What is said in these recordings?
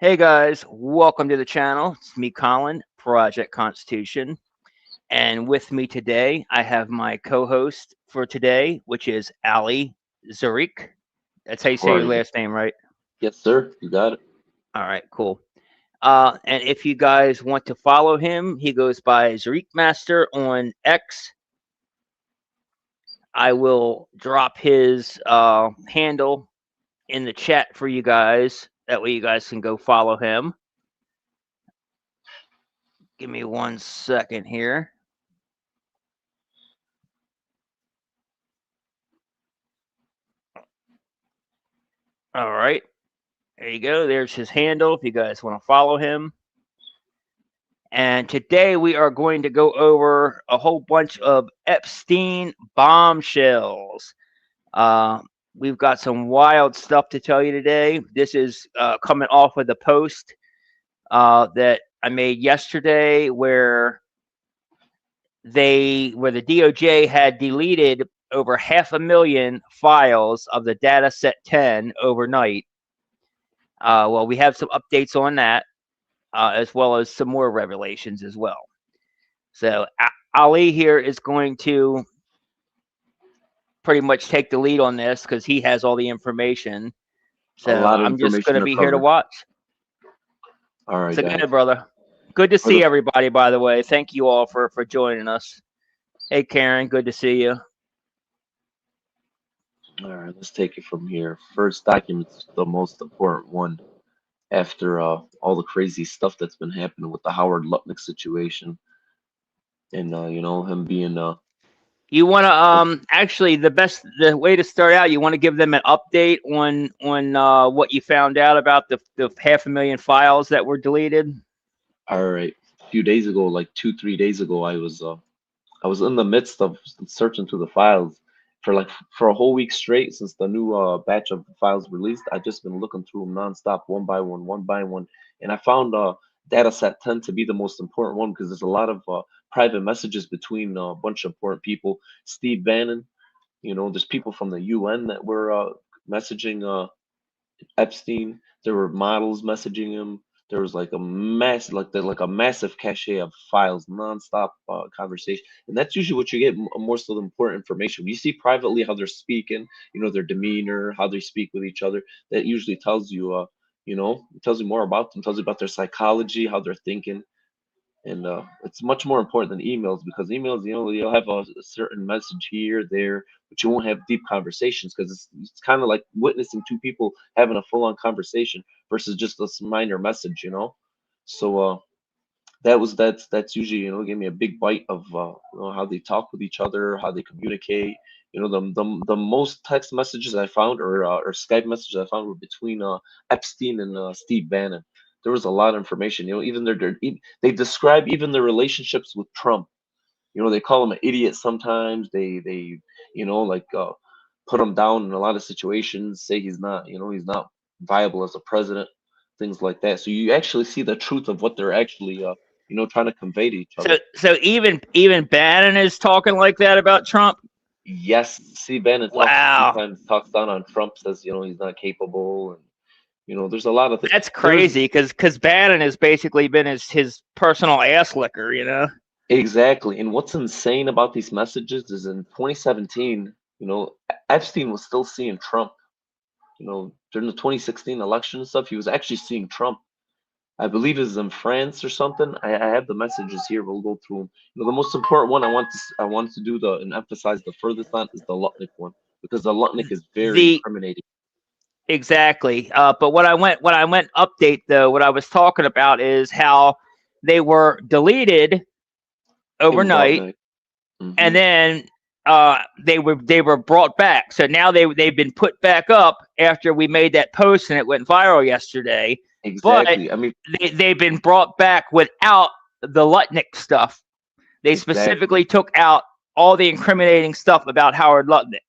Hey guys, welcome to the channel. It's me, Colin, Project Constitution. And with me today, I have my co host for today, which is Ali Zarik. That's how you How say are your you? last name, right? Yes, sir. You got it. All right, cool. And if you guys want to follow him, he goes by Zarik Master on X. I will drop his handle in the chat for you guys. That way you guys can go follow him. Give me 1 second here. All right. There you go. There's his handle if you guys want to follow him. And today we are going to go over a whole bunch of Epstein bombshells. Uh, we've got some wild stuff to tell you today. This is coming off of the post that I made yesterday where the DOJ had deleted over 500,000 files of the data set 10 overnight. Well, we have some updates on that. As well as some more revelations as well. So Ali here is going to pretty much take the lead on this because he has all the information. A So lot of I'm just going information to to be here to cover. watch. All right, So guys. good, brother. Good to For see the everybody. By the way, thank you all for joining us. Hey, Karen, good to see you. all right, let's take it from here. First document's the most important one after all the crazy stuff that's been happening with the Howard Lutnick situation and him being You want to actually the way to start out. You want to give them an update on what you found out about the 500,000 files that were deleted. all right. A few days ago, like 2, 3 days ago, I was in the midst of searching through the files for a whole week straight since the new batch of files released. I just been looking through them nonstop, one by one, and I found data set 10 to be the most important one because there's a lot of private messages between a bunch of important people. Steve Bannon, there's people from the UN that were messaging Epstein. There were models messaging him. There was like a massive cache of files, nonstop conversation, and that's usually what you get most of the important information. You see privately how they're speaking, their demeanor, how they speak with each other. That usually tells you, it tells you more about them, tells you about their psychology, how they're thinking, and it's much more important than emails because emails, you'll have a certain message here, there, but you won't have deep conversations because it's kind of like witnessing two people having a full-on conversation versus just this minor message, So that's usually give me a big bite of how they talk with each other, how they communicate. The most text messages I found or Skype messages I found were between Epstein and Steve Bannon. There was a lot of information. Even they describe even their relationships with Trump. They call him an idiot sometimes. They like put him down in a lot of situations. Say he's not viable as a president, things like that. So you actually see the truth of what they're actually trying to convey to each other. So even Bannon is talking like that about Trump. Yes, Steve Bannon talks Wow, sometimes talks down on Trump, says he's not capable, and there's a lot of things. that's There's crazy because Bannon has basically been his personal ass licker. You know. exactly, and what's insane about these messages is in 2017, Epstein was still seeing Trump. During the 2016 election and stuff, he was actually seeing Trump. I believe is in France or something. I have the messages here. We'll go through them. The most important one I wanted to do and emphasize the furthest on is the Lutnick one because the Lutnick is very The incriminating. exactly. But what I went update though, what I was talking about is how they were deleted It was all overnight, night. and Hmm. then they were brought back. So now they've been put back up after we made that post and it went viral yesterday. But Exactly. I mean, they've been brought back without the Lutnick stuff. They exactly. specifically took out all the incriminating stuff about Howard Lutnick.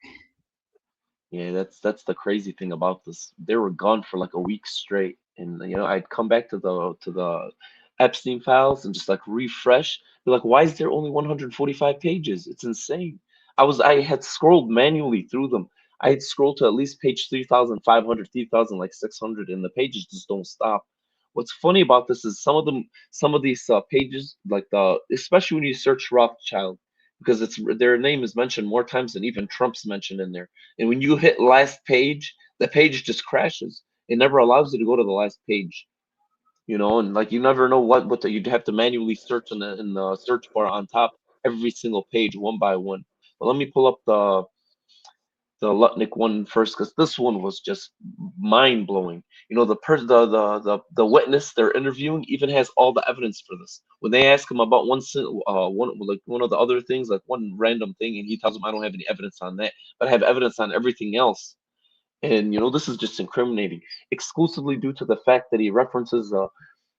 Yeah, that's the crazy thing about this. They were gone for like a week straight, and I'd come back to the Epstein files and just like refresh. Be like, why is there only 145 pages? It's insane. I had scrolled manually through them. I had scrolled to at least page 3,500, 3,600, and the pages just don't stop. What's funny about this is some of these pages, like especially when you search Rothschild, because their name is mentioned more times than even Trump's mentioned in there. And when you hit last page, the page just crashes. It never allows you to go to the last page. And like you never know you'd have to manually search in the search bar on top every single page one by one. But let me pull up the Lutnick one first, because this one was just mind blowing. The witness they're interviewing even has all the evidence for this. When they ask him about one of the other things, like one random thing, and he tells them, I don't have any evidence on that, but I have evidence on everything else. And this is just incriminating, exclusively due to the fact that he references how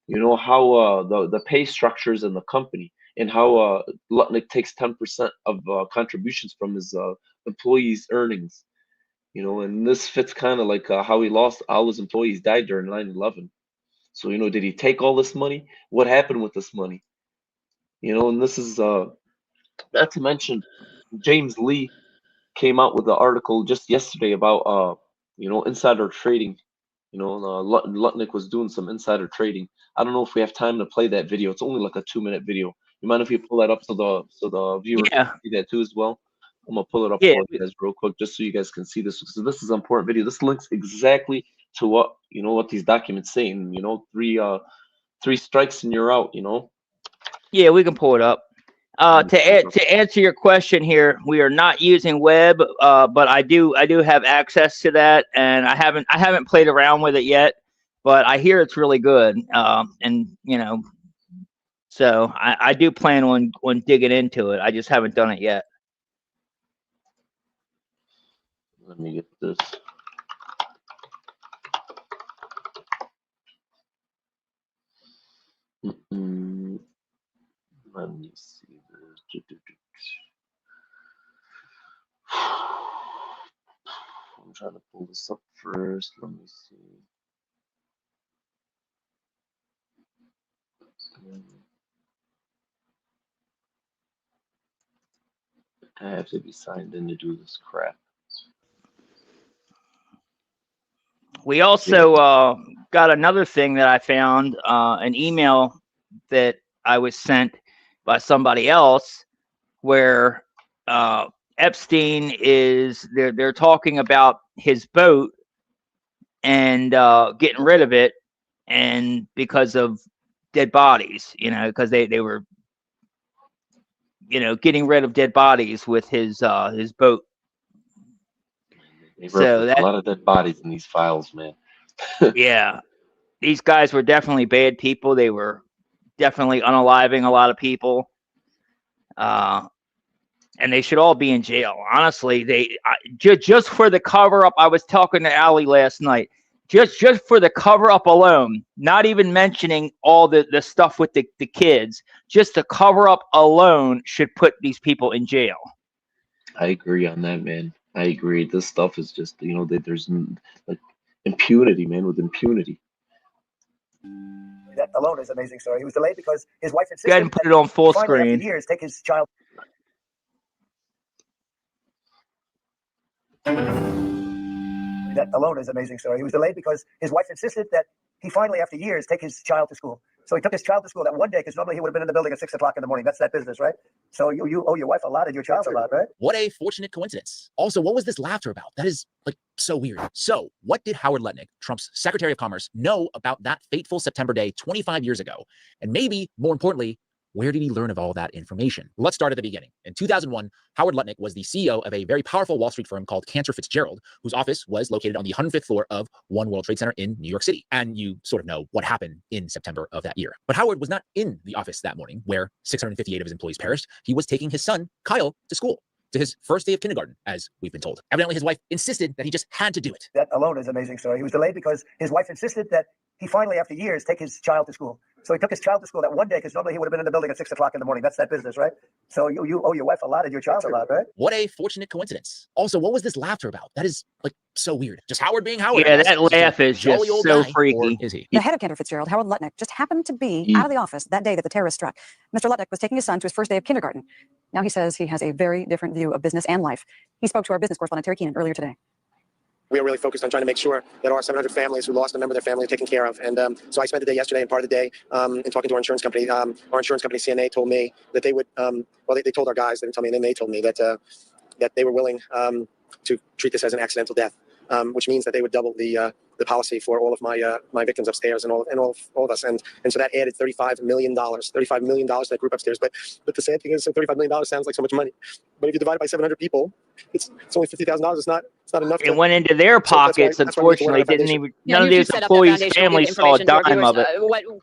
the pay structures in the company, and how Lutnick takes 10% of contributions from his employees' earnings. And this fits kind of like how he lost all his employees died during 9/11. So, did he take all this money? What happened with this money? And this is not to mention James Lee came out with an article just yesterday about insider trading. Lutnick was doing some insider trading. I don't know if we have time to play that video. It's only like a 2-minute video. You mind if we pull that up so the viewers Yeah, can see that too as well? I'm gonna pull it up yeah, for you guys real quick, just so you guys can see this. So this is an important video. This links exactly to what these documents say. And three strikes and you're out. yeah. We can pull it up. Let me pull it up. To answer your question here, we are not using web, but I do have access to that, and I haven't played around with it yet, but I hear it's really good. And so I do plan on digging into it. I just haven't done it yet. Let me get this. Mm, Let me see this. I'm trying to pull this up first. Let me see. I have to be signed in to do this crap. We Yeah. also got another thing that I found, an email that I was sent by somebody else, where Epstein they're talking about his boat and getting rid of it, and because of dead bodies, because they were getting rid of dead bodies with his boat. They So reference a that, lot of dead bodies in these files, man. yeah, these guys were definitely bad people. They were definitely unaliving a lot of people. And they should all be in jail. Honestly, just for the cover up. I was talking to Ali last night. Just for the cover up alone, not even mentioning all the stuff with the kids, just the cover up alone should put these people in jail. I agree on that, man. I agree. This stuff is just, there's like impunity, man, with impunity. That alone is an amazing story. He was delayed because his wife Go ahead insisted and put that it on full he finally, after screen. years, take his child. That alone is an amazing story. He was delayed because his wife insisted that he finally, after years, take his child to school. So he took his child to school that one day, because normally he would have been in the building at 6 o'clock in the morning. That's that business, right? So you owe your wife a lot and your child a lot, right? What a fortunate coincidence. Also, what was this laughter about? That is like so weird. So what did Howard Lutnick, Trump's Secretary of Commerce, know about that fateful September day 25 years ago? And maybe more importantly, where did he learn of all that information? Let's start at the beginning. In 2001, Howard Lutnick was the CEO of a very powerful Wall Street firm called Cantor Fitzgerald, whose office was located on the 105th floor of One World Trade Center in New York City. And you sort of know what happened in September of that year. But Howard was not in the office that morning where 658 of his employees perished. He was taking his son, Kyle, to school, to his first day of kindergarten, as we've been told. Evidently, his wife insisted that he just had to do it. That alone is an amazing story. He was delayed because his wife insisted that he finally, after years, take his child to school. So he took his child to school that one day, because normally he would have been in the building at 6 o'clock in the morning. That's that business, right? So you owe your wife a lot and your child a lot, right? What a fortunate coincidence. Also, what was this laughter about? That is like so weird. Just Howard being Howard. Yeah, that laugh is just so freaky. Is he? The head of Cantor Fitzgerald, Howard Lutnick, just happened to be out of the office that day that the terrorist struck. Mr. Lutnick was taking his son to his first day of kindergarten. Now he says he has a very different view of business and life. He spoke to our business correspondent, Terry Keenan, earlier today. we are really focused on trying to make sure that our 700 families who lost a member of their family are taken care of. And so I spent the day yesterday and part of the day in talking to our insurance company. Our insurance company, CNA, told me that they would, they told our guys, they didn't tell me, and then they told me that that they were willing to treat this as an accidental death, which means that they would double the policy for all of my victims upstairs and all of us. And so that added $35 million to that group upstairs. But the sad thing is, so $35 million sounds like so much money. But if you divide it by 700 people, it's only $50,000. It's not enough. It went into their pockets, unfortunately. Didn't even, none of these employees' families saw a dime of it.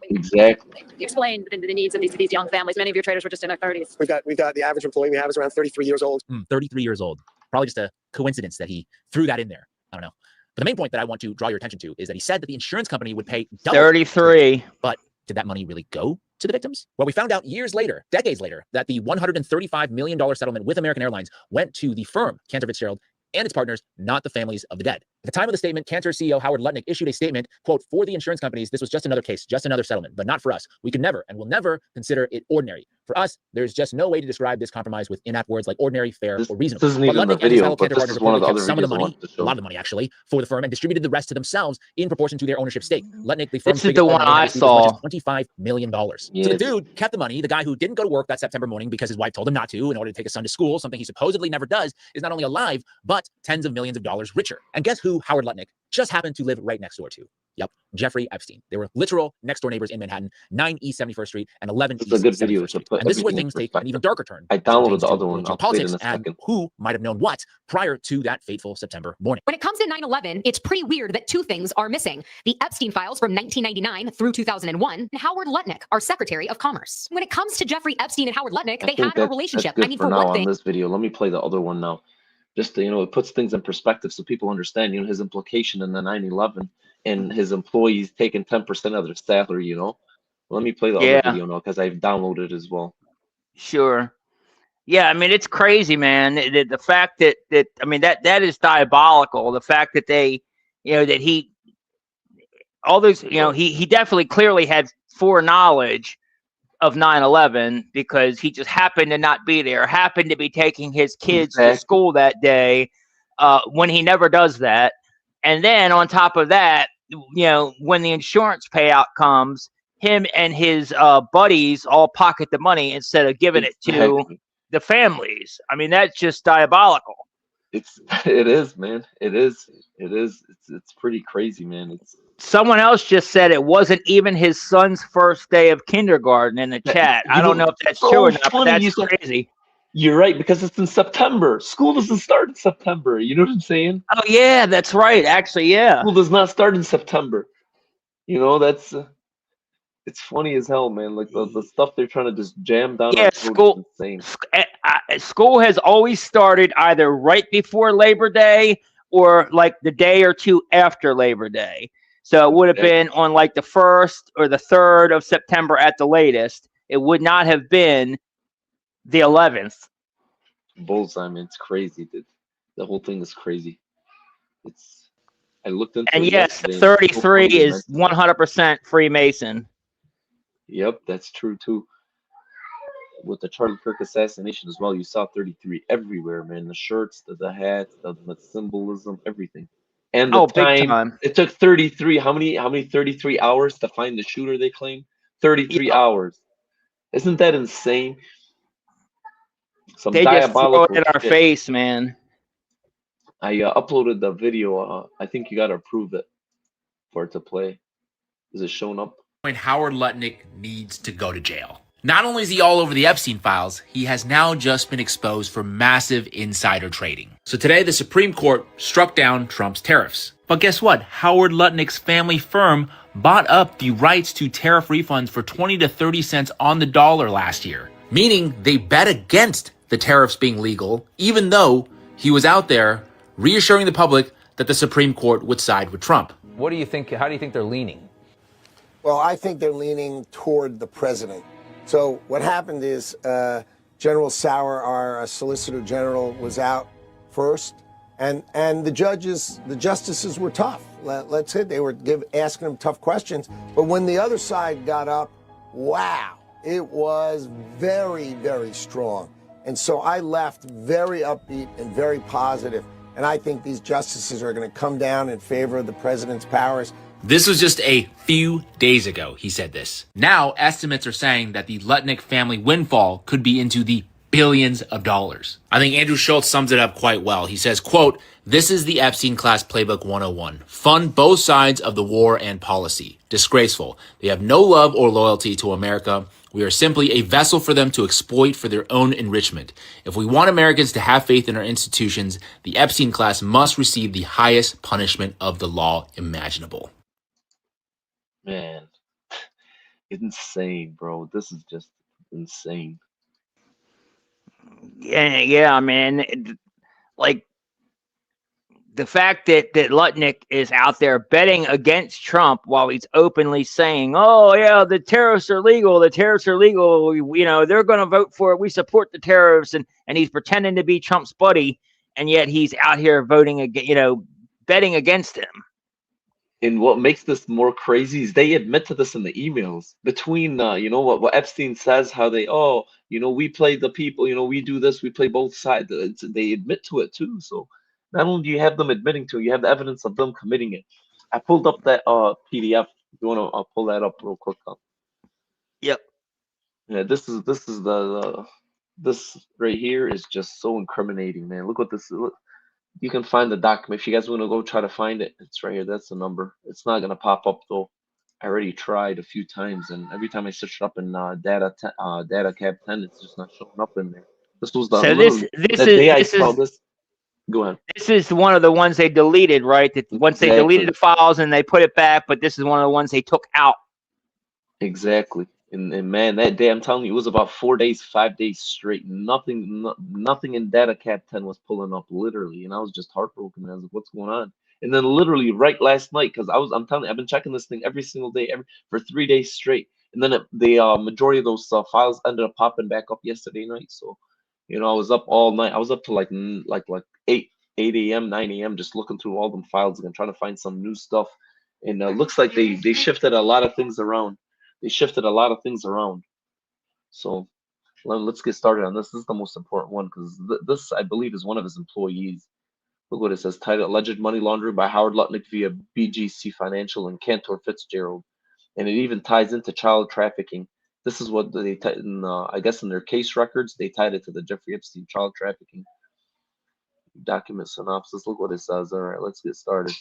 Exactly. Explain the needs of these young families. Many of your traders were just in their 30s. We've got the average employee we have is around 33 years old. 33 years old. Probably just a coincidence that he threw that in there. I don't know. But the main point that I want to draw your attention to is that he said that the insurance company would pay double 33. But did that money really go to the victims? Well, we found out years later, decades later, that the $135 million settlement with American Airlines went to the firm, Cantor Fitzgerald, and its partners, not the families of the dead. At the time of the statement, Cantor CEO Howard Lutnick issued a statement, quote, for the insurance companies, this was just another case, just another settlement, but not for us. We could never and will never consider it ordinary. For us, there's just no way to describe this compromise with inapt words like ordinary, fair, or reasonable. This isn't even the video, but this is one of the other some of the videos I money, wanted to show. a lot of the money actually, for the firm and distributed the rest to themselves in proportion to their ownership stake. Lutnick, the firm's This is the one I saw. $25 million. Yeah. So the dude kept the money. The guy who didn't go to work that September morning because his wife told him not to in order to take his son to school, something he supposedly never does, is not only alive, but tens of millions of dollars richer. And guess who Howard Lutnick just happened to live right next door to? Yep, Jeffrey Epstein. They were literal next door neighbors in Manhattan, 9 East 71st Street and 11 It's East a good 71st video to Street. put And this is where everything things in take an even darker turn. I downloaded the other one. I'll play it in Politics a and second. who might have known what prior to that fateful September morning. When it comes to 9/11, it's pretty weird that two things are missing: the Epstein files from 1999 through 2001, and Howard Lutnick, our Secretary of Commerce. When it comes to Jeffrey Epstein and Howard Lutnick, they had a relationship. That's good I mean, for for now one thing, on this video. Let me play the other one now. Just to, it puts things in perspective so people understand, his implication in the 9/11 and his employees taking 10% of their salary, Let me play the other video now because I've downloaded it as well. Sure. Yeah, I mean, it's crazy, man. The fact that I mean, that is diabolical. The fact that they, that he, all those, he definitely clearly had foreknowledge of 9/11 because he just happened to not be there, happened to be taking his kids to school that day when he never does that. And then on top of that, when the insurance payout comes, him and his buddies all pocket the money instead of giving it to the families. I mean, that's just diabolical. It is, man. It is. It's pretty crazy, man. Someone else just said it wasn't even his son's first day of kindergarten in the chat. I don't know if that's true or not, but that's crazy. You're right, because it's in September. School doesn't start in September. You know what I'm saying? Oh, yeah, that's right. Actually, yeah. School does not start in September. That's it's funny as hell, man. Like the stuff they're trying to just jam down. Yeah, school. School has always started either right before Labor Day or like the day or two after Labor Day. So it would have been on like the 1st or the 3rd of September at the latest. It would not have been the 11th. Bullseye, man. It's crazy, dude. The whole thing is crazy. I looked into and it. Yes, 33 is 100% Freemason. Yep, that's true too. With the Charlie Kirk assassination as well, you saw 33 everywhere, man. The shirts, the hats, the symbolism, everything. And the big time. It took 33. How many 33 hours to find the shooter, they claim? 33 hours. Isn't that insane? They just throw it in our face, man. I uploaded the video. I think you got to approve it for it to play. Is it showing up? When Howard Lutnick needs to go to jail. Not only is he all over the Epstein files, he has now just been exposed for massive insider trading. So today, the Supreme Court struck down Trump's tariffs. But guess what? Howard Lutnick's family firm bought up the rights to tariff refunds for 20 to 30 cents on the dollar last year. Meaning they bet against the tariffs being legal, even though he was out there reassuring the public that the Supreme Court would side with Trump. What do you think? How do you think they're leaning? Well, I think they're leaning toward the president. So what happened is General Sauer, our Solicitor General, was out first, and the justices were tough. Let's say they were asking them tough questions. But when the other side got up, wow, it was very, very strong. And so I left very upbeat and very positive. And I think these justices are going to come down in favor of the president's powers. This was just a few days ago he said this. Now, estimates are saying that the Lutnick family windfall could be into the billions of dollars. I think Andrew Schultz sums it up quite well. He says, quote, "This is the Epstein class playbook 101. Fund both sides of the war and policy. Disgraceful. They have no love or loyalty to America. We are simply a vessel for them to exploit for their own enrichment. If we want Americans to have faith in our institutions, the Epstein class must receive the highest punishment of the law imaginable." Man, insane, bro. This is just insane. Yeah, man. Like the fact that Lutnick is out there betting against Trump while he's openly saying, "Oh yeah, the tariffs are legal. The tariffs are legal. You know, they're going to vote for it. We support the tariffs," and he's pretending to be Trump's buddy, and yet he's out here voting against, betting against him. And what makes this more crazy is they admit to this in the emails between, what Epstein says, how they, we play the people, we do this, we play both sides. They admit to it too. So not only do you have them admitting to it, you have the evidence of them committing it. I pulled up that PDF. If you want to, I'll pull that up real quick. Yep. Yeah, this right here is just so incriminating, man. Look what this. Look, you can find the document if you guys want to go try to find it. It's right here. That's the number. It's not gonna pop up though. I already tried a few times, and every time I search it up in data cab 10, it's just not showing up in there. This was the So this. Go ahead. This is one of the ones they deleted, right? That once they deleted the files and they put it back, but this is one of the ones they took out. Exactly. And man, that day, I'm telling you, it was about 4 days, 5 days straight. Nothing in data cap 10 was pulling up, literally. And I was just heartbroken. I was like, what's going on? And then literally right last night, because I'm telling you, I've been checking this thing every single day, for 3 days straight. And then the majority of those files ended up popping back up yesterday night. So, I was up all night. I was up to like 8 a.m., 9 a.m. just looking through all them files again, trying to find some new stuff. And it looks like they shifted a lot of things around. So let's get started on this. This is the most important one because this, I believe, is one of his employees. Look what it says: titled "Alleged Money Laundering by Howard Lutnick via BGC Financial and Cantor Fitzgerald," and it even ties into child trafficking. This is what they I guess in their case records they tied it to the Jeffrey Epstein child trafficking document synopsis. Look what it says. All right, let's get started.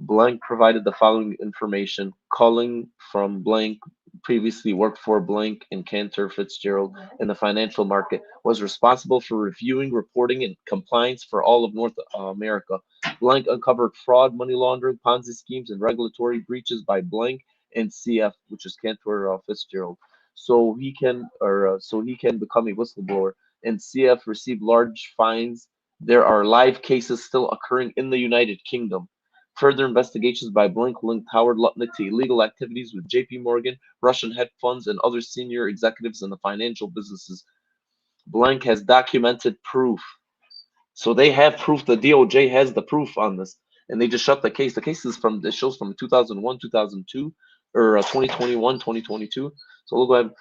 Blank provided the following information. Calling from blank, previously worked for blank and Cantor Fitzgerald in the financial market, was responsible for reviewing, reporting, and compliance for all of North America. Blank uncovered fraud, money laundering, Ponzi schemes, and regulatory breaches by blank and CF, which is Cantor Fitzgerald. So he can become a whistleblower. And CF received large fines. There are live cases still occurring in the United Kingdom. Further investigations by Blank linked Howard Lutnick to illegal activities with JP Morgan, Russian hedge funds, and other senior executives in the financial businesses. Blank has documented proof. So they have proof. The DOJ has the proof on this. And they just shut the case. The case is it shows from 2001, 2002, or 2021, 2022. So look,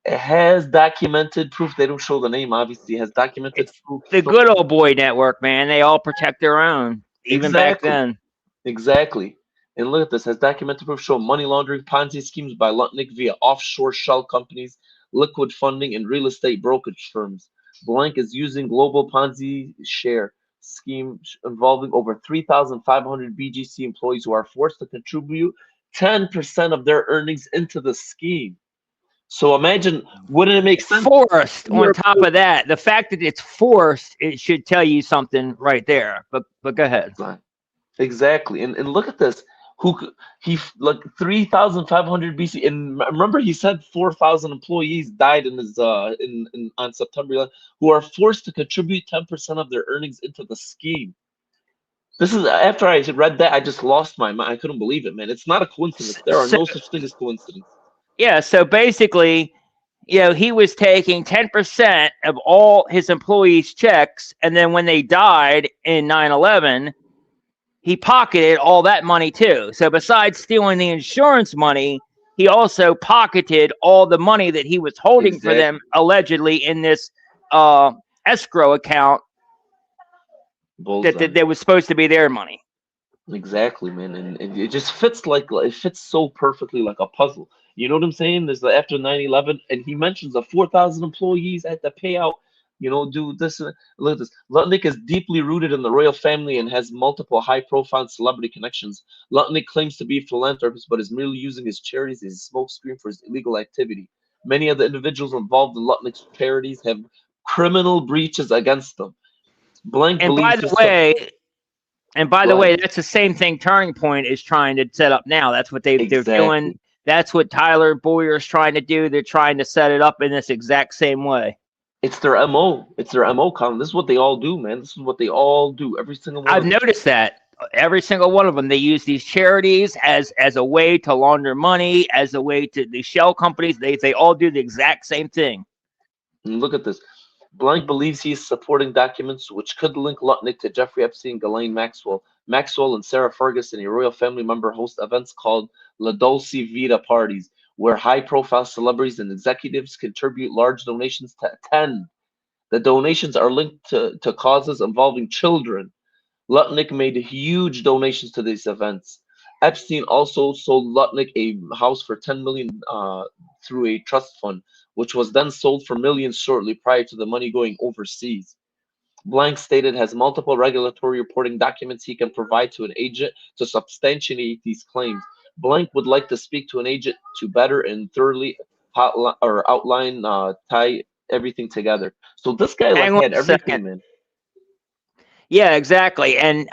it has documented proof. They don't show the name, obviously. It has documented proof. The good old boy network, man. They all protect their own. Even back then. Exactly. And look at this. Has documented proof show money laundering, Ponzi schemes by Lutnick via offshore shell companies, liquid funding, and real estate brokerage firms. Blank is using global Ponzi share scheme involving over 3,500 BGC employees who are forced to contribute 10% of their earnings into the scheme. So imagine, wouldn't it make sense? Forced. On top of that, the fact that it's forced, it should tell you something right there. But go ahead. Exactly, and look at this. He like 3,500 BC, and remember he said 4,000 employees died in his on September 11th, who are forced to contribute 10% of their earnings into the scheme. This is after I read that, I just lost my mind. I couldn't believe it, man. It's not a coincidence. There are no such thing as coincidence. Yeah, so basically, he was taking 10% of all his employees' checks, and then when they died in 9/11, he pocketed all that money too. So besides stealing the insurance money, he also pocketed all the money that he was holding for them, allegedly in this escrow account that was supposed to be their money. Exactly, man, and it just fits like it fits so perfectly like a puzzle. You know what I'm saying? There's the after 9/11, and he mentions the 4,000 employees at the payout. You know, do this. Look at this. Lutnick is deeply rooted in the royal family and has multiple high-profile celebrity connections. Lutnick claims to be a philanthropist, but is merely using his charities as a smokescreen for his illegal activity. Many of the individuals involved in Lutnick's charities have criminal breaches against them. Blank And believes by the way, that's the same thing Turning Point is trying to set up now. That's what they're doing. That's what Tyler Boyer is trying to do. They're trying to set it up in this exact same way. It's their MO. It's their MO, Colin. This is what they all do, man. This is what they all do. Every single one. I've noticed that. Every single one of them. They use these charities as a way to launder money, as a way to the shell companies. They all do the exact same thing. And look at this. Blank believes he is supporting documents which could link Lutnick to Jeffrey Epstein, Ghislaine Maxwell. Maxwell and Sarah Ferguson, a royal family member, host events called La Dolce Vita parties, where high-profile celebrities and executives contribute large donations to attend. The donations are linked to causes involving children. Lutnick made huge donations to these events. Epstein also sold Lutnick a house for $10 million through a trust fund, which was then sold for millions shortly prior to the money going overseas. Blank stated has multiple regulatory reporting documents he can provide to an agent to substantiate these claims. Blank would like to speak to an agent to better and thoroughly outline, tie everything together. So this guy had everything, man. Yeah, exactly. And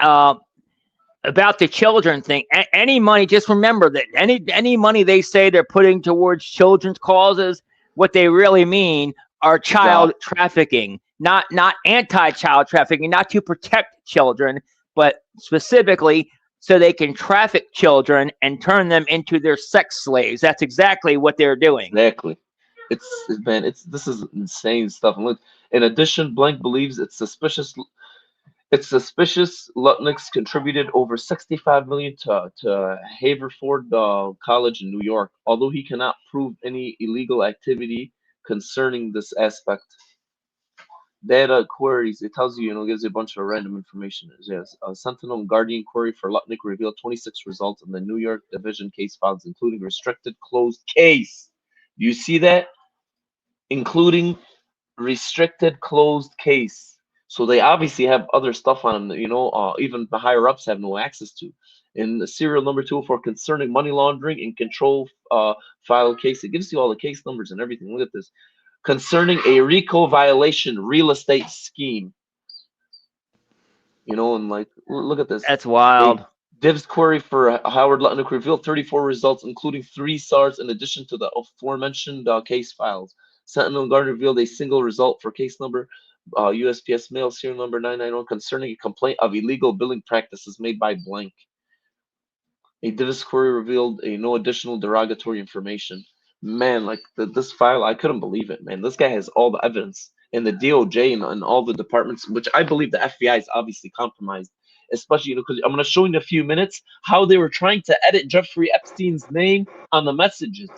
about the children thing, any money, just remember that any money they say they're putting towards children's causes, what they really mean are child trafficking, not anti-child trafficking, not to protect children, but specifically so they can traffic children and turn them into their sex slaves. That's exactly what they're doing. Exactly. This is insane stuff. And look, in addition, Blank believes it's suspicious Lutnick's contributed over $65 million to Haverford College in New York, although he cannot prove any illegal activity concerning this aspect. Data queries, it tells you, gives you a bunch of random information. Yes, a Sentinel and Guardian query for Lutnick revealed 26 results in the New York Division case files, including restricted closed case. Do you see that? Including restricted closed case. So they obviously have other stuff on them, even the higher ups have no access to. In the serial number 204 concerning money laundering and control file case, it gives you all the case numbers and everything. Look at this. Concerning a RICO violation real estate scheme. And look at this. That's wild. Div's query for Howard Lutnick revealed 34 results, including 3 SARs in addition to the aforementioned case files. Sentinel and Guard revealed a single result for case number USPS mail serial number 991 concerning a complaint of illegal billing practices made by Blank. A Divis query revealed no additional derogatory information. Man, this file, I couldn't believe it, man. This guy has all the evidence, and the DOJ and all the departments, which I believe the FBI is obviously compromised, especially because I'm going to show you in a few minutes how they were trying to edit Jeffrey Epstein's name on the messages.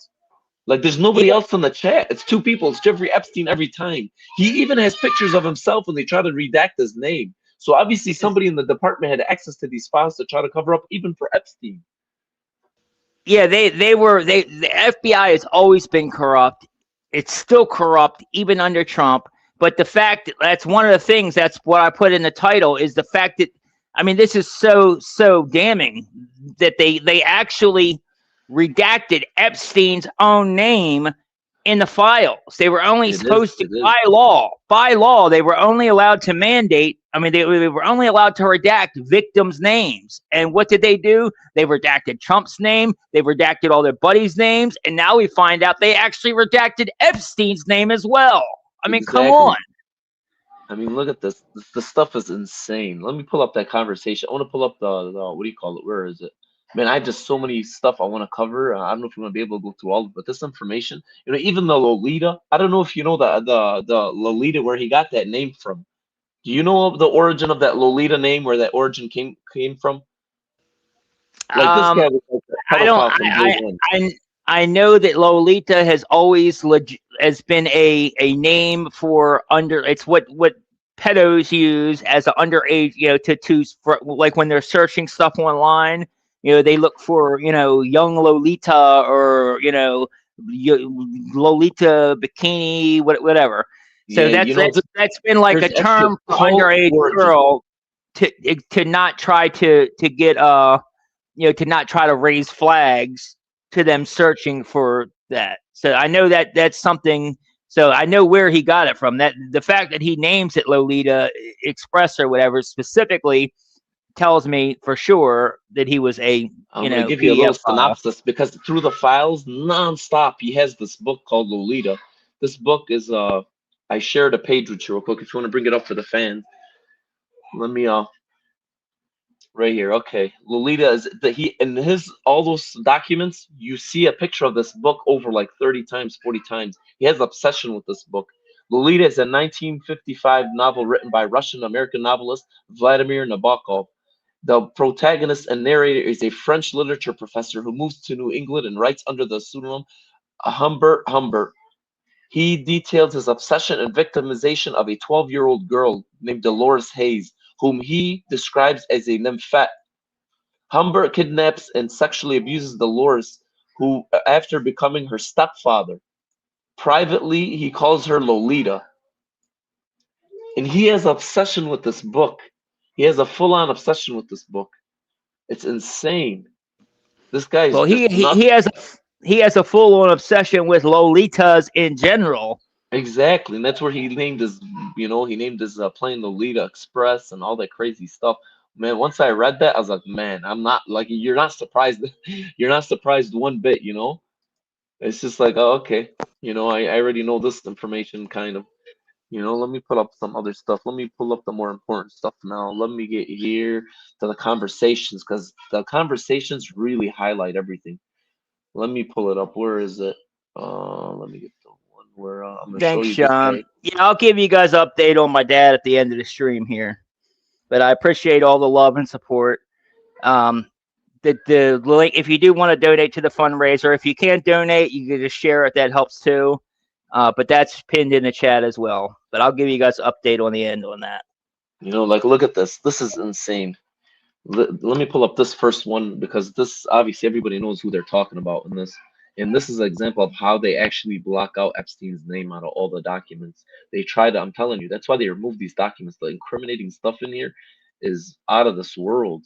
There's nobody else in the chat. It's 2 people. It's Jeffrey Epstein every time. He even has pictures of himself when they try to redact his name. So obviously somebody in the department had access to these files to try to cover up even for Epstein. Yeah, the FBI has always been corrupt. It's still corrupt even under Trump. But the fact that's one of the things, that's what I put in the title, is the fact that, this is so damning that they actually redacted Epstein's own name in the files. They were only supposed to, by law, they were only allowed to mandate, they were only allowed to redact victims' names. And what did they do? They redacted Trump's name, they redacted all their buddies' names, and now we find out they actually redacted Epstein's name as well. Come on. Look at this. The stuff is insane. Let me pull up that conversation. I want to pull up the what do you call it? Where is it? Man, I have just so many stuff I want to cover. I don't know if we're going to be able to go through all of it, but this information, even the Lolita, I don't know if you know the Lolita, where he got that name from. Do you know the origin of that Lolita name, where that origin came from? This guy was I know that Lolita has always has been a name for it's what pedos use as an underage, for, like when they're searching stuff online, they look for, young Lolita or, Lolita bikini, whatever. So Yeah, that's been like a there's actually term a for cult underage origin. girl to not try to get to not try to raise flags to them searching for that. So I know that that's something. So I know where he got it from. That the fact that he names it Lolita Express or whatever specifically tells me for sure that he was a I'm gonna give you a PDF little file. synopsis because through the files, nonstop, he has this book called Lolita. This book is I shared a page with you real quick. If you want to bring it up for the fans, let me right here. Okay, Lolita is he in his all those documents. You see a picture of this book over like 30 times, 40 times. He has obsession with this book. Lolita is a 1955 novel written by Russian-American novelist Vladimir Nabokov. The protagonist and narrator is a French literature professor who moves to New England and writes under the pseudonym Humbert Humbert. He details his obsession and victimization of a 12-year-old girl named Dolores Hayes, whom he describes as a nymphette. Humbert kidnaps and sexually abuses Dolores, who, after becoming her stepfather, privately he calls her Lolita. And he has obsession with this book. He has a full-on obsession with this book. It's insane. This guy is Well, just nuts. he has a full on obsession with Lolitas in general. Exactly, and that's where he named his, he named his plane Lolita Express and all that crazy stuff. Man, once I read that, I was like, man, I'm not like you're not surprised. You're not surprised one bit, It's just like, oh, okay, I already know this information, kind of. Let me pull up some other stuff. Let me pull up the more important stuff now. Let me get here to the conversations because the conversations really highlight everything. Let me pull it up. Where is it? Let me get the one where I'm gonna show Thanks, you this Sean. guy. Yeah, I'll give you guys an update on my dad at the end of the stream here. But I appreciate all the love and support. The link, if you do want to donate to the fundraiser, if you can't donate, you can just share it. That helps too. But that's pinned in the chat as well. But I'll give you guys an update on the end on that. Like look at this. This is insane. Let me pull up this first one because this obviously everybody knows who they're talking about in this. And this is an example of how they actually block out Epstein's name out of all the documents. They try to, I'm telling you, that's why they remove these documents. The incriminating stuff in here is out of this world.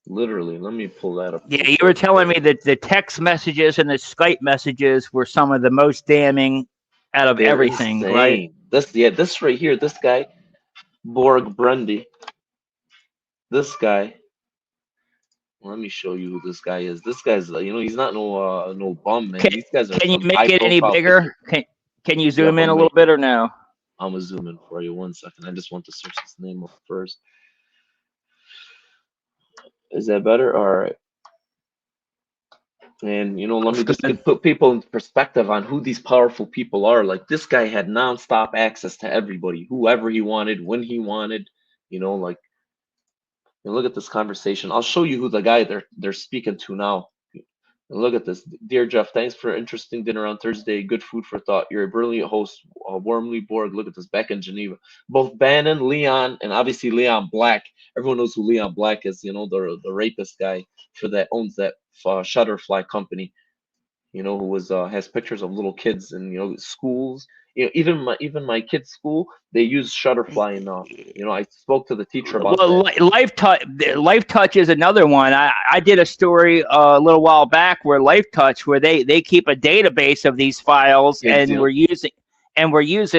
Literally, let me pull that up. Yeah, you were telling me that the text messages and the Skype messages were some of the most damning out of They're everything, insane. right? This right here, this guy, Borg Grundy, this guy. Let me show you who this guy is. This guy's, he's not no bum, man. These guys are Can you some make high it any profile bigger? figures. Can you Yeah, zoom in a I'm little bit or no? gonna zoom in for you 1 second. I just want to search his name up first. Is that better? All right. And let me just put people in perspective on who these powerful people are. Like this guy had nonstop access to everybody, whoever he wanted, when he wanted. Like look at this conversation. I'll show you who the guy they're speaking to now. And look at this. Dear Jeff, thanks for an interesting dinner on Thursday. Good food for thought. You're a brilliant host. Warmly Borg. Look at this. Back in Geneva. Both Bannon, Leon, and obviously Leon Black. Everyone knows who Leon Black is, the rapist guy that owns that Shutterfly company, who was has pictures of little kids in schools. Even my kids' school, they use Shutterfly enough. I spoke to the teacher about that. Life Touch is another one. I did a story a little while back where Life Touch, where they keep a database of these files, and we're using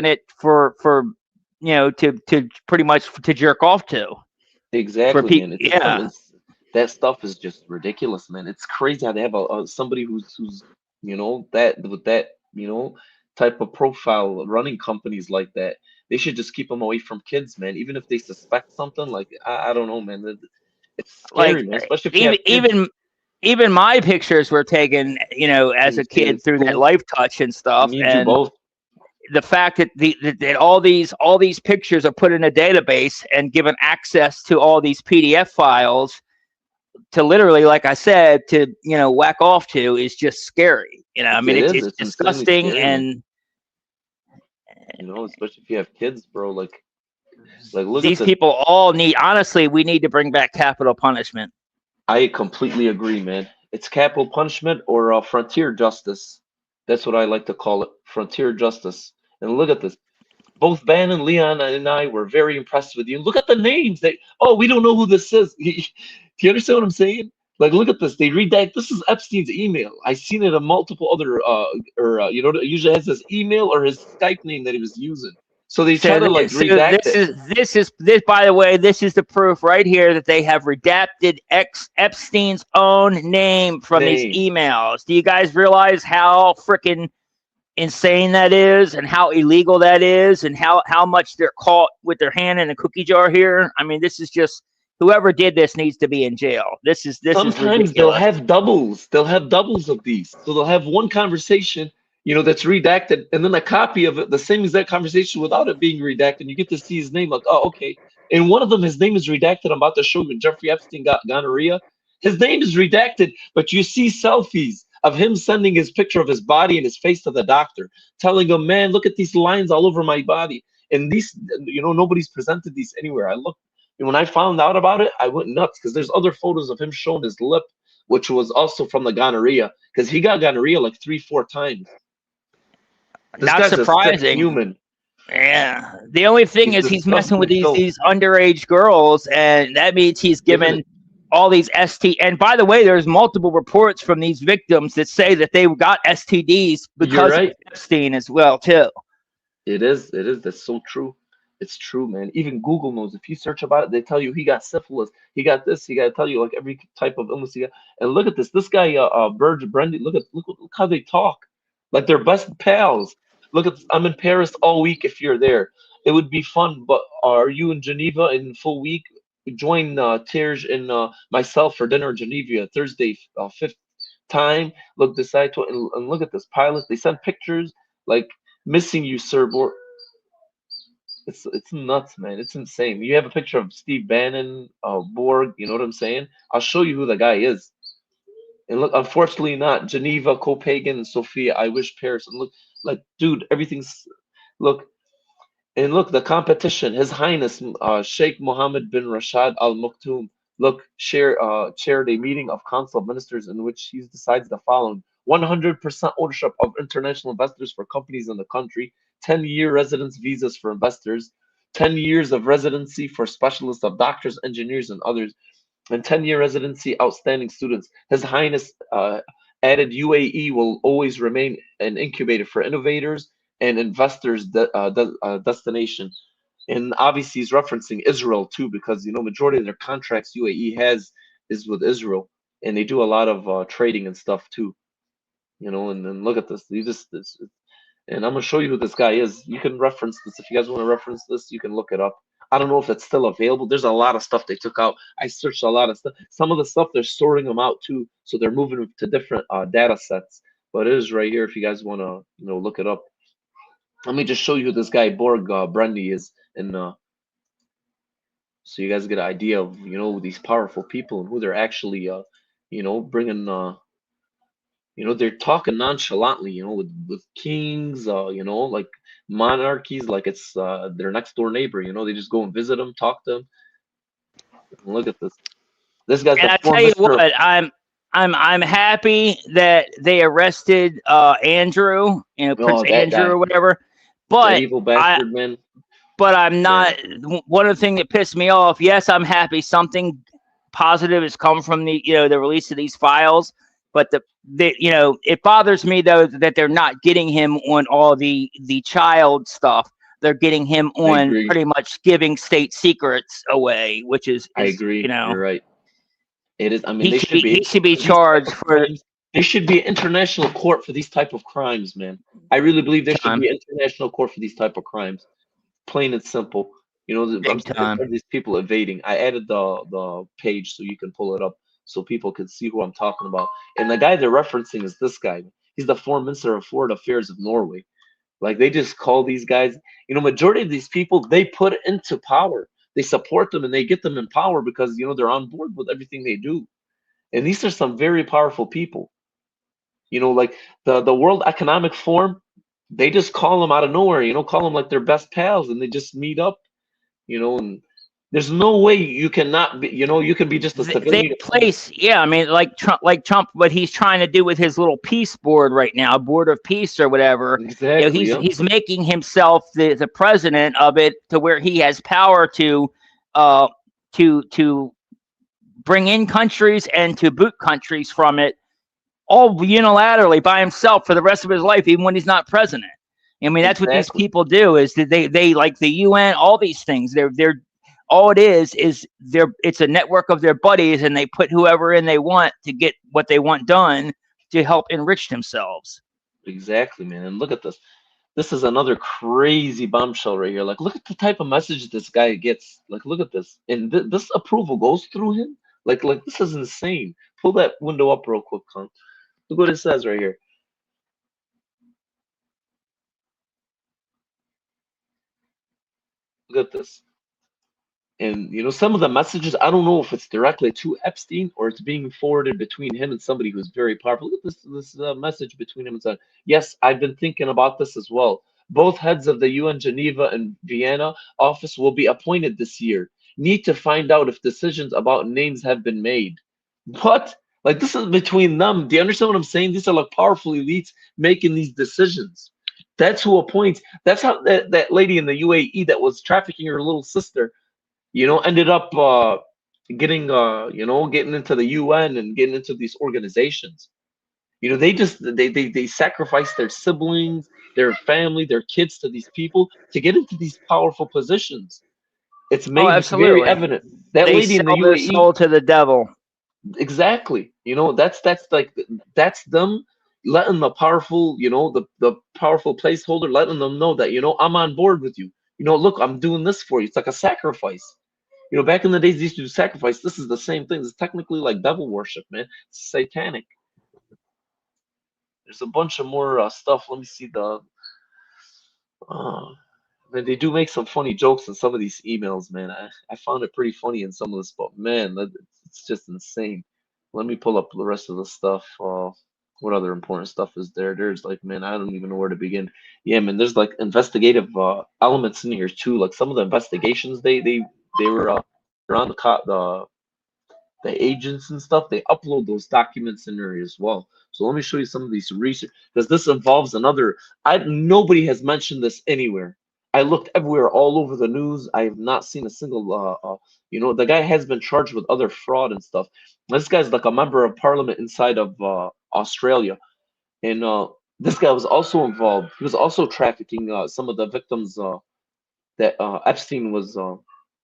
it for to pretty much to jerk off to. Exactly, man. That stuff is just ridiculous, man. It's crazy how they have somebody who's that with that type of profile running companies like that. They should just keep them away from kids, man. Even if they suspect something, like I don't know, man. It's scary, man. Especially if you have kids. Even my pictures were taken, as a kid through that Life Touch and stuff. Me and you both. The fact that that all these pictures are put in a database and given access to all these PDF files to literally, like I said, to whack off to is just scary. I mean, it's disgusting, scary, and especially if you have kids, bro. Like Like, look at These this. people all need. Honestly, we need to bring back capital punishment. I completely agree, man. It's capital punishment or frontier justice. That's what I like to call it, frontier justice. And look at this. Both Bannon, Leon, and I were very impressed with you. Look at the names. We don't know who this is. Do you understand what I'm saying? Like, look at this. They redact. This is Epstein's email. I've seen it on multiple other, it usually has his email or his Skype name that he was using. So they try to like redact this. By the way, this is the proof right here that they have redacted Epstein's own name from these emails. Do you guys realize how freaking insane that is, and how illegal that is, and how much they're caught with their hand in a cookie jar here? I mean, this is just, whoever did this needs to be in jail. This is Sometimes they'll have doubles. They'll have doubles of these. So they'll have one conversation, that's redacted, and then a copy of it, the same exact conversation without it being redacted. You get to see his name, like, oh, okay. And one of them, his name is redacted. I'm about to show you when Jeffrey Epstein got gonorrhea. His name is redacted, but you see selfies of him sending his picture of his body and his face to the doctor, telling him, man, look at these lines all over my body. And these, nobody's presented these anywhere. I looked, and when I found out about it, I went nuts, because there's other photos of him showing his lip, which was also from the gonorrhea, because he got gonorrhea like 3-4 times. This Not guy's surprising. A human. Yeah. The only thing is he's messing with these underage girls, and that means he's given all these ST. And by the way, there's multiple reports from these victims that say that they got STDs because of Epstein as well, too. It is. That's so true. It's true, man. Even Google knows. If you search about it, they tell you he got syphilis, he got this, he got to tell you like every type of illness he got. And look at this. This guy, Burge Brendy, look how they talk. Like they're best pals. Look at, I'm in Paris all week if you're there. It would be fun, but are you in Geneva in full week? Join Terj and myself for dinner in Geneva Thursday, 5th time. Look, decide to, and look at this pilot. They sent pictures like missing you, sir. It's nuts, man. It's insane. You have a picture of Steve Bannon, Borg. You know what I'm saying? I'll show you who the guy is. And look, unfortunately, not Geneva, Copenhagen, Sofia. I wish Paris. And look, like, dude, everything's look. And look, the competition. His Highness Sheikh Mohammed bin Rashid Al Maktoum. Look, chaired a meeting of Council of Ministers in which he decides the following: 100% ownership of international investors for companies in the country, 10-year residence visas for investors, 10 years of residency for specialists of doctors, engineers, and others, and 10-year residency outstanding students. His Highness added UAE will always remain an incubator for innovators and investors destination. And obviously he's referencing Israel too, because majority of their contracts UAE has is with Israel, and they do a lot of trading and stuff too. And then look at this. And I'm gonna show you who this guy is. You can reference this if you guys want to reference this. You can look it up. I don't know if it's still available. There's a lot of stuff they took out. I searched a lot of stuff. Some of the stuff they're storing them out too, so they're moving to different data sets. But it is right here if you guys want to look it up. Let me just show you who this guy Borg Brendy is, and so you guys get an idea of these powerful people and who they're actually bringing. They're talking nonchalantly, with kings, like monarchies, like it's their next door neighbor. They just go and visit them, talk to them. Look at this. This guy's. And I tell you what, I'm happy that they arrested Andrew, Prince Andrew or whatever. But evil bastard, man. But I'm not. One of the things that pissed me off. Yes, I'm happy something positive has come from the the release of these files. But it bothers me though that they're not getting him on all the child stuff. They're getting him on pretty much giving state secrets away, which is I agree. You're right. It is. I mean, he should be charged for. There should be an international court for these type of crimes, man. I really believe there should be an international court for these type of crimes. Plain and simple. I'm tired of these people evading. I added the page so you can pull it up so people can see who I'm talking about. And the guy they're referencing is this guy. He's the former Minister of Foreign Affairs of Norway. Like, they just call these guys, majority of these people, they put into power. They support them and they get them in power because, they're on board with everything they do. And these are some very powerful people. Like the World Economic Forum, they just call them out of nowhere, call them like their best pals, and they just meet up you know, and there's no way you cannot be, you know, you can be just a They civilian. place, yeah. I mean, like Trump, what he's trying to do with his little peace board right now, board of peace or whatever. You know, Exactly. Yeah. he's making himself the president of it, to where he has power to bring in countries and to boot countries from it, all unilaterally by himself for the rest of his life, even when he's not president. I mean, that's what these Exactly. people do. Is that they like the UN, all these things. They're all it is it's a network of their buddies, and they put whoever in they want to get what they want done to help enrich themselves. Exactly, man. And look at this. This is another crazy bombshell right here. Like, look at the type of message this guy gets. Like, look at this. And this approval goes through him. Like this is insane. Pull that window up real quick, Con. Look what it says right here. Look at this. And you know, some of the messages, I don't know if it's directly to Epstein or it's being forwarded between him and somebody who's very powerful. Look at this message between him and son. Yes, I've been thinking about this as well. Both heads of the UN Geneva and Vienna office will be appointed this year. Need to find out if decisions about names have been made. What? Like, this is between them. Do you understand what I'm saying? These are like powerful elites making these decisions. That's who appoints. That's how that lady in the UAE that was trafficking her little sister, you know, ended up getting you know, getting into the UN and getting into these organizations. You know, they sacrifice their siblings, their family, their kids to these people to get into these powerful positions. It's Oh, made very absolutely. evident. That They lady in the sell their UAE, soul to the devil. exactly. You know, that's like that's them letting the powerful, you know, the powerful placeholder, letting them know that, you know, I'm on board with you. You know, look, I'm doing this for you. It's like a sacrifice. You know, back in the days, they used to do sacrifice. This is the same thing. It's technically like devil worship, man. It's satanic. There's a bunch of more stuff. Let me see the. Uh, man, they do make some funny jokes in some of these emails, man. I found it pretty funny in some of this, but man, it's just insane. Let me pull up the rest of the stuff. What other important stuff is there? There's like, man, I don't even know where to begin. Yeah, man, there's like investigative elements in here too. Like some of the investigations they were around the agents and stuff, they upload those documents in there as well. So let me show you some of these research, because this involves another. Nobody has mentioned this anywhere. I looked everywhere, all over the news. I have not seen a single. You know, the guy has been charged with other fraud and stuff. This guy's like a member of parliament inside of Australia, and this guy was also involved. He was also trafficking some of the victims that Epstein was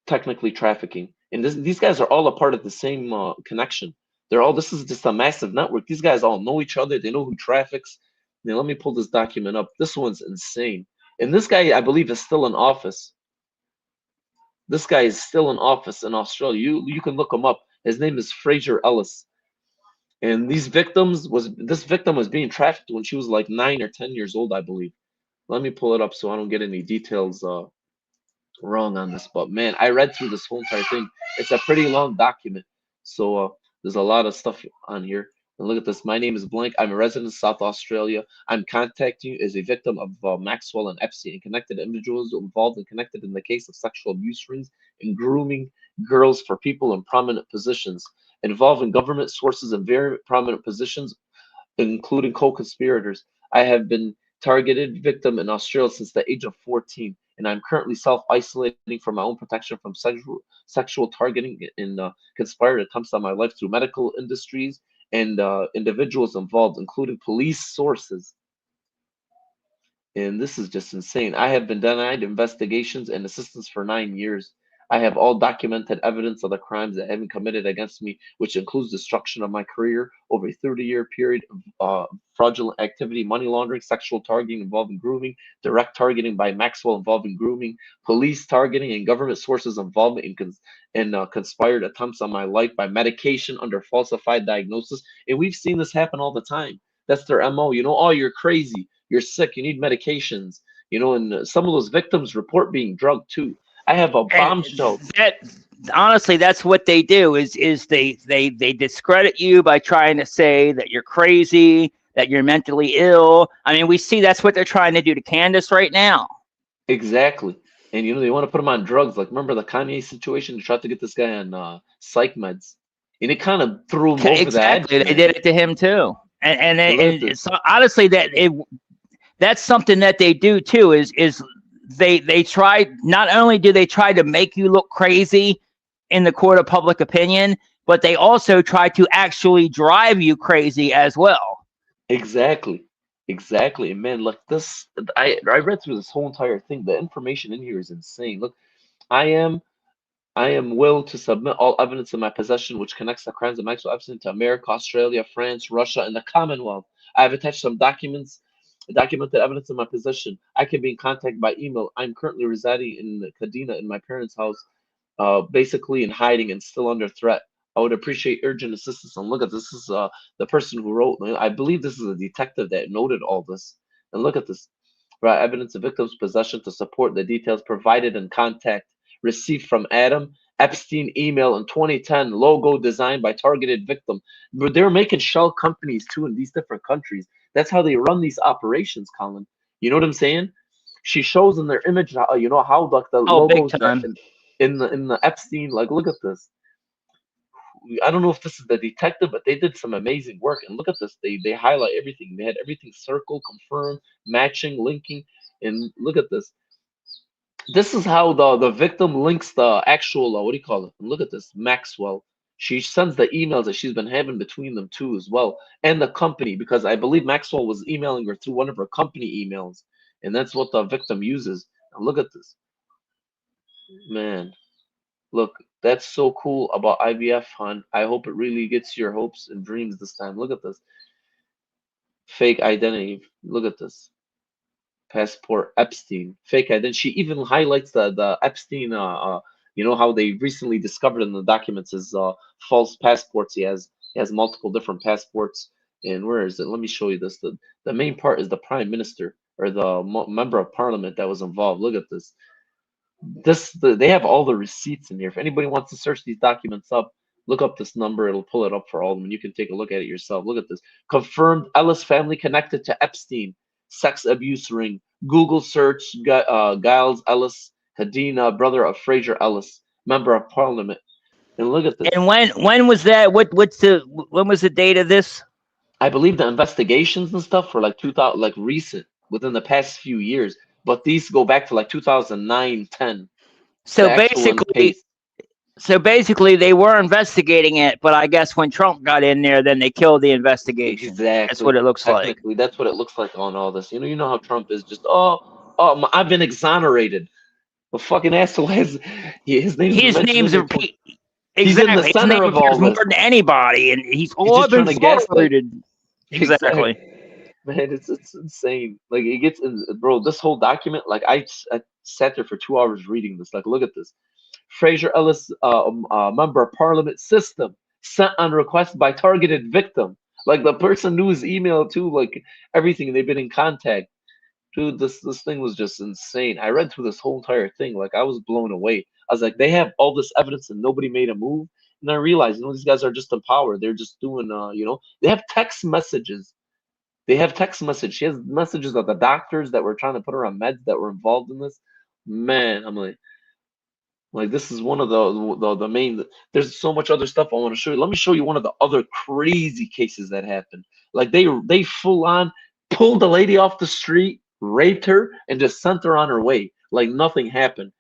technically trafficking. And these guys are all a part of the same connection. They're all. This is just a massive network. These guys all know each other. They know who traffics. Now let me pull this document up. This one's insane. And this guy, I believe, is still in office. This guy is still in office in Australia. You can look him up. His name is Fraser Ellis. And this victim was being trafficked when she was like 9 or 10 years old, I believe. Let me pull it up so I don't get any details wrong on this, but man, I read through this whole entire thing. It's a pretty long document, so there's a lot of stuff on here. And look at this. My name is blank. I'm a resident of South Australia. I'm contacting you as a victim of Maxwell and Epstein and connected individuals involved and connected in the case of sexual abuse rings and grooming girls for people in prominent positions, involving government sources in very prominent positions, including co-conspirators. I have been targeted victim in Australia since the age of 14, and I'm currently self-isolating for my own protection from sexual targeting and conspired attempts on my life through medical industries and individuals involved, including police sources. And this is just insane. I have been denied investigations and assistance for 9 years. I have all documented evidence of the crimes that have been committed against me, which includes destruction of my career over a 30-year period of fraudulent activity, money laundering, sexual targeting involving grooming, direct targeting by Maxwell involving grooming, police targeting, and government sources involvement in conspired attempts on my life by medication under falsified diagnosis. And we've seen this happen all the time. That's their MO. You know, oh, you're crazy, you're sick, you need medications. You know, and some of those victims report being drugged too. I have a bombshell. That honestly, that's what they do. Is they discredit you by trying to say that you're crazy, that you're mentally ill. I mean, we see that's what they're trying to do to Candace right now. Exactly. And they want to put him on drugs. Like, remember the Kanye situation? They tried to get this guy on psych meds, and it kind of threw him over the edge, Exactly, they man. did it to him too. And look at this. So honestly, that's something that they do too. Is they try, not only do they try to make you look crazy in the court of public opinion, but they also try to actually drive you crazy as well. Exactly. Exactly. And man, like this, I read through this whole entire thing. The information in here is insane. Look, I am I am will to submit all evidence in my possession which connects the crimes of Maxwell Epstein to America, Australia, France, Russia, and the Commonwealth. I have attached some documented evidence in my possession. I can be in contact by email. I'm currently residing in Kadena in my parents' house, basically in hiding and still under threat. I would appreciate urgent assistance. And look at this. This is the person who wrote. I believe this is a detective that noted all this. And look at this. Right, evidence of victim's possession to support the details provided in contact received from Adam Epstein email in 2010. Logo designed by targeted victim. But they're making shell companies too in these different countries. That's how they run these operations, Colin. You know what I'm saying? She shows in their image, how like the Oh, big logos that time. in the Epstein. Like, look at this. I don't know if this is the detective, but they did some amazing work. And look at this. They highlight everything. They had everything circle, confirm, matching, linking. And look at this. This is how the victim links the actual what do you call it? And look at this, Maxwell. She sends the emails that she's been having between them too as well, and the company, because I believe Maxwell was emailing her through one of her company emails, and that's what the victim uses. And look at this, man. Look, that's so cool about IVF, hon. I hope it really gets your hopes and dreams this time. Look at this. Fake identity. Look at this. Passport Epstein. Fake identity. She even highlights the Epstein, how they recently discovered in the documents his false passports. He has multiple different passports. And where is it? Let me show you this. The main part is the prime minister or the member of parliament that was involved. Look at this. They have all the receipts in here. If anybody wants to search these documents up, look up this number. It'll pull it up for all of them, and you can take a look at it yourself. Look at this. Confirmed Ellis family connected to Epstein sex abuse ring. Google search Giles Ellis, Hadina, brother of Fraser Ellis, member of parliament. And look at this. And when was that? When was the date of this? I believe the investigations and stuff were like 2000, like recent, within the past few years. But these go back to like 2009, 10. So The actual basically, case. they were investigating it, but I guess when Trump got in there, then they killed the investigation. That's what Exactly. it looks like. Technically, that's what it looks like on all this. You know how Trump is just, I've been exonerated. The fucking asshole has, his name's been His mentioned name's in a there. He's in the center of all more this. than anybody, and he's just been trying to gaslight. exonerated. Exactly. Man, it's insane. Like, it gets in, bro. This whole document, like, I sat there for 2 hours reading this. Like, look at this. Fraser Ellis, member of parliament system, sent on request by targeted victim. Like, the person knew his email too, like everything. They've been in contact. Dude, this thing was just insane. I read through this whole entire thing, like I was blown away. I was like, they have all this evidence and nobody made a move. And I realized, these guys are just in power. They're just doing, they have text messages. They have text message. She has messages of the doctors that were trying to put her on meds that were involved in this. Man, I'm like this is one of the main. There's so much other stuff I want to show you. Let me show you one of the other crazy cases that happened. Like they full on pulled the lady off the street, raped her, and just sent her on her way like nothing happened.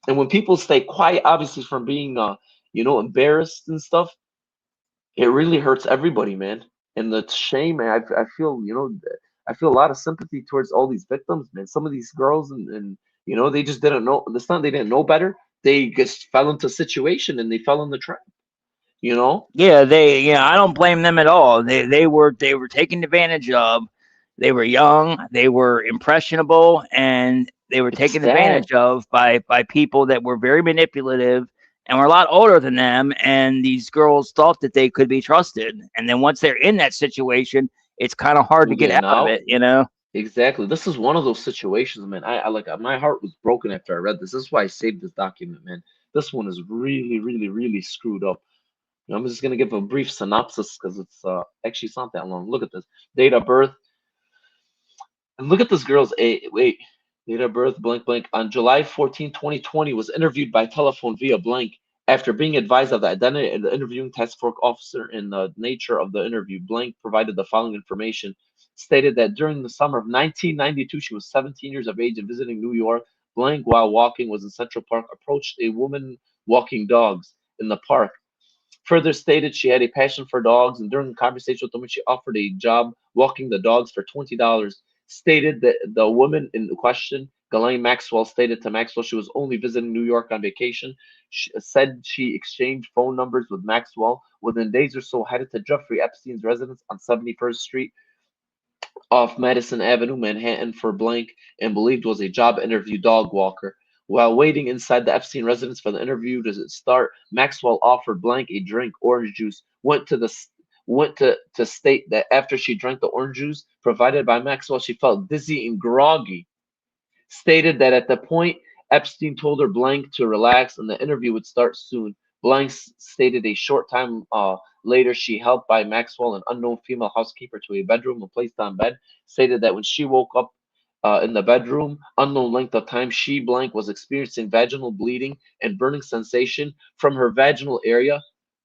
And when people stay quiet, obviously from being embarrassed and stuff, it really hurts everybody, man. And the shame, I feel, I feel a lot of sympathy towards all these victims, man. Some of these girls and they just didn't know. It's not they didn't know better. They just fell into a situation and they fell in the trap. Yeah, I don't blame them at all. They were taken advantage of. They were young, they were impressionable, and they were It's taken sad. advantage of by people that were very manipulative and were a lot older than them. And these girls thought that they could be trusted. And then once they're in that situation, it's kind of hard to get Getting out of out. it. Exactly. This is one of those situations, man. I like my heart was broken after I read this. This is why I saved this document, man. This one is really, really, really screwed up. I'm just gonna give a brief synopsis because it's actually it's not that long. Look at this. Date of birth. And look at this girl's age. Wait, Date of birth, blank, blank. On July 14, 2020, was interviewed by telephone via blank. After being advised of the identity of the interviewing task force officer and the nature of the interview, blank provided the following information. Stated that during the summer of 1992, she was 17 years of age and visiting New York. Blank, while walking, was in Central Park, approached a woman walking dogs in the park. Further stated she had a passion for dogs, and during the conversation with the woman, she offered a job walking the dogs for $20. Stated that the woman in question, Ghislaine Maxwell, stated to Maxwell she was only visiting New York on vacation. She said she exchanged phone numbers with Maxwell. Within days or so, headed to Jeffrey Epstein's residence on 71st Street off Madison Avenue, Manhattan, for blank, and believed was a job interview dog walker. While waiting inside the Epstein residence for the interview to start, Maxwell offered blank a drink, orange juice. Went to state that after she drank the orange juice provided by Maxwell, she felt dizzy and groggy. Stated that at the point, Epstein told her blank to relax and the interview would start soon. Blank stated a short time later she helped by Maxwell, an unknown female housekeeper, to a bedroom and placed on bed. Stated that when she woke up in the bedroom, unknown length of time, she blank was experiencing vaginal bleeding and burning sensation from her vaginal area.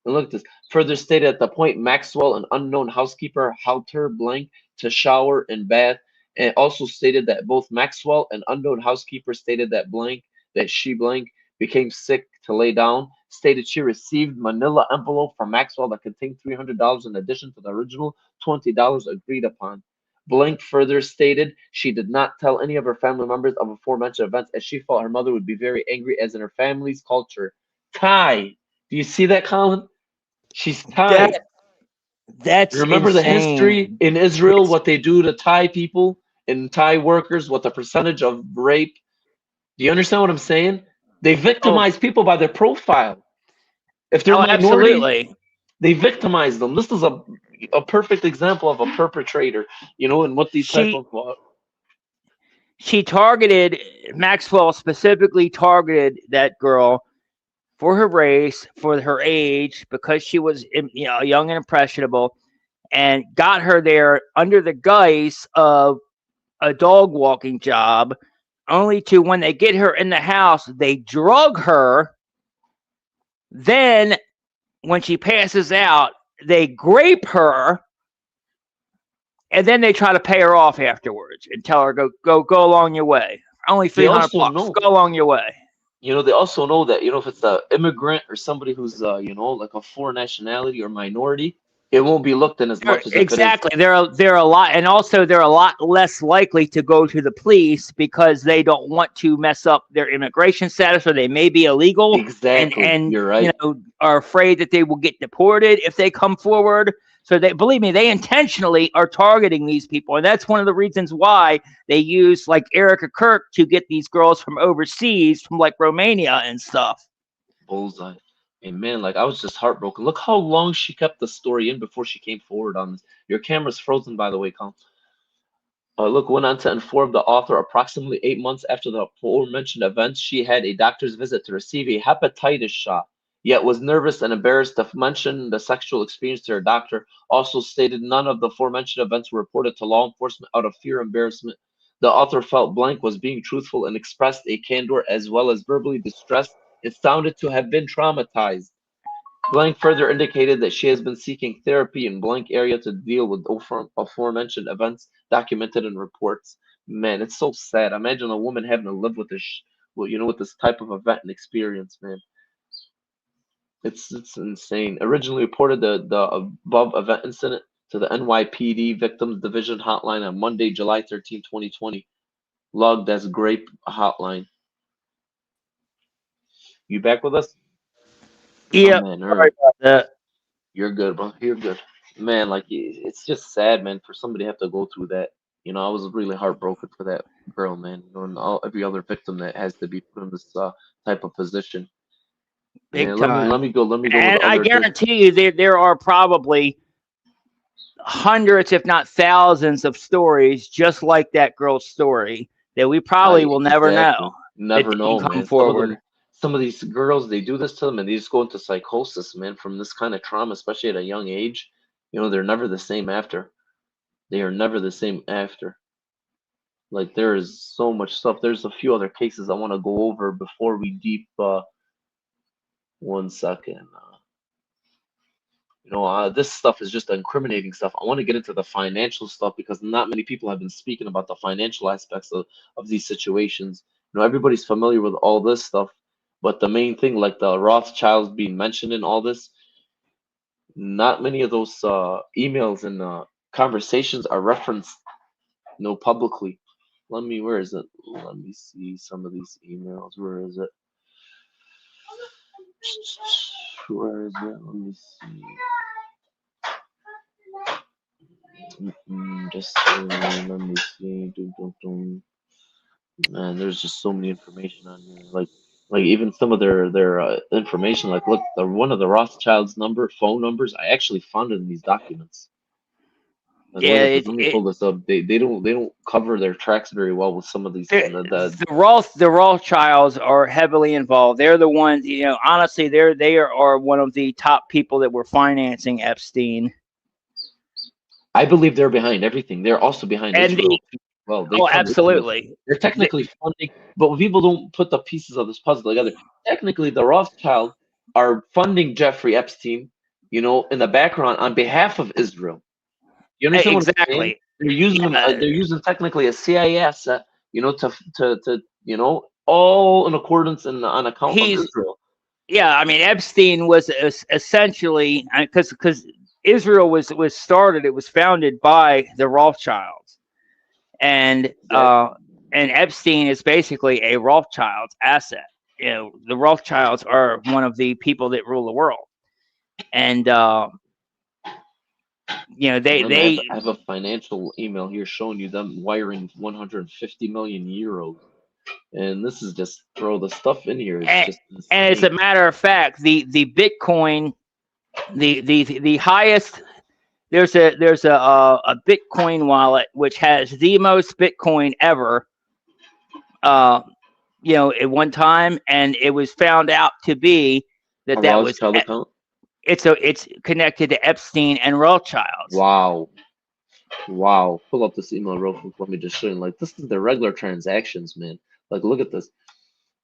And look at this. Further stated at the point, Maxwell, an unknown housekeeper, helped her blank to shower and bath, and also stated that both Maxwell and unknown housekeeper stated that blank that she blank became sick to lay down. Stated she received manila envelope from Maxwell that contained $300 in addition to the original $20 agreed upon. Blank further stated she did not tell any of her family members of aforementioned events as she thought her mother would be very angry, as in her family's culture. Thai. Do you see that, Colin? She's Thai. That's Remember the history insane. in Israel, what they do to Thai people and Thai workers, what the percentage of rape. Do you understand what I'm saying? They victimize people by their profile. If they're minority, absolutely. they victimize them. This is a perfect example of a perpetrator, and what these type of She targeted Maxwell, specifically targeted that girl for her race, for her age, because she was young and impressionable, and got her there under the guise of a dog walking job, only to, when they get her in the house, they drug her. Then when she passes out, they grape her, and then they try to pay her off afterwards and tell her, go along your way. Only $300. Go along your way. They also know that, if it's an immigrant or somebody who's, like a foreign nationality or minority, it won't be looked in as much as exactly. They're a lot, and also they're a lot less likely to go to the police because they don't want to mess up their immigration status, or they may be illegal. Exactly. And you're right. Are afraid that they will get deported if they come forward. So believe me, they intentionally are targeting these people, and that's one of the reasons why they use like Erica Kirk to get these girls from overseas, from like Romania and stuff. Bullseye. And man, like, I was just heartbroken. Look how long she kept the story in before she came forward on this. Your camera's frozen, by the way, Colin. Look, went on to inform the author approximately 8 months after the aforementioned events, she had a doctor's visit to receive a hepatitis shot, yet was nervous and embarrassed to mention the sexual experience to her doctor. Also stated none of the aforementioned events were reported to law enforcement out of fear or embarrassment. The author felt blank was being truthful and expressed a candor as well as verbally distressed. It sounded to have been traumatized. Blank further indicated that she has been seeking therapy in blank area to deal with aforementioned events documented in reports. Man, it's so sad. Imagine a woman having to live with this, with this type of event and experience, man. It's insane. Originally reported the above event incident to the NYPD Victims Division hotline on Monday, July 13, 2020. Logged as grape hotline. You back with us? Yeah. Oh, man, Sorry about that. You're good, bro. You're good. Man, like, it's just sad, man, for somebody to have to go through that. I was really heartbroken for that girl, man. And every other victim that has to be put in this type of position. Big Man, time. let me go. And I guarantee you, there are probably hundreds, if not thousands, of stories just like that girl's story that we probably will never know. Never know, come man. forward. Some of these girls, they do this to them and they just go into psychosis, man, from this kind of trauma, especially at a young age. They're never the same after. They are never the same after. Like there is so much stuff. There's a few other cases I want to go over before we deep. 1 second. This stuff is just incriminating stuff. I want to get into the financial stuff because not many people have been speaking about the financial aspects of these situations. Everybody's familiar with all this stuff, but the main thing, like the Rothschilds being mentioned in all this, not many of those emails and conversations are referenced, publicly. Where is it? Let me see some of these emails. Where is it? Where is it? Let me see. Let me see. Man, there's just so many information on here. Like even some of their information. Like, look, one of the Rothschilds' phone numbers, I actually found it in these documents. Yeah, let me pull this up. They don't cover their tracks very well with some of these. The Rothschilds are heavily involved. They're the ones, honestly, they are one of the top people that were financing Epstein. I believe they're behind everything. They're also behind Israel. Absolutely. They're technically funding, but when people don't put the pieces of this puzzle together, technically the Rothschilds are funding Jeffrey Epstein, in the background on behalf of Israel. You understand what I'm saying? They're using technically a CIA asset, to all in accordance and on account of Israel. Yeah, I mean, Epstein was essentially because Israel was started. It was founded by the Rothschilds, and Epstein is basically a Rothschild's asset. The Rothschilds are one of the people that rule the world, and I have a financial email here showing you them wiring 150 million euros. And this is just throw the stuff in here. It's and as a matter of fact, the Bitcoin, the highest. There's a Bitcoin wallet which has the most Bitcoin ever. At one time, and it was found out to be that was account. It's connected to Epstein and Rothschilds. Wow. Pull up this email real quick. Let me just show you. Like, this is the regular transactions, man. Like, look at this.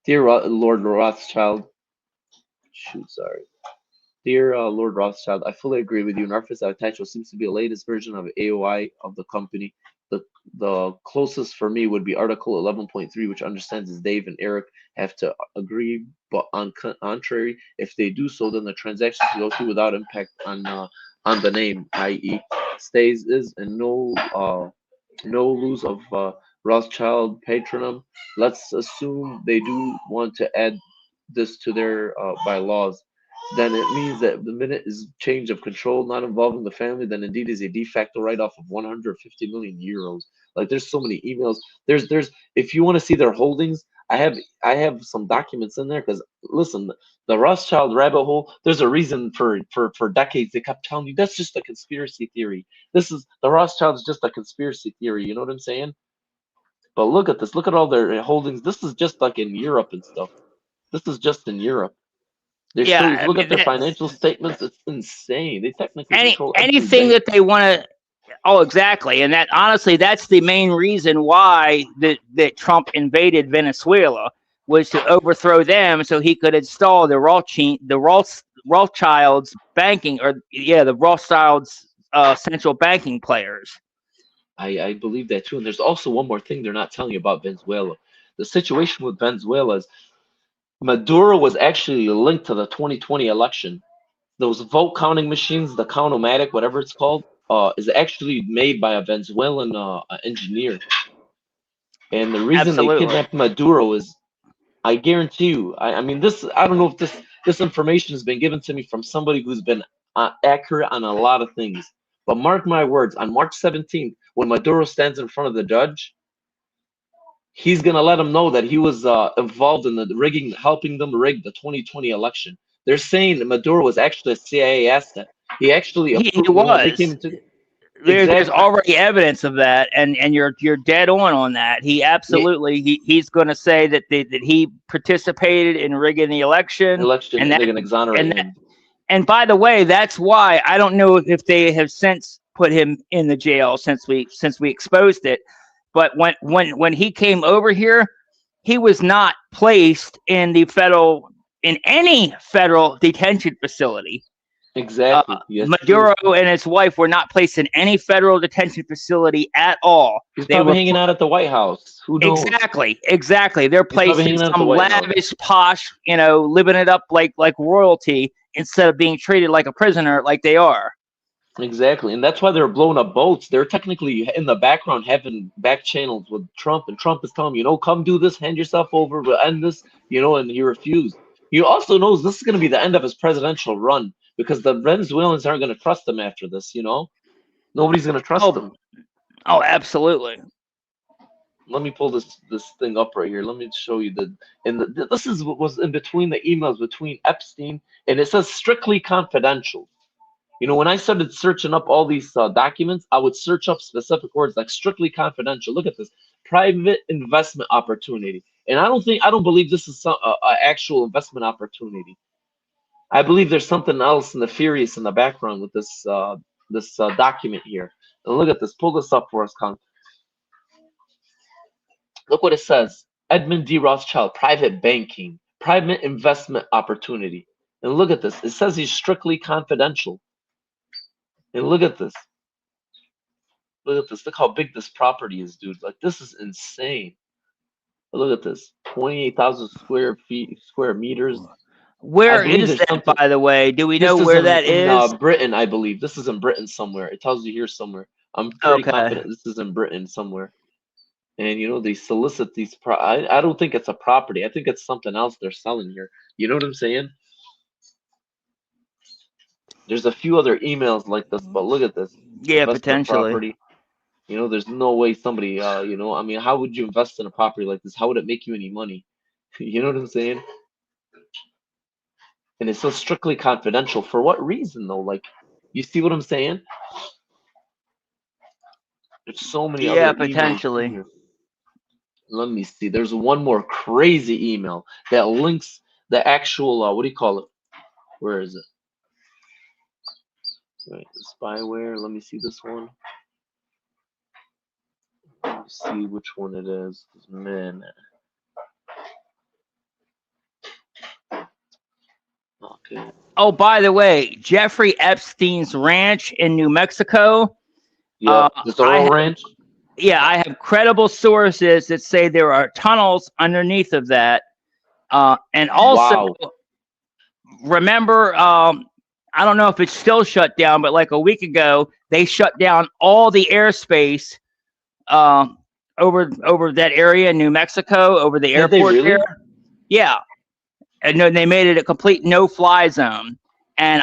Dear Lord Rothschild. Dear Lord Rothschild, I fully agree with you. In office, attached what seems to be the latest version of AOI of the company. The closest for me would be Article 11.3, which understands as Dave and Eric have to agree, but on contrary, if they do so, then the transaction can go through without impact on the name, i.e., stays is and no lose of Rothschild patronym. Let's assume they do want to add this to their bylaws. Then it means that the minute is change of control not involving the family, then indeed is a de facto write-off of 150 million euros. Like, there's so many emails. There's if you want to see their holdings, I have some documents in there, because listen, the Rothschild rabbit hole, there's a reason for decades they kept telling you that's just a conspiracy theory. The Rothschilds just a conspiracy theory, you know what I'm saying? But look at this, look at all their holdings. This is just like in Europe and stuff. This is just in Europe. Look at their financial statements. It's insane. They technically control anything that they want to. Oh, exactly. And that, honestly, that's the main reason why that Trump invaded Venezuela, was to overthrow them so he could install the Rothschilds banking, the Rothschilds central banking players. I believe that too. And there's also one more thing they're not telling you about Venezuela. The situation with Venezuela is Maduro was actually linked to the 2020 election. Those vote counting machines, the Count-O-Matic, whatever it's called, is actually made by a Venezuelan engineer. And the reason they kidnapped Maduro is, I guarantee you, I mean, I don't know if this information has been given to me from somebody who's been accurate on a lot of things. But mark my words, on March 17th, when Maduro stands in front of the judge, he's going to let him know that he was involved in the helping them rig the 2020 election. They're saying that Maduro was actually a CIA asset. He actually he was. There's already evidence of that, and you're dead on that. He absolutely he's going to say that he participated in rigging the election, and they're going to exonerate him. And by the way, that's why I don't know if they have since put him in the jail since we exposed it. But when he came over here, he was not placed in any federal detention facility. Exactly. Yes. Maduro and his wife were not placed in any federal detention facility at all. He's They probably were hanging out at the White House. Who knows? Exactly. They're placed in hanging out at the some White House. lavish, posh, living it up like royalty instead of being treated like a prisoner, like they are. Exactly, and that's why they're blowing up boats. They're technically in the background having back channels with Trump, and Trump is telling him, come do this, hand yourself over, we'll end this, and he refused. He also knows this is going to be the end of his presidential run because the Venezuelans aren't going to trust him after this. Nobody's going to trust him. Oh, absolutely. Let me pull this thing up right here. Let me show you this is what was in between the emails between Epstein, and it says strictly confidential. When I started searching up all these documents, I would search up specific words like strictly confidential. Look at this, private investment opportunity. And I don't believe this is an actual investment opportunity. I believe there's something else nefarious in the background with this document here. And look at this. Pull this up for us, Con. Look what it says. Edmund D. Rothschild, private banking, private investment opportunity. And look at this. It says he's strictly confidential. And look at this. Look at this. Look how big this property is, dude. Like, this is insane. Look at this. 28,000 square meters. Where is that, by the way? Do we know where that is? Britain, I believe. This is in Britain somewhere. It tells you here somewhere. I'm pretty confident this is in Britain somewhere. And, they solicit these. I don't think it's a property. I think it's something else they're selling here. You know what I'm saying? There's a few other emails like this, but look at this. Yeah, potentially. Property. There's no way somebody, how would you invest in a property like this? How would it make you any money? You know what I'm saying? And it's so strictly confidential. For what reason, though? Like, you see what I'm saying? There's so many other emails potentially. Here. Let me see. There's one more crazy email that links the actual, what do you call it? Where is it? Right, spyware. Let me see this one. Let me see which one it is. Man. Okay. Oh, by the way, Jeffrey Epstein's ranch in New Mexico. Yeah, the Zorro Ranch. Yeah, I have credible sources that say there are tunnels underneath of that. And also, remember, I don't know if it's still shut down, but like a week ago, they shut down all the airspace over that area in New Mexico, over the airport there. Yeah. And then they made it a complete no-fly zone. And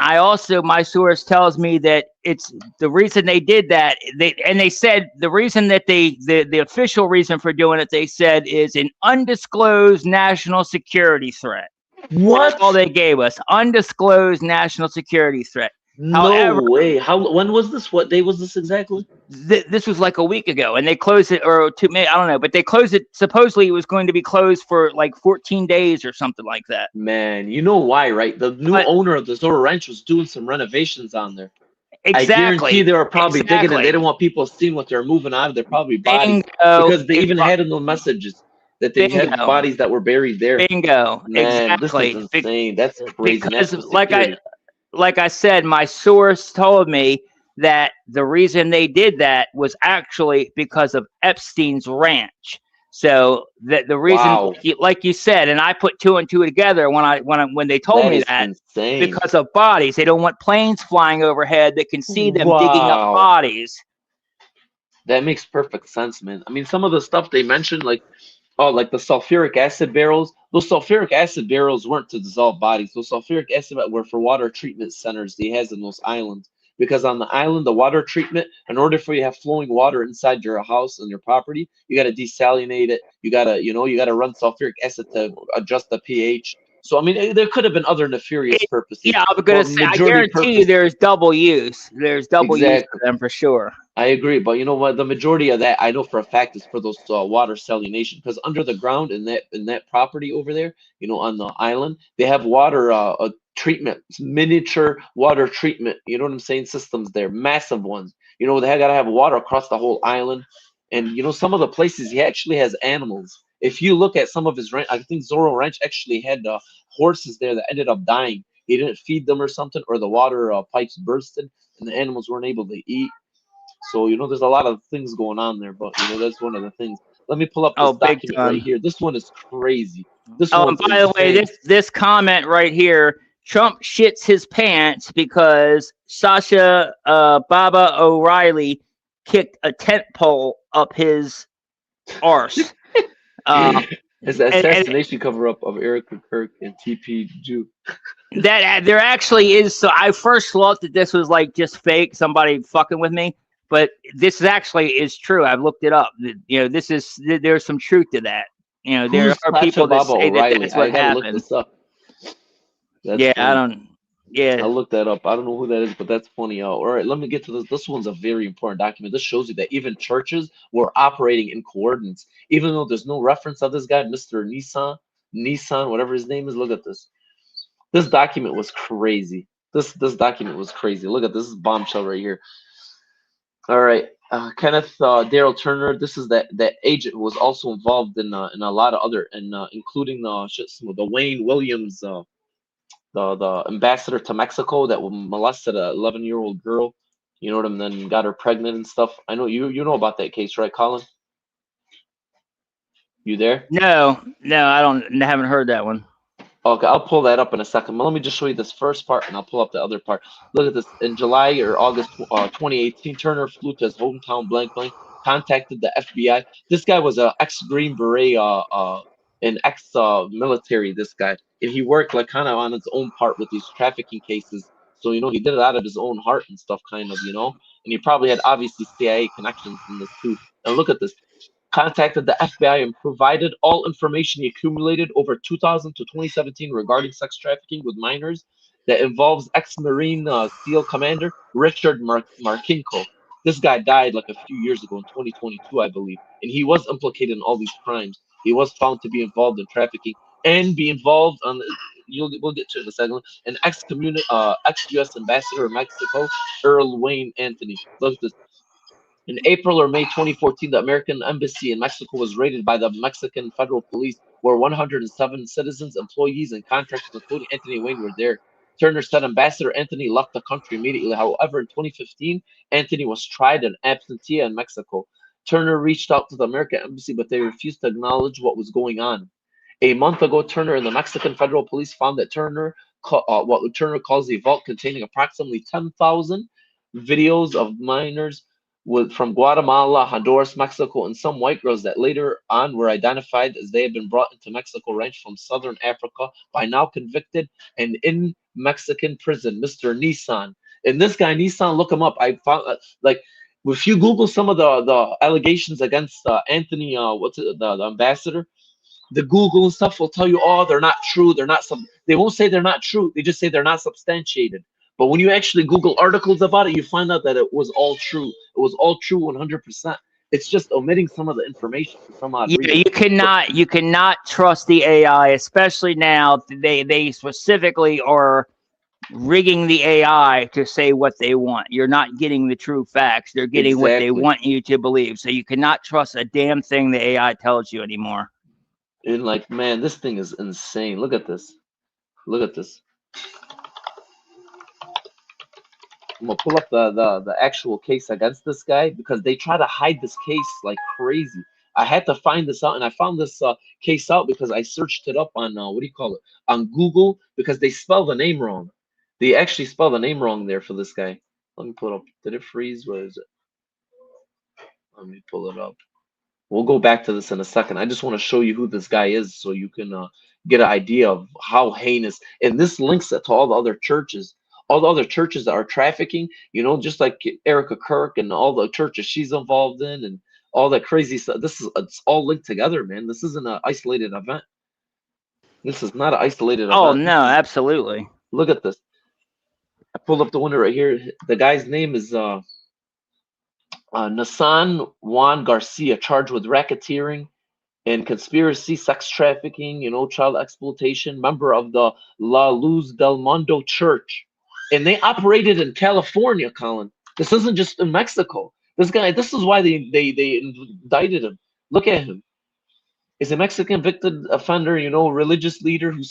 my source tells me that it's the reason they did that. They said the reason that the official reason for doing it, they said, is an undisclosed national security threat. What? That's all they gave us. Undisclosed national security threat. No way. When was this? What day was this exactly? This was like a week ago, and they closed it, or I don't know, but they closed it. Supposedly, it was going to be closed for like 14 days or something like that. Man, you know why, right? The new owner of the Zorro Ranch was doing some renovations on there. Exactly. I guarantee they were probably digging it. They didn't want people seeing what they're moving out of their probably bodies. Because they even had in the messages that they had bodies that were buried there. Bingo. Man, exactly. This is insane. That's crazy. Because like I said, my source told me that the reason they did that was actually because of Epstein's ranch. So that the reason, like you said, and I put two and two together when they told me that, because of bodies. They don't want planes flying overhead that can see them digging up bodies. That makes perfect sense, man. I mean, some of the stuff they mentioned, like the sulfuric acid barrels. Those sulfuric acid barrels weren't to dissolve bodies. Those sulfuric acid were for water treatment centers they has in those islands. Because on the island, the water treatment, in order for you to have flowing water inside your house and your property, you got to desalinate it. You got to run sulfuric acid to adjust the pH. So, I mean, there could have been other nefarious purposes. Yeah, I'm going to say, I guarantee you there's double use. There's double use for them for sure. I agree. But you know what? The majority of that, I know for a fact, is for those water salination. Because under the ground in that property over there, on the island, they have water treatment, miniature water treatment. You know what I'm saying? Systems there, massive ones. They got to have water across the whole island. And you know, some of the places he actually has animals. If you look at some of his ranch, I think Zorro Ranch actually had horses there that ended up dying. He didn't feed them or something, or the water pipes bursted, and the animals weren't able to eat. So you know, there's a lot of things going on there. But you know, that's one of the things. Let me pull up this big document right time. here. This one is crazy. This Oh, one's and by the way, insane. this comment right here, Trump shits his pants because Sasha Baba O'Reilly kicked a tent pole up his arse. It's the assassination cover-up of Erica Kirk and TP Jew. That there actually is. So I first thought that this was like just fake, somebody fucking with me, but this actually is true. I've looked it up. You know, there's some truth to that. You know, there Who's are Sasha people that Baba say that O'Reilly? that's what I gotta look happened. this up. That's Yeah, funny. I don't. Yeah, I'll look that up. I don't know who that is, but that's funny. All right, let me get to this. This one's a very important document. This shows you that even churches were operating in coordinates, even though there's no reference of this guy, Mr. Nissan, whatever his name is. Look at this. This document was crazy. This document was crazy. Look at this. This is bombshell right here. All right, Kenneth Daryl Turner. This is that agent who was also involved in a lot of other, and including the Wayne Williams. The ambassador to Mexico that molested a 11-year-old girl, you know what I mean, then got her pregnant and stuff. I know you know about that case, right, Colin? You there? no, I haven't heard that one. Okay, I'll pull that up in a second. But let me just show you this first part, and I'll pull up the other part. Look at this. In July or August 2018, Turner flew to his hometown, blank, contacted the FBI. This guy was a ex-Green Beret, an ex-military. This guy, and he worked like kind of on his own part with these trafficking cases. So you know, he did it out of his own heart and stuff, kind of, you know. And he probably had obviously CIA connections in this too. And look at this. Contacted the FBI and provided all information he accumulated over 2000 to 2017 regarding sex trafficking with minors that involves ex-Marine SEAL commander Richard Marcinko. This guy died like a few years ago in 2022, I believe, and he was implicated in all these crimes. He was found to be involved in trafficking and be involved on. We'll get to it in a second. An ex-U.S. ambassador in Mexico, Earl Wayne Anthony. Look at this. In April or May 2014, the American embassy in Mexico was raided by the Mexican federal police, where 107 citizens, employees, and contractors, including Anthony Wayne, were there. Turner said Ambassador Anthony left the country immediately. However, in 2015, Anthony was tried in absentia in Mexico. Turner reached out to the American embassy, but they refused to acknowledge what was going on. A month ago, Turner and the Mexican federal police found that what Turner calls a vault containing approximately 10,000 videos of minors from Guatemala, Honduras, Mexico, and some white girls that later on were identified as they had been brought into Mexico Ranch from Southern Africa by now convicted and in Mexican prison, Mr. Nissan. And this guy, Nissan, look him up. I found like if you Google some of the allegations against Anthony, the ambassador, the Google and stuff will tell you, oh, they're not true. They won't say they're not true. They just say they're not substantiated. But when you actually Google articles about it, you find out that it was all true. It was all true 100%. It's just omitting some of the information for some odd reason. You cannot trust the AI, especially now. They specifically are rigging the AI to say what they want. You're not getting the true facts. They're getting what they want you to believe. So you cannot trust a damn thing the AI tells you anymore. And like, man, this thing is insane. Look at this. Look at this. I'm gonna pull up the actual case against this guy because they try to hide this case like crazy. I had to find this out, and I found this case out because I searched it up on on Google, because they spell the name wrong. They actually spell the name wrong there for this guy. Let me pull it up. Did it freeze? Where is it? Let me pull it up. We'll go back to this in a second. I just want to show you who this guy is so you can get an idea of how heinous. And this links it to all the other churches. All the other churches that are trafficking, you know, just like Erica Kirk and all the churches she's involved in and all that crazy stuff. It's all linked together, man. This isn't an isolated event. This is not an isolated event. Oh, no, absolutely. Look at this. I pulled up the window right here. The guy's name is Nassan Juan Garcia, charged with racketeering and conspiracy, sex trafficking, you know, child exploitation, member of the La Luz del Mundo Church. And they operated in California, Colin. This isn't just in Mexico. This guy, this is why they indicted him. Look at him. Is a Mexican convicted offender, you know, religious leader who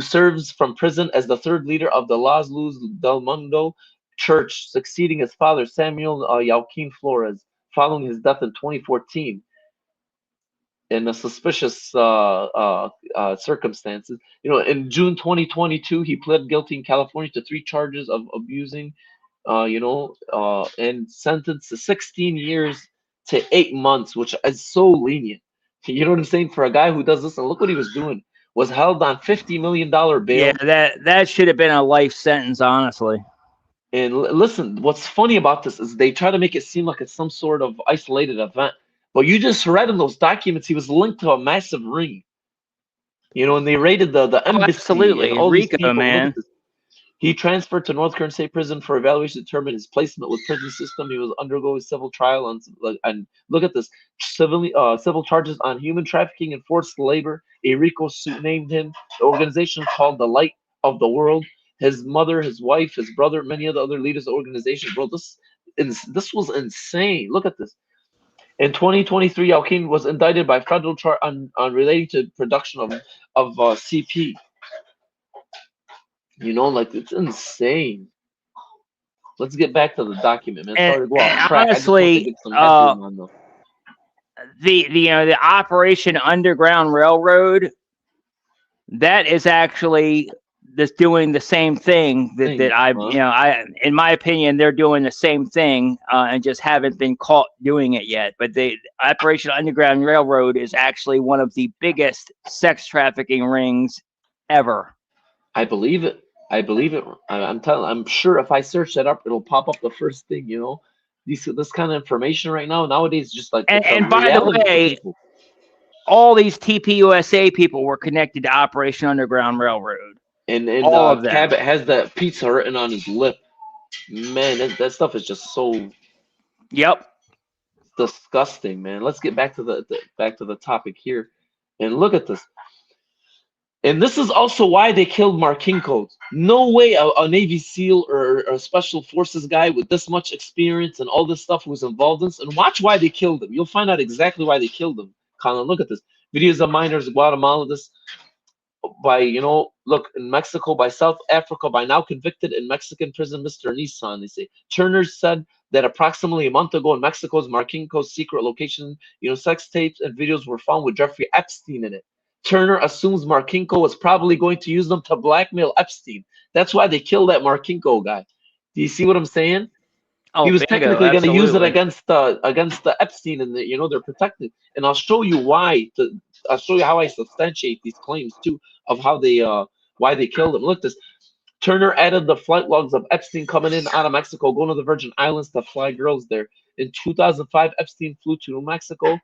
serves from prison as the third leader of the Las Luz del Mundo Church, succeeding his father Samuel Joaquin Flores, following his death in 2014 in a suspicious circumstances. You know, in June 2022, he pled guilty in California to 3 charges of abusing, and sentenced to 16 years to 8 months, which is so lenient. You know what I'm saying? For a guy who does this, and look what he was doing, was held on $50 million bail. Yeah, that should have been a life sentence, honestly. And listen, what's funny about this is they try to make it seem like it's some sort of isolated event. But you just read in those documents he was linked to a massive ring. You know, and they raided the embassy. Absolutely, and all these Rico, people. man. He transferred to North Carolina State Prison for evaluation to determine his placement with prison system. He was undergoing civil trial on, and look at this, civil charges on human trafficking and forced labor. A RICO suit named him. The organization called the Light of the World. His mother, his wife, his brother, many of the other leaders of the organization. Bro, this was insane. Look at this. In 2023, Joaquin was indicted by federal charge on relating to production of CP. You know, like, it's insane. Let's get back to the document, man. Sorry to go off track. Honestly, the Operation Underground Railroad, that is actually just doing the same thing that in my opinion, they're doing the same thing and just haven't been caught doing it yet. But the Operation Underground Railroad is actually one of the biggest sex trafficking rings ever. I believe it. I'm sure if I search that up, it'll pop up the first thing, you know. This kind of information right now, nowadays, just like, and by the way, all these TPUSA people were connected to Operation Underground Railroad. And all of them. Cabot has that pizza written on his lip. Man, that stuff is just so disgusting, man. Let's get back to the topic here, and look at this. And this is also why they killed Marcinko. No way a Navy SEAL or a Special Forces guy with this much experience and all this stuff was involved in this. And watch why they killed him. You'll find out exactly why they killed him. Colin, look at this. Videos of minors in Guatemala, this by, look, in Mexico, by South Africa, by now convicted in Mexican prison, Mr. Nissan, they say. Turner said that approximately a month ago in Mexico's Marcinko's secret location, sex tapes and videos were found with Jeffrey Epstein in it. Turner assumes Marcinko was probably going to use them to blackmail Epstein. That's why they killed that Marcinko guy. Do you see what I'm saying? Oh, he was technically going to use it against the Epstein, and they're protected. And I'll show you why. I'll show you how I substantiate these claims too of how they why they killed him. Look, this Turner added the flight logs of Epstein coming in out of Mexico, going to the Virgin Islands to fly girls there. In 2005, Epstein flew to Mexico,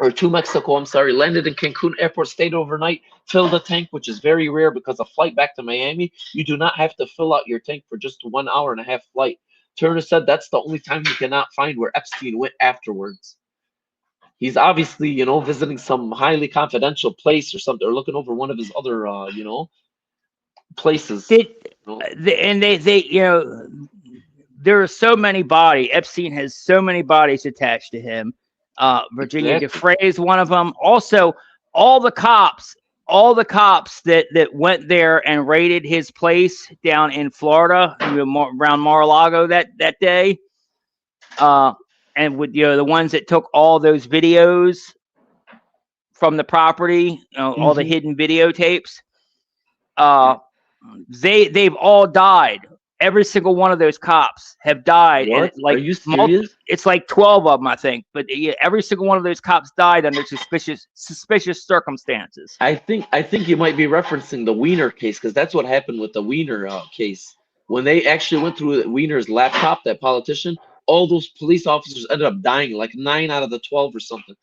landed in Cancun airport, stayed overnight, filled a tank, which is very rare because a flight back to Miami, you do not have to fill out your tank for just 1 hour and a half flight. Turner said that's the only time he cannot find where Epstein went afterwards. He's obviously, visiting some highly confidential place or something, or looking over one of his other, places. And there are so many bodies. Epstein has so many bodies attached to him. Virginia Defray is one of them. Also, all the cops that went there and raided his place down in Florida, around Mar-a-Lago that day, and with the ones that took all those videos from the property, all the hidden videotapes, they've all died. Every single one of those cops have died. What? Are you serious? It's like 12 of them, I think. But every single one of those cops died under suspicious circumstances. I think you might be referencing the Wiener case, because that's what happened with the Wiener case. When they actually went through Wiener's laptop, that politician, all those police officers ended up dying, like 9 out of the 12 or something.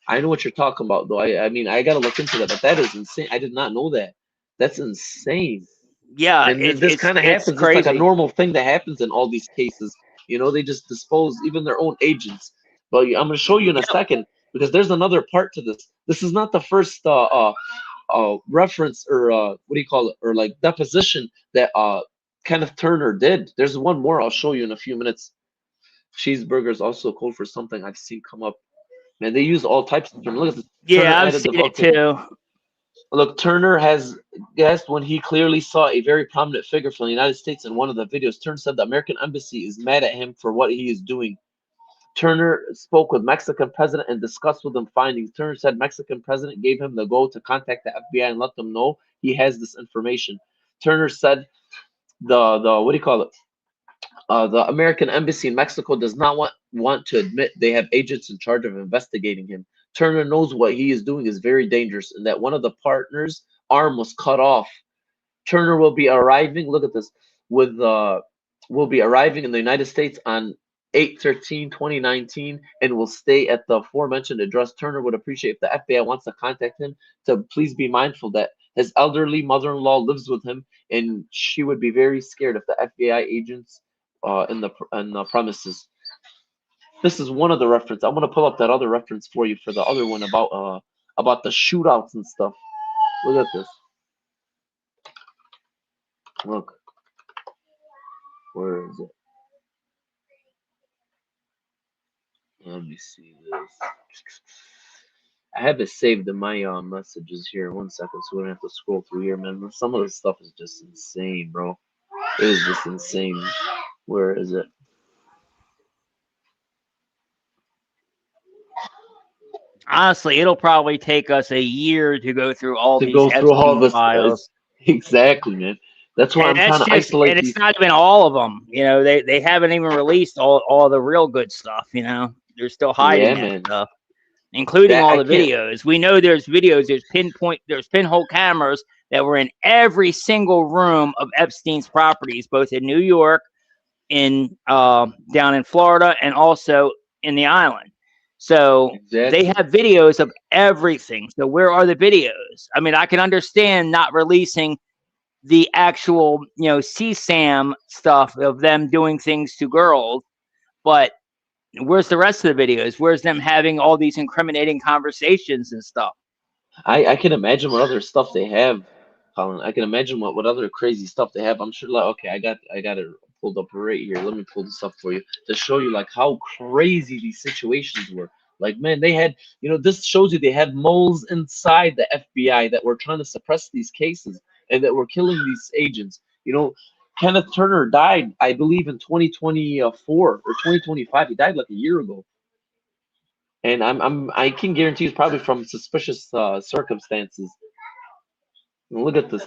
I know what you're talking about, though. I mean, I got to look into that, but that is insane. I did not know that. That's insane. Yeah, and this kind of happens. It's like a normal thing that happens in all these cases. They just dispose even their own agents. But I'm going to show you in a second, because there's another part to this. This is not the first reference or what do you call it, or like deposition that Kenneth Turner did. There's one more I'll show you in a few minutes. cheeseburgers also code for something I've seen come up. Man, they use all types of terms. Look at this. Yeah, Turner I've added the seen it okay. too. Look, Turner has guessed when he clearly saw a very prominent figure from the United States in one of the videos. Turner said the American embassy is mad at him for what he is doing. Turner spoke with Mexican president and discussed with him findings. Turner said Mexican president gave him the go to contact the FBI and let them know he has this information. Turner said the what do you call it? The American embassy in Mexico does not want to admit they have agents in charge of investigating him. Turner knows what he is doing is very dangerous and that one of the partners' arm was cut off. Turner will be arriving. Look at this. Will be arriving in the United States on 8/13/2019 and will stay at the aforementioned address. Turner would appreciate if the FBI wants to contact him to please be mindful that his elderly mother-in-law lives with him and she would be very scared if the FBI agents in the premises. This is one of the reference. I'm gonna pull up that other reference for you for the other one about the shootouts and stuff. Look at this. Look. Where is it? Let me see this. I have it saved in my messages here. 1 second, so we don't have to scroll through here, man. Some of this stuff is just insane, bro. It is just insane. Where is it? Honestly, it'll probably take us a year to go through all To these go through all Epstein this, files. exactly, man. That's why And I'm trying that's to just, isolate and it's these. not even all of them. You know, they haven't even released all the real good stuff. You know, they're still hiding Yeah, that man. stuff, including That all I the can't. videos. We know there's videos, there's pinhole cameras that were in every single room of Epstein's properties, both in New York, in down in Florida, and also in the island. So they Exactly. have videos of everything. So where are the videos? I mean, I can understand not releasing the actual, you know, CSAM stuff of them doing things to girls, but where's the rest of the videos? Where's them having all these incriminating conversations and stuff? I can imagine what other stuff they have, Colin. I can imagine what other crazy stuff they have. I'm sure like okay, I got it pulled up right here. Let me pull this up for you to show you like how crazy these situations were. Like man, they had this shows you they had moles inside the FBI that were trying to suppress these cases and that were killing these agents. Kenneth Turner died, I believe, in 2024 or 2025. He died like a year ago. And I can guarantee it's probably from suspicious circumstances. Look at this.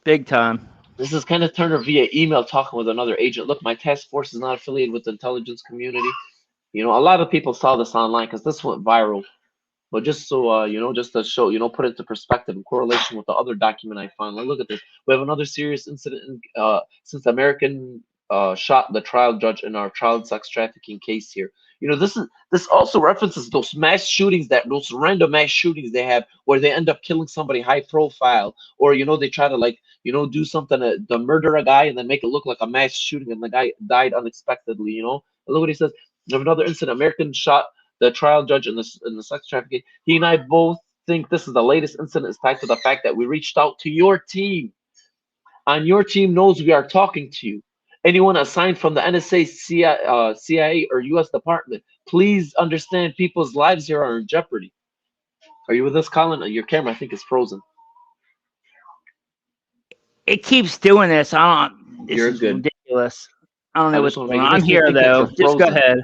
Big time. This is Kenneth Turner via email talking with another agent. Look, my task force is not affiliated with the intelligence community. A lot of people saw this online because this went viral. But just so just to show, put it into perspective in correlation with the other document I found. Like, look at this. We have another serious incident since the American shot the trial judge in our child sex trafficking case here. This also references those those random mass shootings they have where they end up killing somebody high profile, or they try to do something to murder a guy and then make it look like a mass shooting and the guy died unexpectedly. And look what he says. We have another incident. American shot the trial judge in the sex trafficking. He and I both think this is the latest incident is tied to the fact that we reached out to your team. And your team knows we are talking to you. Anyone assigned from the NSA, CIA, or U.S. Department, please understand people's lives here are in jeopardy. Are you with us, Colin? Your camera, I think, is frozen. It keeps doing this. This You're is good. ridiculous. I don't know I what's just want to going make on. it I'm makes me here think that though. you're Just go frozen. ahead.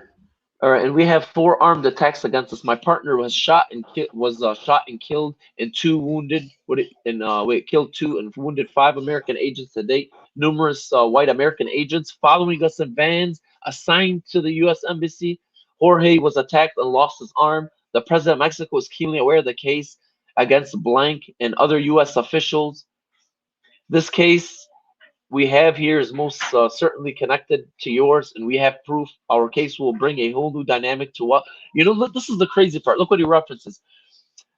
All right, and we have 4 armed attacks against us. My partner was shot and shot and killed, and 2 wounded. Killed 2 and wounded 5 American agents to date. Numerous white American agents following us in vans assigned to the U.S. Embassy. Jorge was attacked and lost his arm. The president of Mexico is keenly aware of the case against Blank and other U.S. officials. This case we have here is most certainly connected to yours, and we have proof. Our case will bring a whole new dynamic to what Look, this is the crazy part. Look what he references.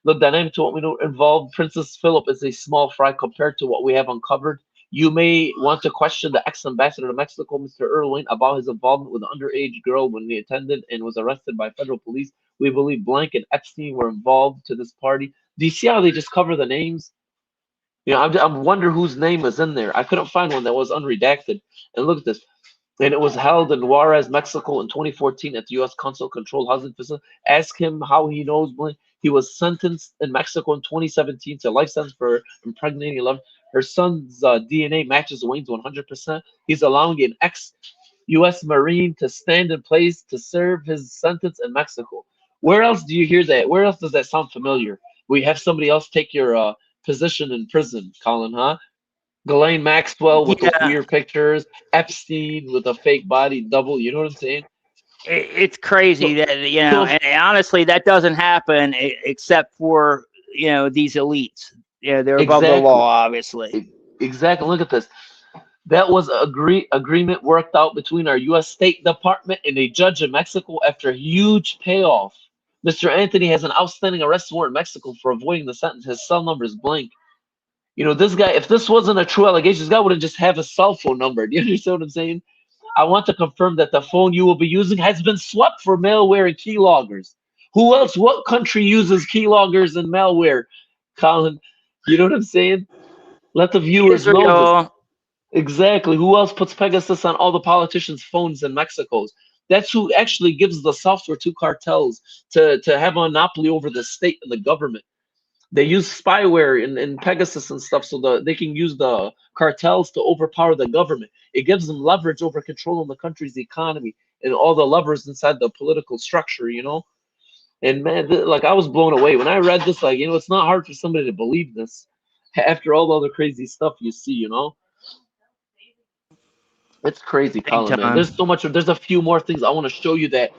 The dynamic to what we know involved Princess Philip is a small fry compared to what we have uncovered. You may want to question the ex-ambassador to Mexico, Mr. Irwin, about his involvement with an underage girl when he attended and was arrested by federal police. We believe Blank and Epstein were involved to this party. Do you see how they just cover the names? I wonder whose name is in there. I couldn't find one that was unredacted. And look at this. and it was held in Juarez, Mexico in 2014 at the U.S. Consul-controlled housing facility. Ask him how he knows. He was sentenced in Mexico in 2017 to life sentence for impregnating 11. Her son's DNA matches Wayne's 100%. He's allowing an ex-U.S. Marine to stand in place to serve his sentence in Mexico. Where else do you hear that? Where else does that sound familiar? We have somebody else take your position in prison, Colin, huh? Ghislaine Maxwell with those Yeah, weird pictures, Epstein with a fake body double. You know what I'm saying? it's crazy So, that, you so know, if, and honestly, that doesn't happen except for, you know, these elites. Yeah, they're above the law, exactly, obviously. exactly. Look at this. That was agreement worked out between our U.S. State Department and a judge in Mexico after a huge payoff. Mr. Anthony has an outstanding arrest warrant in Mexico for avoiding the sentence. His cell number is blank. You know, this guy, if this wasn't a true allegation, this guy wouldn't just have a cell phone number. Do you understand what I'm saying? I want to confirm that the phone you will be using has been swapped for malware and keyloggers. Who else? What country uses keyloggers and malware? Colin, you know what I'm saying? Let the viewers know this. Israel. Exactly. Who else puts Pegasus on all the politicians' phones in Mexico's? That's who actually gives the software to cartels to have a monopoly over the state and the government. They use spyware in Pegasus and stuff so they can use the cartels to overpower the government. It gives them leverage over controlling the country's economy and all the levers inside the political structure, you know? And man, like I was blown away when I read this. Like, you know, it's not hard for somebody to believe this after all the other crazy stuff you see, you know? It's crazy, Big Colin, man. There's time. so much. There's a few more things I want to show you that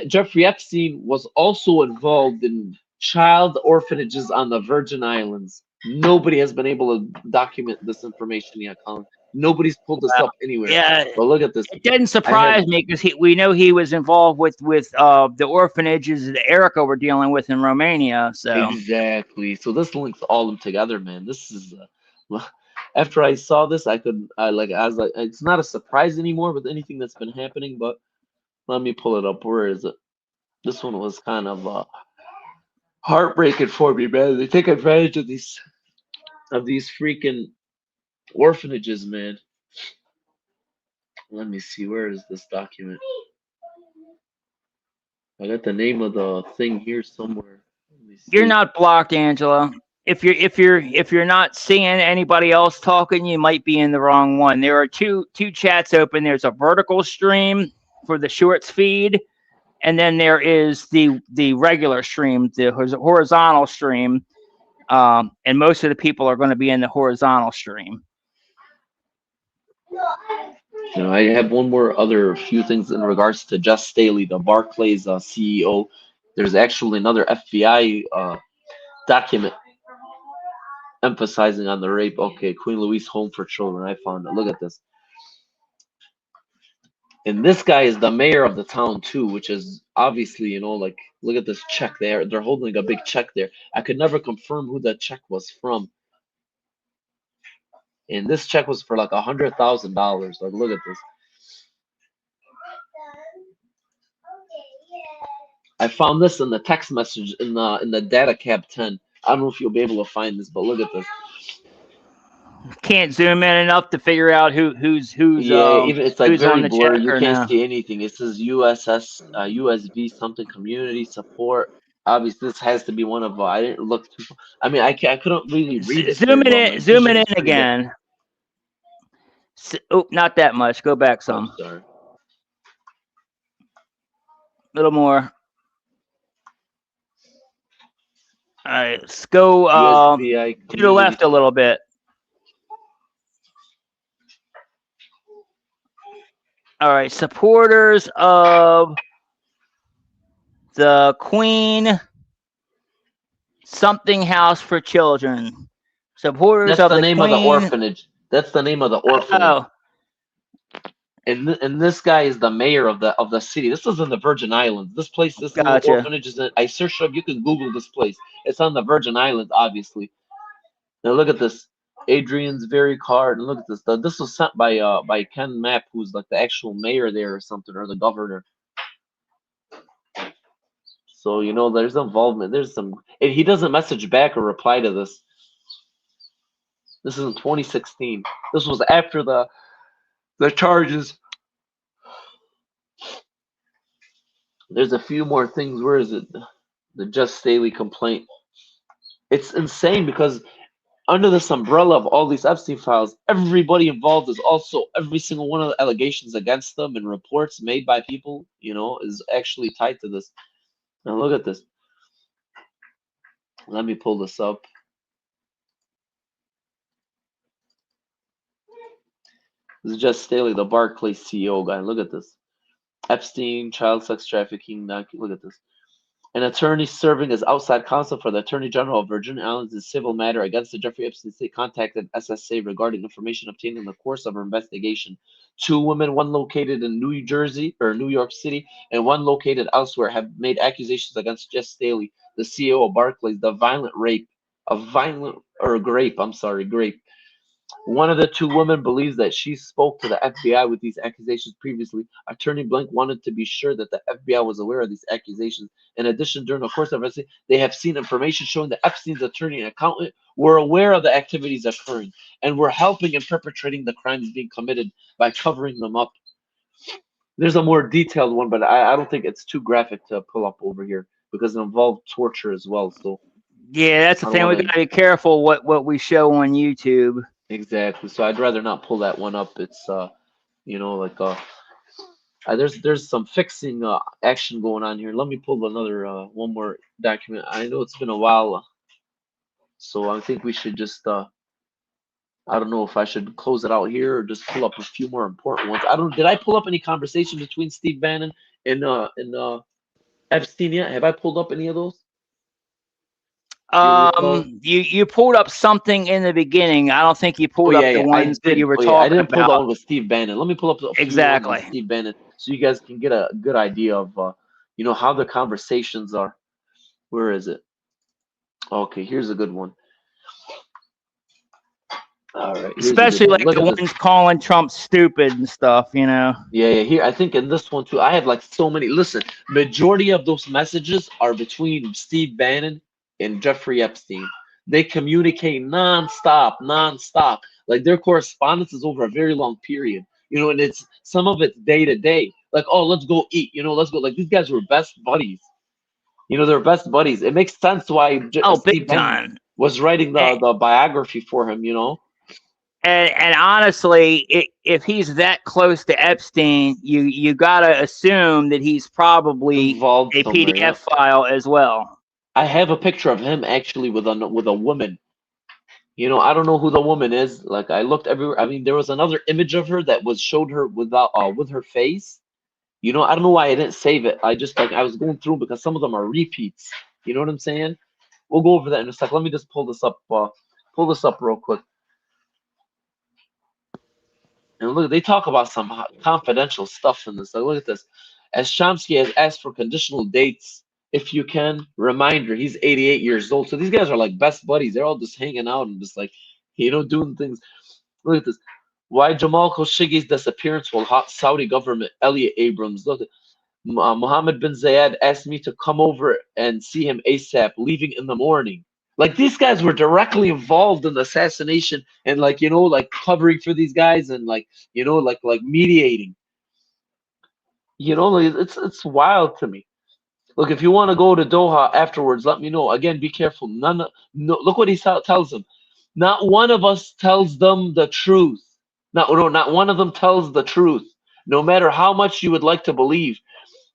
Jeffrey Epstein was also involved in child orphanages on the Virgin Islands. Nobody has been able to document this information yet, Colin. Nobody's pulled this Wow. up anywhere. Yeah, But look at this. it didn't I have surprise me because we know he was involved with the orphanages that Erica were dealing with in Romania. So exactly. So this links all of them together, man. This is after I saw this, I was like, it's not a surprise anymore with anything that's been happening. But let me pull it up. Where is it? This one was kind of heartbreaking for me, man. They take advantage of these freaking orphanages, man. Let me see. Where is this document? I got the name of the thing here somewhere. Let me you're see. not blocked, Angela. If you're not seeing anybody else talking, you might be in the wrong one. There are two chats open. There's a vertical stream for the shorts feed, and then there is the regular stream, the horizontal stream. And most of the people are going to be in the horizontal stream. You know, I have one more other few things in regards to Jess Staley, the Barclays CEO. There's actually another FBI document emphasizing on the rape. Okay, Queen Louise Home for Children. I found it. Look at this. And this guy is the mayor of the town too, which is obviously, you know, like look at this check there. They're holding a big check there. I could never confirm who that check was from. And this check was for like $100,000. Like, look at this. I found this in the text message in the data cab 10. I don't know if you'll be able to find this, but look at this. Can't zoom in enough to figure out who's Yeah, even it's like who's on very the blurry. check You or can't no. see anything. It says USB something community support. Obviously, this has to be one of. I didn't look too. I mean, I couldn't really read it very well. My Zoom vision it in is pretty bad. again. Oh, not that much. Go back Oh, some. sorry. A little more. All right, let's go USVI to the left a little bit. All right, supporters of the Queen something house for children. Supporters That's of the the name of the Queen. orphanage. That's the name of the orphanage. Oh, And this guy is the mayor of the city. This is in the Virgin Islands. This place, this little gotcha. orphanage is. I searched up. You can Google this place. It's on the Virgin Islands, obviously. Now look at this. Adrian's very card. And look at this. This was sent by Ken Mapp, who's like the actual mayor there or something, or the governor. So you know, there's involvement. There's some, and he doesn't message back or reply to this. This is in 2016. This was after the charges. There's a few more things. Where is it? The Just Staley complaint. It's insane because under this umbrella of all these Epstein files, everybody involved is also every single one of the allegations against them and reports made by people, is actually tied to this. Now look at this. Let me pull this up. This is Just Staley, the Barclays CEO guy. Look at this. Epstein, child sex trafficking. Look at this. An attorney serving as outside counsel for the Attorney General of Virgin Islands in civil matter against the Jeffrey Epstein estate contacted SSA regarding information obtained in the course of her investigation. 2 women, one located in New Jersey or New York City and one located elsewhere, have made accusations against Just Staley, the CEO of Barclays, grape. One of the 2 women believes that she spoke to the FBI with these accusations previously. Attorney Blank wanted to be sure that the FBI was aware of these accusations. In addition, during the course of it, they have seen information showing that Epstein's attorney and accountant were aware of the activities occurring and were helping in perpetrating the crimes being committed by covering them up. There's a more detailed one, but I don't think it's too graphic to pull up over here because it involved torture as well. So yeah, that's the thing. We gotta be careful what we show on YouTube. Exactly. So I'd rather not pull that one up. It's there's some fixing action going on here. Let me pull another one more document. I know it's been a while, so I think we should just I don't know if I should close it out here or just pull up a few more important ones. Did I pull up any conversation between Steve Bannon and Epstein yet? Have I pulled up any of those? You pulled up something in the beginning. I don't think you pulled up the ones that you were talking about. I didn't pull that one with Steve Bannon. Let me pull up exactly Steve Bannon so you guys can get a good idea of how the conversations are. Where is it? Okay, here's a good one. All right, especially like the ones calling Trump stupid and stuff, Yeah, here I think in this one too. I have like so many. Listen, majority of those messages are between Steve Bannon and Jeffrey Epstein. They communicate nonstop. Like their correspondence is over a very long period, and it's some of it's day to day. Like, oh, let's go eat, let's go. Like these guys were best buddies. They're best buddies. It makes sense why Steve Bannon was writing the biography for him, And honestly, if he's that close to Epstein, you gotta assume that he's probably involved a PDF file as well. I have a picture of him actually with a woman. I don't know who the woman is. Like I looked everywhere. I mean, there was another image of her that showed her without with her face. I don't know why I didn't save it. I just I was going through because some of them are repeats. You know what I'm saying? We'll go over that in a sec. Let me just pull this up real quick. And look, they talk about some confidential stuff in this. Like, look at this. As Chomsky has asked for conditional dates, if you can, reminder, he's 88 years old. So these guys are like best buddies. They're all just hanging out and just like, doing things. Look at this. Why Jamal Khashoggi's disappearance will haunt Saudi government. Elliot Abrams. Look at Mohammed bin Zayed asked me to come over and see him ASAP, leaving in the morning. Like these guys were directly involved in the assassination and like covering for these guys and like mediating. It's wild to me. Look, if you want to go to Doha afterwards, let me know. Again, be careful. Look what he tells them. Not one of us tells them the truth. Not one of them tells the truth. No matter how much you would like to believe,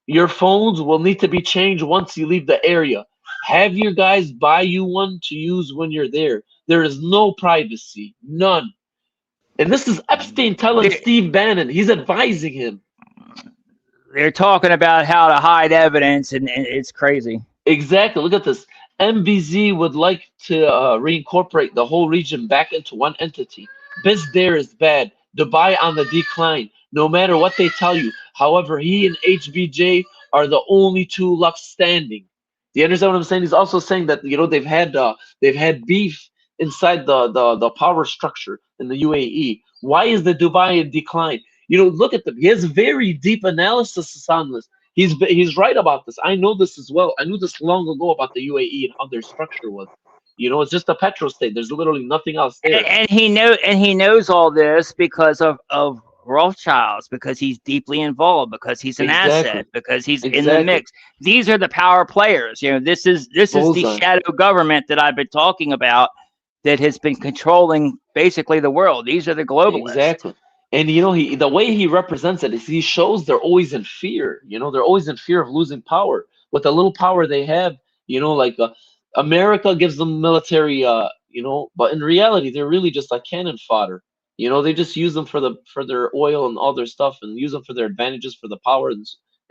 your phones will need to be changed once you leave the area. Have your guys buy you one to use when you're there. There is no privacy, none. And this is Epstein telling Steve Bannon. He's advising him. They're talking about how to hide evidence, and it's crazy. Exactly. Look at this. MBZ would like to reincorporate the whole region back into one entity. Biz there is bad. Dubai on the decline. No matter what they tell you. However, he and HBJ are the only 2 left standing. Do you understand what I'm saying? He's also saying that they've had beef inside the power structure in the UAE. Why is the Dubai in decline? Look at them. He has very deep analysis on this. He's right about this. I know this as well. I knew this long ago about the UAE and how their structure was. It's just a petro state. There's literally nothing else there. And he knows all this because of Rothschilds, because he's deeply involved, because he's an Exactly. asset, because he's in the Exactly. mix. These are the power players. This is the Bullseye. shadow government that I've been talking about, that has been controlling basically the world. These are the globalists. Exactly. And the way he represents it is he shows they're always in fear. They're always in fear of losing power. With the little power they have, like America gives them military, but in reality they're really just like cannon fodder. They just use them for their oil and all their stuff, and use them for their advantages, for the power,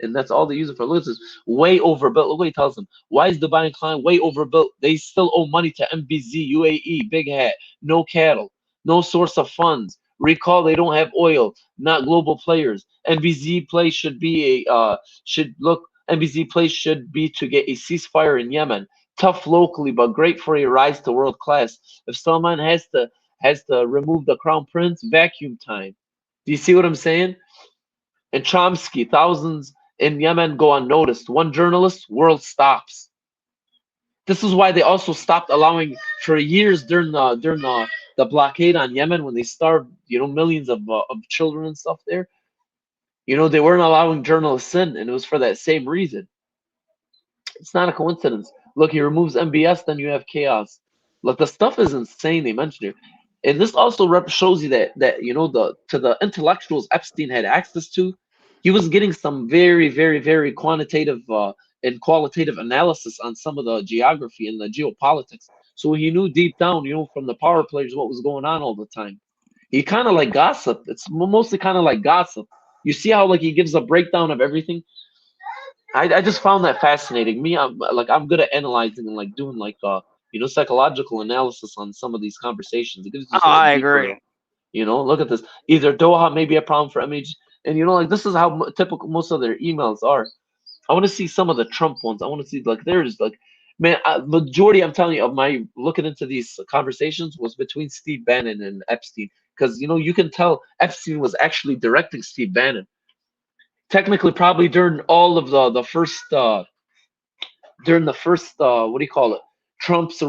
and that's all they use it for. Look at this, way overbuilt. Look what he tells them. Why is Dubai and Klein way overbuilt? They still owe money to MBZ, UAE, Big Hat, no cattle, no source of funds. Recall they don't have oil, not global players. MBZ play should be MBZ play should be to get a ceasefire in Yemen. Tough locally, but great for a rise to world class. If Salman has to remove the crown prince, vacuum time. Do you see what I'm saying? And Chomsky, thousands in Yemen go unnoticed. One journalist, world stops. This is why they also stopped allowing for years during the blockade on Yemen, when they starved, millions of children and stuff there. They weren't allowing journalists in, and it was for that same reason. It's not a coincidence. Look, he removes MBS, then you have chaos. Look, the stuff is insane they mentioned here. And this also shows you that to the intellectuals Epstein had access to, he was getting some very, very, very quantitative and qualitative analysis on some of the geography and the geopolitics. So he knew deep down, from the power players, what was going on all the time. He kind of like gossip. It's mostly kind of like gossip. You see how like he gives a breakdown of everything. I just found that fascinating. I'm good at analyzing and like doing like psychological analysis on some of these conversations. It gives you I agree. Look at this. Either Doha may be a problem for MH, and this is how typical most of their emails are. I want to see some of the Trump ones. I want to see like there's like, man, majority I'm telling you of my looking into these conversations was between Steve Bannon and Epstein, because you can tell Epstein was actually directing Steve Bannon. Technically, probably during all of the first what do you call it, Trump's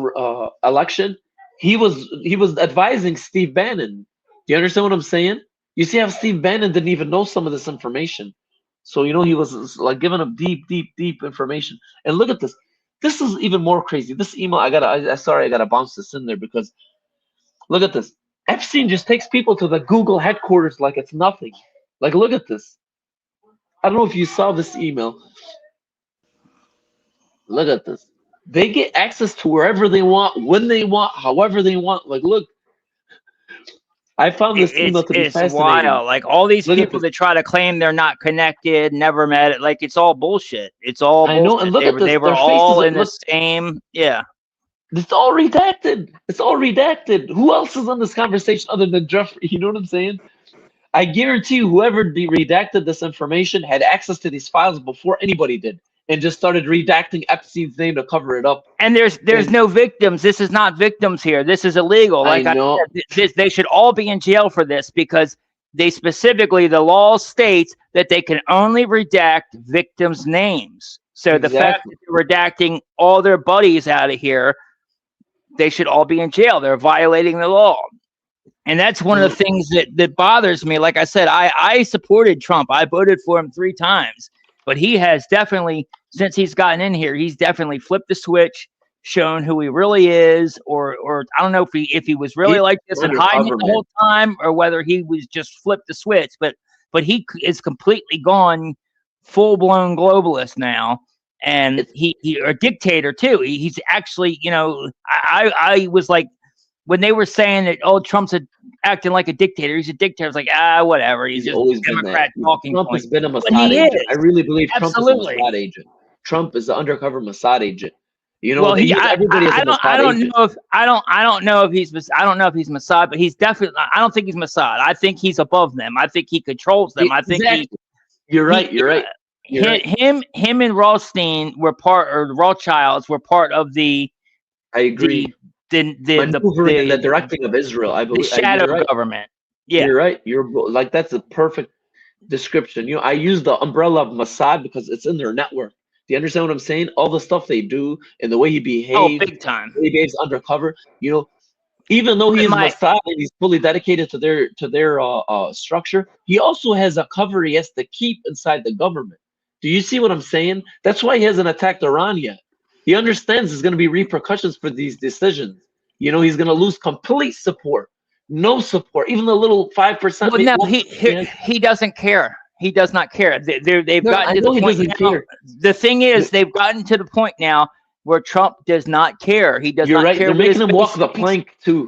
election, he was advising Steve Bannon. Do you understand what I'm saying? You see how Steve Bannon didn't even know some of this information. So he was like giving him deep information. And look at this. This is even more crazy. This email, I gotta bounce this in there, because look at this. Epstein just takes people to the Google headquarters like it's nothing. Like, look at this. I don't know if you saw this email. Look at this. They get access to wherever they want, when they want, however they want. Like, look. I found this email to be fascinating. Wild. Like all these people that try to claim they're not connected, never met it. Like it's all bullshit. It's all bullshit. I know, and look at this. They were all in the same. Yeah. It's all redacted. It's all redacted. Who else is on this conversation other than Jeffrey? You know what I'm saying? I guarantee you, whoever redacted this information had access to these files before anybody did, and just started redacting Epstein's name to cover it up. And there's no victims. This is not victims here. This is illegal. Like I know. They should all be in jail for this, because they specifically, the law states that they can only redact victims' names. So the fact that they're redacting all their buddies out of here, they should all be in jail. They're violating the law. And that's one of the things that bothers me. Like I said, I supported Trump. I voted for him 3 times. But he has definitely, since he's gotten in here, he's definitely flipped the switch, shown who he really is, or I don't know if he was really like this and hiding it the whole time, or whether he was just flipped the switch. But he is completely gone, full-blown globalist now. And he a dictator too. He's actually, I was like, when they were saying that, oh, Trump's acting like a dictator, he's a dictator. I was like, whatever. He's just always Democrat talking Trump point. has been a Mossad agent. I really believe Trump is a Mossad agent. Trump is the undercover Mossad agent. Everybody is a Mossad agent. I don't know if he's Mossad, but he's definitely. I don't think he's Mossad. I think he's above them. I think he controls them. I think You're right. Him and Rothstein were the Rothschilds were part of the. I agree. The directing of Israel, I believe. The shadow government. Yeah, you're right. You're like, that's a perfect description. I use the umbrella of Mossad because it's in their network. Do you understand what I'm saying? All the stuff they do and the way he behaves. Oh, big time. He behaves undercover. Even though he is My, Mossad and he's fully dedicated to their structure, he also has a cover he has to keep inside the government. Do you see what I'm saying? That's why he hasn't attacked Iran yet. He understands there's going to be repercussions for these decisions. You know, he's going to lose complete support, no support, even the little 5%. well, no, he doesn't care. He does not care. They've No, gotten I to know the he point doesn't now. care. The thing is, they've gotten to the point now where Trump does not care. He does You're not right. care. They're what his making him walk base the thinks. plank too.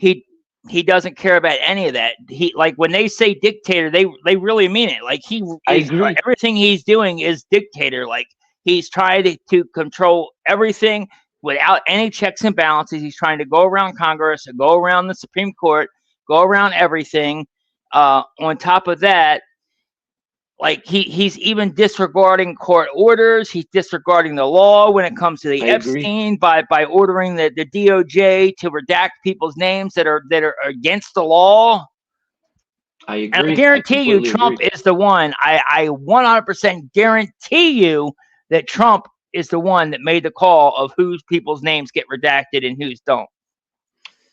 He doesn't care about any of that. He, like, when they say dictator, they really mean it. Like, I agree. everything he's doing is dictator. Like, he's trying to control everything without any checks and balances. He's trying to go around Congress, go around the Supreme Court, go around everything. On top of that, like, he's even disregarding court orders. He's disregarding the law when it comes to the I agree. Epstein by ordering the DOJ to redact people's names that are against the law. I And I agree. guarantee you, completely Trump agree. is the one. I 100% guarantee you that Trump is the one that made the call of whose people's names get redacted and whose don't.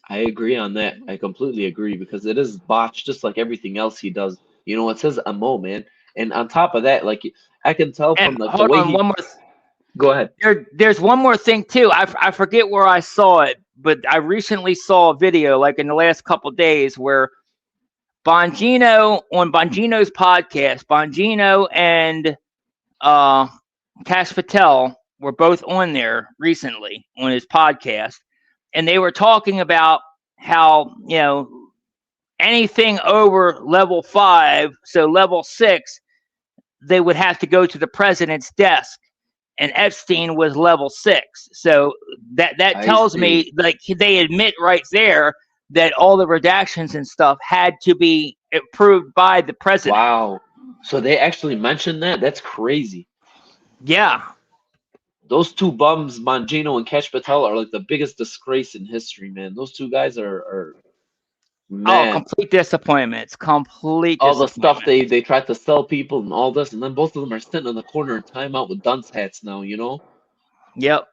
I agree on that. I completely agree because it is botched, just like everything else he does. You know, it says MO, man. And on top of that, like I can tell from And like the hold way on, he. one more. Go ahead. There's one more thing too. I forget where I saw it, but I recently saw a video, like in the last couple of days, where Bongino, on Bongino's podcast, Bongino and Cash Patel were both on there recently on his podcast, and they were talking about how, you know, anything over level 5, so level 6, they would have to go to the president's desk, and Epstein was level 6. So that tells me, like, they admit right there that all the redactions and stuff had to be approved by the president. Wow. So they actually mentioned that? That's crazy. Yeah. Those two bums, Mangino and Cash Patel, are like the biggest disgrace in history, man. Those two guys are man. Oh, complete disappointments. Complete all the stuff disappointment. they tried to sell people and all this, and then both of them are sitting in the corner in timeout with dunce hats now, you know? Yep.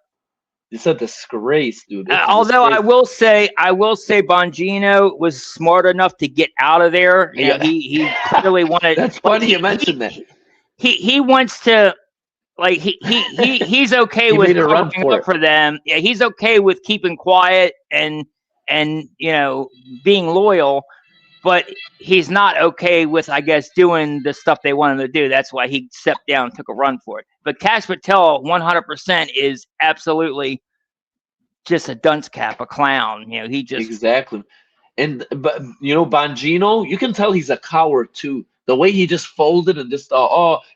It's a disgrace, dude. It's a Although disgrace. I will say Bongino was smart enough to get out of there. You know, Yeah. he clearly wanted. That's funny you mentioned that. He wants to, like, he's okay He with made a run covering for up it. for them. Yeah, he's okay with keeping quiet and you know, being loyal, but he's not okay with, I guess, doing the stuff they want him to do. That's why he stepped down and took a run for it. But Cash Patel 100% is absolutely just a dunce cap, a clown. You know, he just Exactly. And but you know, Bongino, you can tell he's a coward too. The way he just folded and just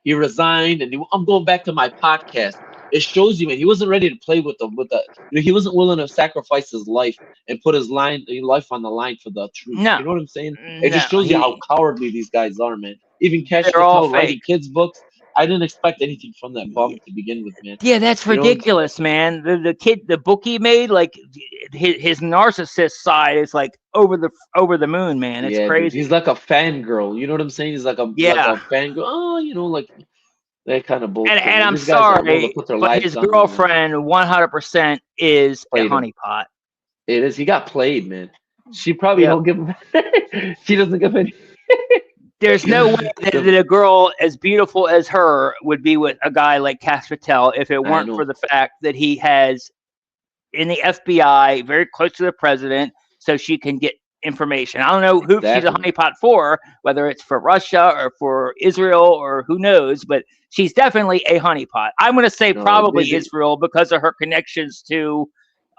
he resigned and I'm going back to my podcast. It shows you, man, he wasn't ready to play with the you know, he wasn't willing to sacrifice his life and put his life on the line for the truth. No. You know what I'm saying? It just no. shows you how cowardly these guys are, man. Even Cash They're all Patel writing fake. kids' books. I didn't expect anything from that bum to begin with, man. Yeah, that's You know? ridiculous, man. The kid, the book he made, like his narcissist side is like over the moon, man. It's Yeah, dude, crazy. he's like a fangirl. You know what I'm saying? He's like a fangirl. Oh, you know, like that kind of bullshit. And I'm These guys are willing sorry, to put their but lives his on them, man. girlfriend 100% is a Played him. honeypot. It is. He got played, man. She probably Yep. don't give him. She doesn't give any. There's no way that a girl as beautiful as her would be with a guy like Cash Patel if it weren't for the fact that he has in the FBI very close to the president, so she can get information. I don't know who she's a honeypot for, whether it's for Russia or for Israel or who knows, but she's definitely a honeypot. I'm going to say probably Israel because of her connections to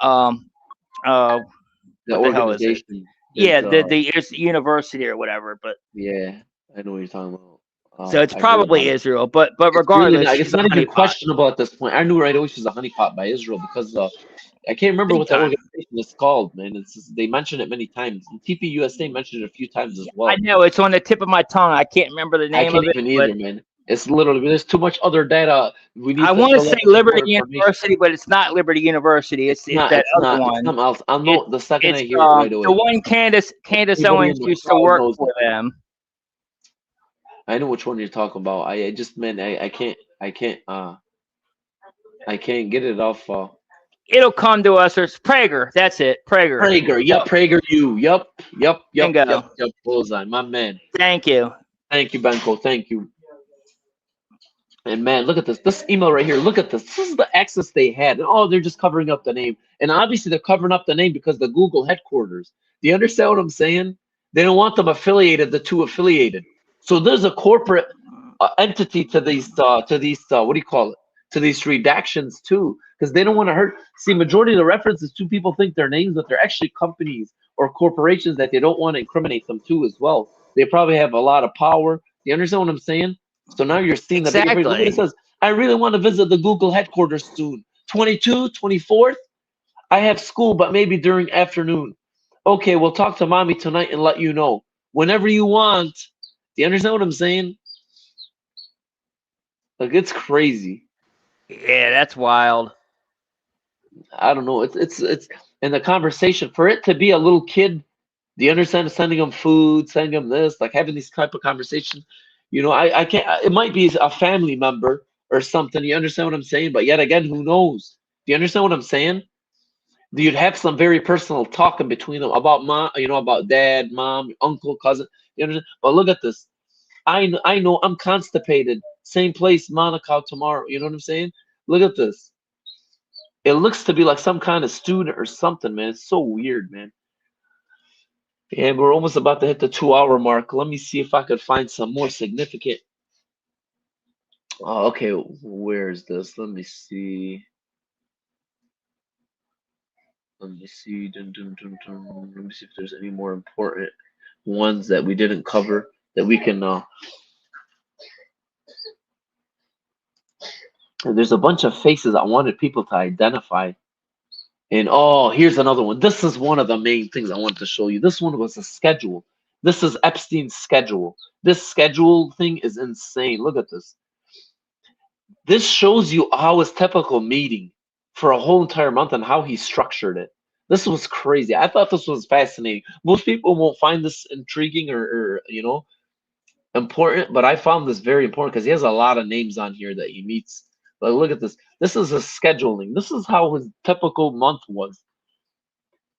the what the hell is it? organization. Yeah, the university or whatever. But yeah, I know what you're talking about. So it's probably Israel, but regardless, really it's not even questionable at this point. I knew right away she's a honeypot by Israel because I can't remember what the organization is called, man. It's just, they mention it many times. And TPUSA mentioned it a few times as well. I know it's on the tip of my tongue. I can't remember the name of it. I can't even either, man. It's literally there's too much other data. We need. I want to say Liberty University, but it's not Liberty University. It's that other one. It's something else. I'll know the second I hear it right away. The one Candace Owens used to work for them. I know which one you're talking about. I just, man, I can't get it off. It'll come to us. Or it's Prager. That's it. Prager. Prager. Yep. Prager. Yep. Bingo. Bullseye. My man. Thank you. Thank you, Benko. Thank you. And man, look at this. This email right here. Look at this. This is the access they had. And oh, they're just covering up the name. And obviously they're covering up the name because the Google headquarters. Do you understand what I'm saying? They don't want them affiliated, the two affiliated. So there's a corporate entity to these what do you call it? To these redactions too, because they don't want to hurt. See, majority of the references to people think their names, but they're actually companies or corporations that they don't want to incriminate them to as well. They probably have a lot of power. Do you understand what I'm saying? So now you're seeing that. Exactly. Look what it says. I really want to visit the Google headquarters soon. 22, 24th. I have school, but maybe during afternoon. Okay, we'll talk to mommy tonight and let you know. Whenever you want. Do you understand what I'm saying? Like, it's crazy. Yeah, that's wild. I don't know. It's in the conversation for it to be a little kid. Do you understand? Sending them food, sending them this, like having these type of conversations. You know, I can't. It might be a family member or something. You understand what I'm saying? But yet again, who knows? Do you understand what I'm saying? You'd have some very personal talk in between them about mom, about dad, mom, uncle, cousin. You understand? But look at this. I know I'm constipated. Same place, Monaco tomorrow. You know what I'm saying? Look at this. It looks to be like some kind of student or something, man. It's so weird, man. And we're almost about to hit the 2-hour mark. Let me see if I could find some more significant. Oh, okay. Where's this? Let me see. Let me see. Let me see if there's any more important ones that we didn't cover that we can. There's a bunch of faces I wanted people to identify. And oh, here's another one. This is one of the main things I wanted to show you. This one was a schedule. This is Epstein's schedule. This schedule thing is insane. Look at this. This shows you how his typical meeting for a whole entire month and how he structured it. This was crazy. I thought this was fascinating. Most people won't find this intriguing or important, but I found this very important because he has a lot of names on here that he meets. But look at this. This is his scheduling. This is how his typical month was.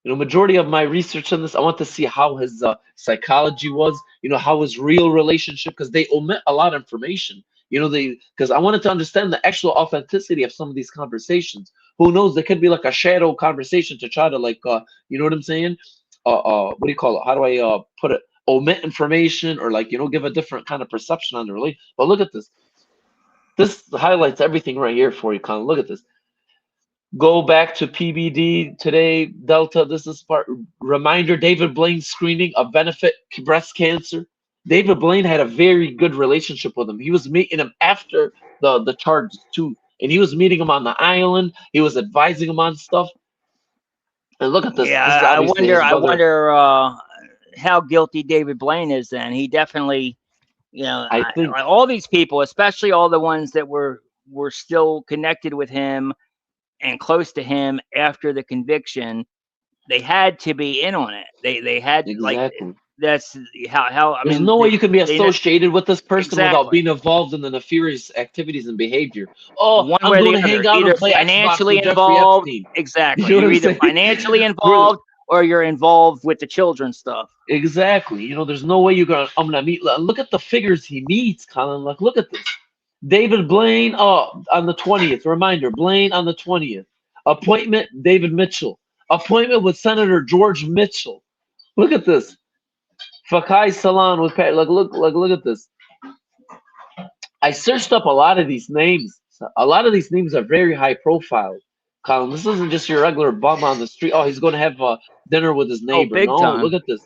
Majority of my research on this, I want to see how his psychology was, how his real relationship, because they omit a lot of information. Because I wanted to understand the actual authenticity of some of these conversations. Who knows? There could be like a shadow conversation to try to you know what I'm saying? What do you call it? How do I put it? Omit information or give a different kind of perception on the relationship. But look at this. This highlights everything right here for you, Colin. Look at this. Go back to PBD today, Delta. This is part reminder. David Blaine screening of benefit breast cancer. David Blaine had a very good relationship with him. He was meeting him after the charges too, and he was meeting him on the island. He was advising him on stuff. And look at this. Yeah, This is I wonder how guilty David Blaine is. Then he definitely, I think all these people, especially all the ones that were still connected with him and close to him after the conviction, they had to be in on it. They had exactly. That's how. There's no way you can be associated with this person exactly. without being involved in the nefarious activities and behavior. Oh, one I'm way going or to the hang other. out Either and play financially Xbox with involved, Jeffrey Epstein. exactly. You know You're either financially involved or you're involved with the children stuff. Exactly. There's no way I'm gonna meet. Look at the figures he meets, Colin. Like, look at this. David Blaine, on the 20th. Reminder, Blaine on the 20th. Appointment, David Mitchell. Appointment with Senator George Mitchell. Look at this. Fakai Salon with Pat. Look at this. I searched up a lot of these names. A lot of these names are very high profile. Colin, this isn't just your regular bum on the street. Oh, he's going to have dinner with his neighbor. Big time. Look at this.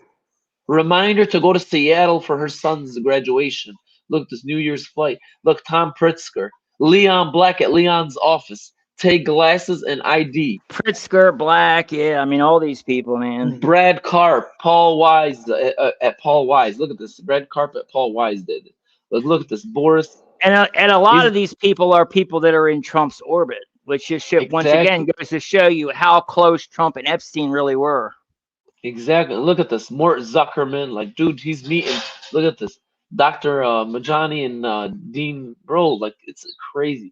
Reminder to go to Seattle for her son's graduation. Look, this New Year's flight. Look, Tom Pritzker. Leon Black at Leon's office. Take glasses and ID. Pritzker, Black, yeah. I mean, all these people, man. Brad Karp, Paul Wise at Paul Wise. Look at this. Brad Karp at Paul Wise did it. Look at this. Boris. And a lot of these people are people that are in Trump's orbit, which just once again goes to show you how close Trump and Epstein really were. Exactly. Look at this. Mort Zuckerman. Dude, he's meeting. Look at this. Dr. Majani and Dean Bro. It's crazy.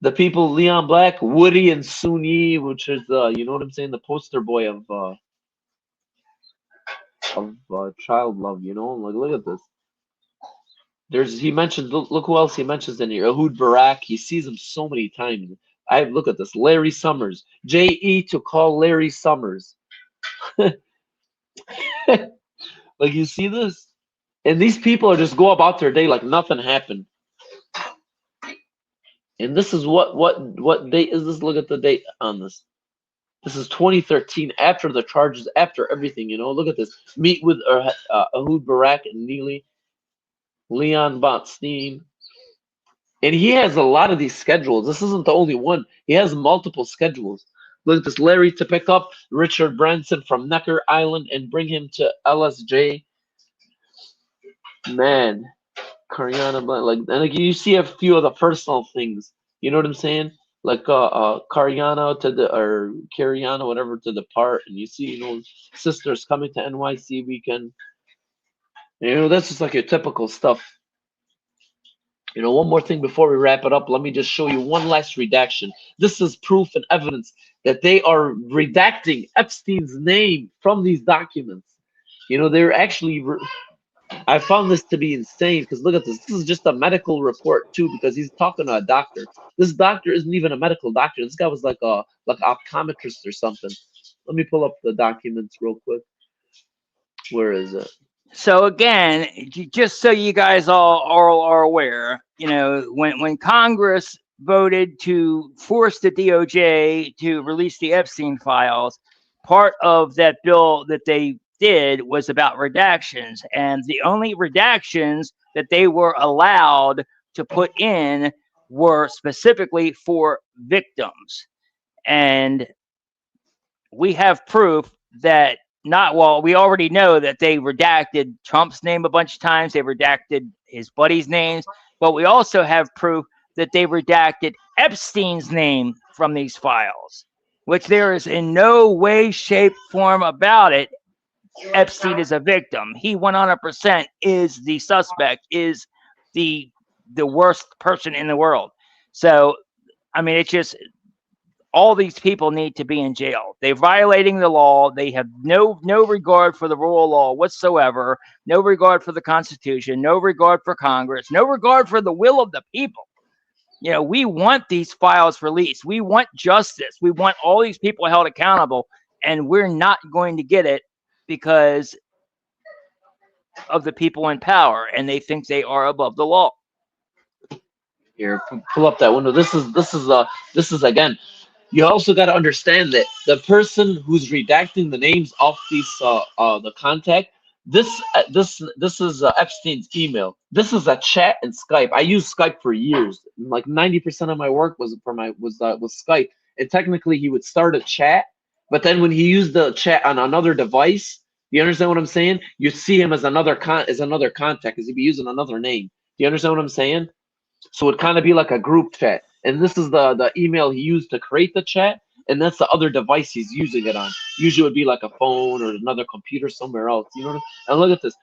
The people, Leon Black, Woody, and Soon-Yi, which is you know what I'm saying, the poster boy of child love. You know, like look at this. He mentioned, look who else he mentions in here. Ehud Barak. He sees him so many times. Look at this. Larry Summers. J.E. to call Larry Summers. Like you see this, and these people are just go about their day like nothing happened. And this is what date is this? Look at the date on this. This is 2013, after the charges, after everything. You know, look at this. Meet with Ehud Barak and Leon Botstein. And he has a lot of these schedules. This isn't the only one. He has multiple schedules. Look at this. Larry to pick up Richard Branson from Necker Island and bring him to LSJ. Man, Cariana, like you see a few of the personal things. You know what I'm saying? Like Cariana Cariana, whatever, to depart, and you see, you know, sisters coming to NYC weekend. You know, that's just like your typical stuff. You know, one more thing before we wrap it up, let me just show you one last redaction. This is proof and evidence that they are redacting Epstein's name from these documents. You know, they're actually, I found this to be insane because look at this. This is just a medical report too, because he's talking to a doctor. This doctor isn't even a medical doctor. This guy was like a optometrist or something. Let me pull up the documents real quick. Where is it? So again, just so you guys all are aware, you know, when Congress voted to force the DOJ to release the Epstein files, part of that bill that they did was about redactions, and the only redactions that they were allowed to put in were specifically for victims. And we have proof that we already know that they redacted Trump's name a bunch of times. They redacted his buddies' names, but we also have proof that they redacted Epstein's name from these files, which there is in no way, shape, form about it. Epstein is a victim. He 100% is the suspect, is the worst person in the world. So, I mean, it's just, all these people need to be in jail. They're violating the law. They have no regard for the rule of law whatsoever, no regard for the Constitution, no regard for Congress, no regard for the will of the people. You know, we want these files released. We want justice. We want all these people held accountable, and we're not going to get it because of the people in power, and they think they are above the law. Here, pull up that window. This is again. You also got to understand that the person who's redacting the names of these the contact, this is Epstein's email. This is a chat and Skype. I used Skype for years. Like 90% of my work was Skype. And technically, he would start a chat, but then when he used the chat on another device, you understand what I'm saying? You see him as another contact, because he'd be using another name. Do you understand what I'm saying? So it'd kind of be like a group chat. And this is the email he used to create the chat, and that's the other device he's using it on. Usually it would be like a phone or another computer somewhere else. You know what I mean? And look at this.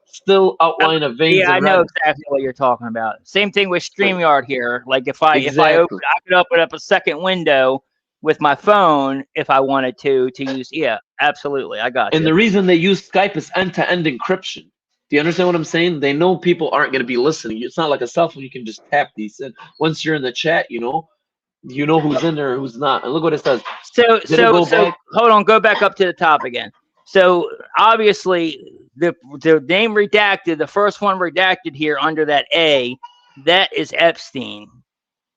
Still outline of veins. Yeah, I know exactly what you're talking about. Same thing with StreamYard here. Like if I could open up a second window with my phone if I wanted to use. Yeah, absolutely. I got you. And the reason they use Skype is end-to-end encryption. Do you understand what I'm saying? They know people aren't going to be listening. It's not like a cell phone. You can just tap these. And once you're in the chat, you know who's in there and who's not. And look what it says. So hold on. Go back up to the top again. So obviously the name redacted, the first one redacted here under that A, that is Epstein.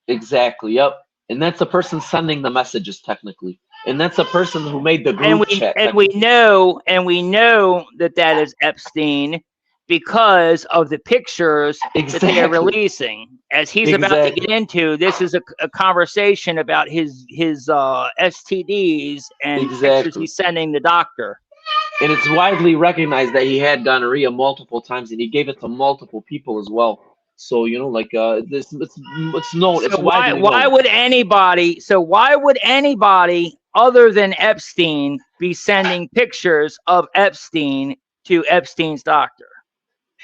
Exactly. Yep. And that's the person sending the messages technically. And that's the person who made the group chat. And we know that is Epstein, because of the pictures that they are releasing. As he's about to get into, this is a conversation about his STDs and pictures he's sending the doctor. And it's widely recognized that he had gonorrhea multiple times, and he gave it to multiple people as well. So you know, like it's known. So it's widely known. Why would anybody other than Epstein be sending pictures of Epstein to Epstein's doctor?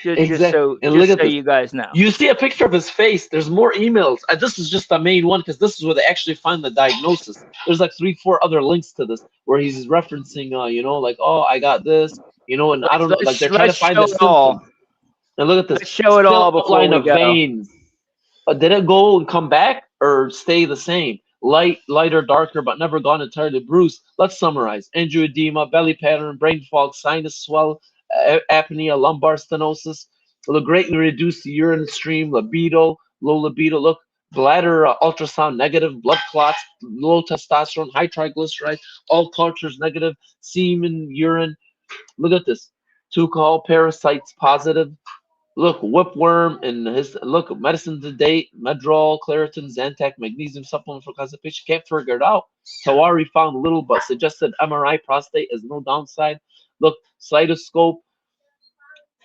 Exactly. And look just at so this. you guys know. You see a picture of his face. There's more emails. This is just the main one because this is where they actually find the diagnosis. There's like 3, 4 other links to this where he's referencing, like, oh, I got this, and I don't know, like they're trying to Let's find show the it all. symptoms. And look at this. Let's show it Still all before outline we of go. veins. Did it go and come back or stay the same? Lighter, darker, but never gone entirely bruised. Let's summarize. Angioedema, belly pattern, brain fog, sinus swell, apnea, lumbar stenosis, greatly reduced urine stream, libido, low libido. Look, bladder ultrasound negative, blood clots, low testosterone, high triglycerides, all cultures negative, semen, urine. Look at this. Alcohol parasites positive. Look, whipworm and medicine to date, Medrol, Claritin, Zantac, magnesium supplement for constipation. Can't figure it out. Tawari found little but suggested MRI prostate is no downside. Look, cytoscope,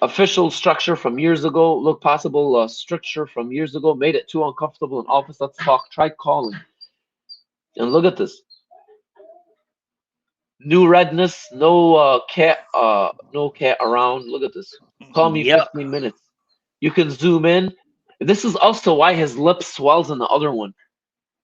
official structure from years ago. Look, possible structure from years ago. Made it too uncomfortable in office. Let's talk. Try calling. And look at this. New redness, no cat around. Look at this. Call me 15 minutes. You can zoom in. This is also why his lip swells in the other one.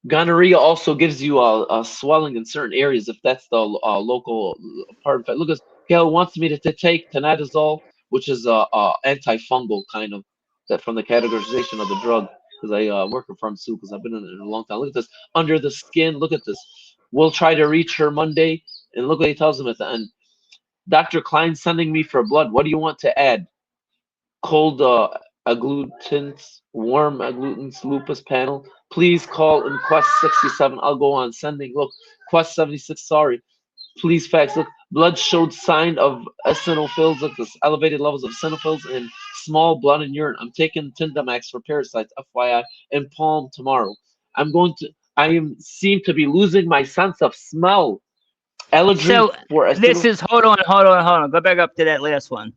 Gonorrhea also gives you a swelling in certain areas if that's the local part of it. Look at this. Gail wants me to take tenadazole, which is a antifungal kind of that from the categorization of the drug because I work in pharmaceuticals. I've been in it a long time. Look at this. Under the skin. Look at this. We'll try to reach her Monday. And look what he tells him at the end. Dr. Klein sending me for blood. What do you want to add? Cold agglutins, warm agglutins, lupus panel. Please call in Quest 67. I'll go on sending. Look, Quest 76, sorry. Please fax. Look, blood showed sign of eosinophils. Look, this elevated levels of eosinophils in small blood and urine. I'm taking Tindamax for parasites, FYI, and Palm tomorrow. Seem to be losing my sense of smell. Allergy So for this is hold on. Go back up to that last one.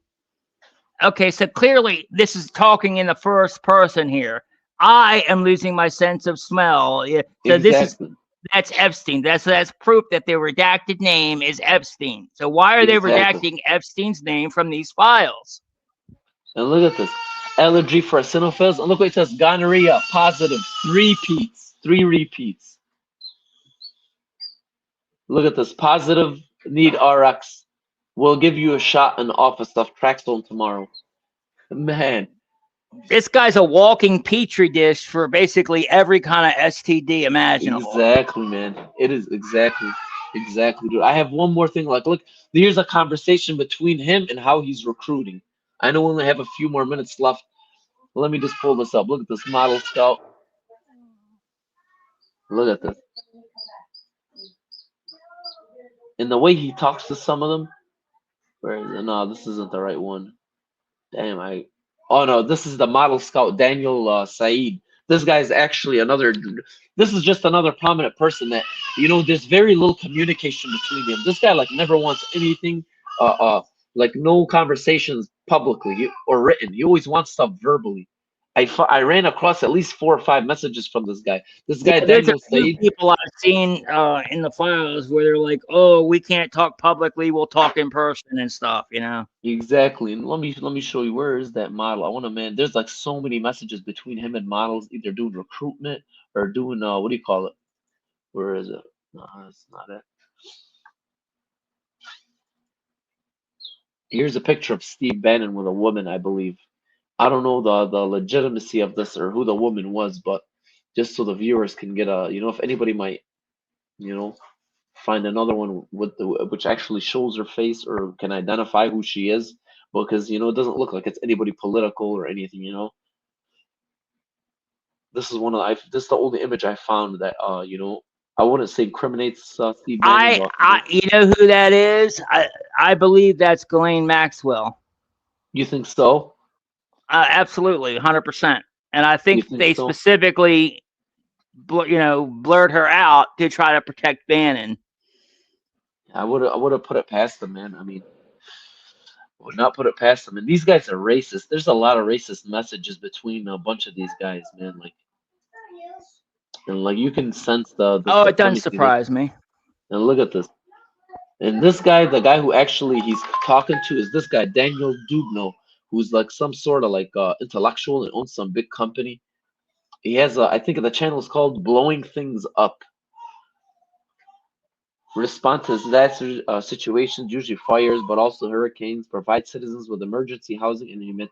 Okay, so clearly this is talking in the first person here. I am losing my sense of smell. Yeah. So that's Epstein. That's proof that the redacted name is Epstein. So why are they redacting Epstein's name from these files? And look at this. Allergy for eosinophils. And look what it says. Gonorrhea positive. 3 repeats. Look at this. Positive need RX. We'll give you a shot in the office of Traxone tomorrow. Man. This guy's a walking petri dish for basically every kind of STD imaginable. Exactly, man. It is exactly, dude. I have one more thing. Like, look, here's a conversation between him and how he's recruiting. I know we only have a few more minutes left. Let me just pull this up. Look at this model scout. Look at this. And the way he talks to some of them. Where is it? No, this isn't the right one. Damn, oh no, this is the model scout, Daniel Said. This guy's actually this is just another prominent person that, there's very little communication between them. This guy like never wants anything, like no conversations publicly or written. He always wants stuff verbally. I ran across at least 4 or 5 messages from this guy. This guy, Daniel Said. People I've seen in the files where they're like, "Oh, we can't talk publicly. We'll talk in person and stuff." Exactly. And let me show you, where is that model? I want to, man. There's like so many messages between him and models, either doing recruitment or doing what do you call it? Where is it? No, that's not it. Here's a picture of Steve Bannon with a woman, I believe. I don't know the legitimacy of this or who the woman was, but just so the viewers can get if anybody might, find another one which actually shows her face or can identify who she is, because it doesn't look like it's anybody political or anything. This is this is the only image I found that I wouldn't say incriminates Steve Bannon. You know who that is? I believe that's Ghislaine Maxwell. You think so? Absolutely, 100%. And I think they specifically, blurred her out to try to protect Bannon. I would have put it past them, man. I mean, would not put it past them. And these guys are racist. There's a lot of racist messages between a bunch of these guys, man. And you can sense the it doesn't surprise me. And look at this. And this guy, the guy who actually he's talking to, is this guy, Daniel Dubno, who's like some sort of like intellectual and owns some big company. He has I think the channel is called Blowing Things Up. Respond to disaster situations, usually fires, but also hurricanes. Provide citizens with emergency housing and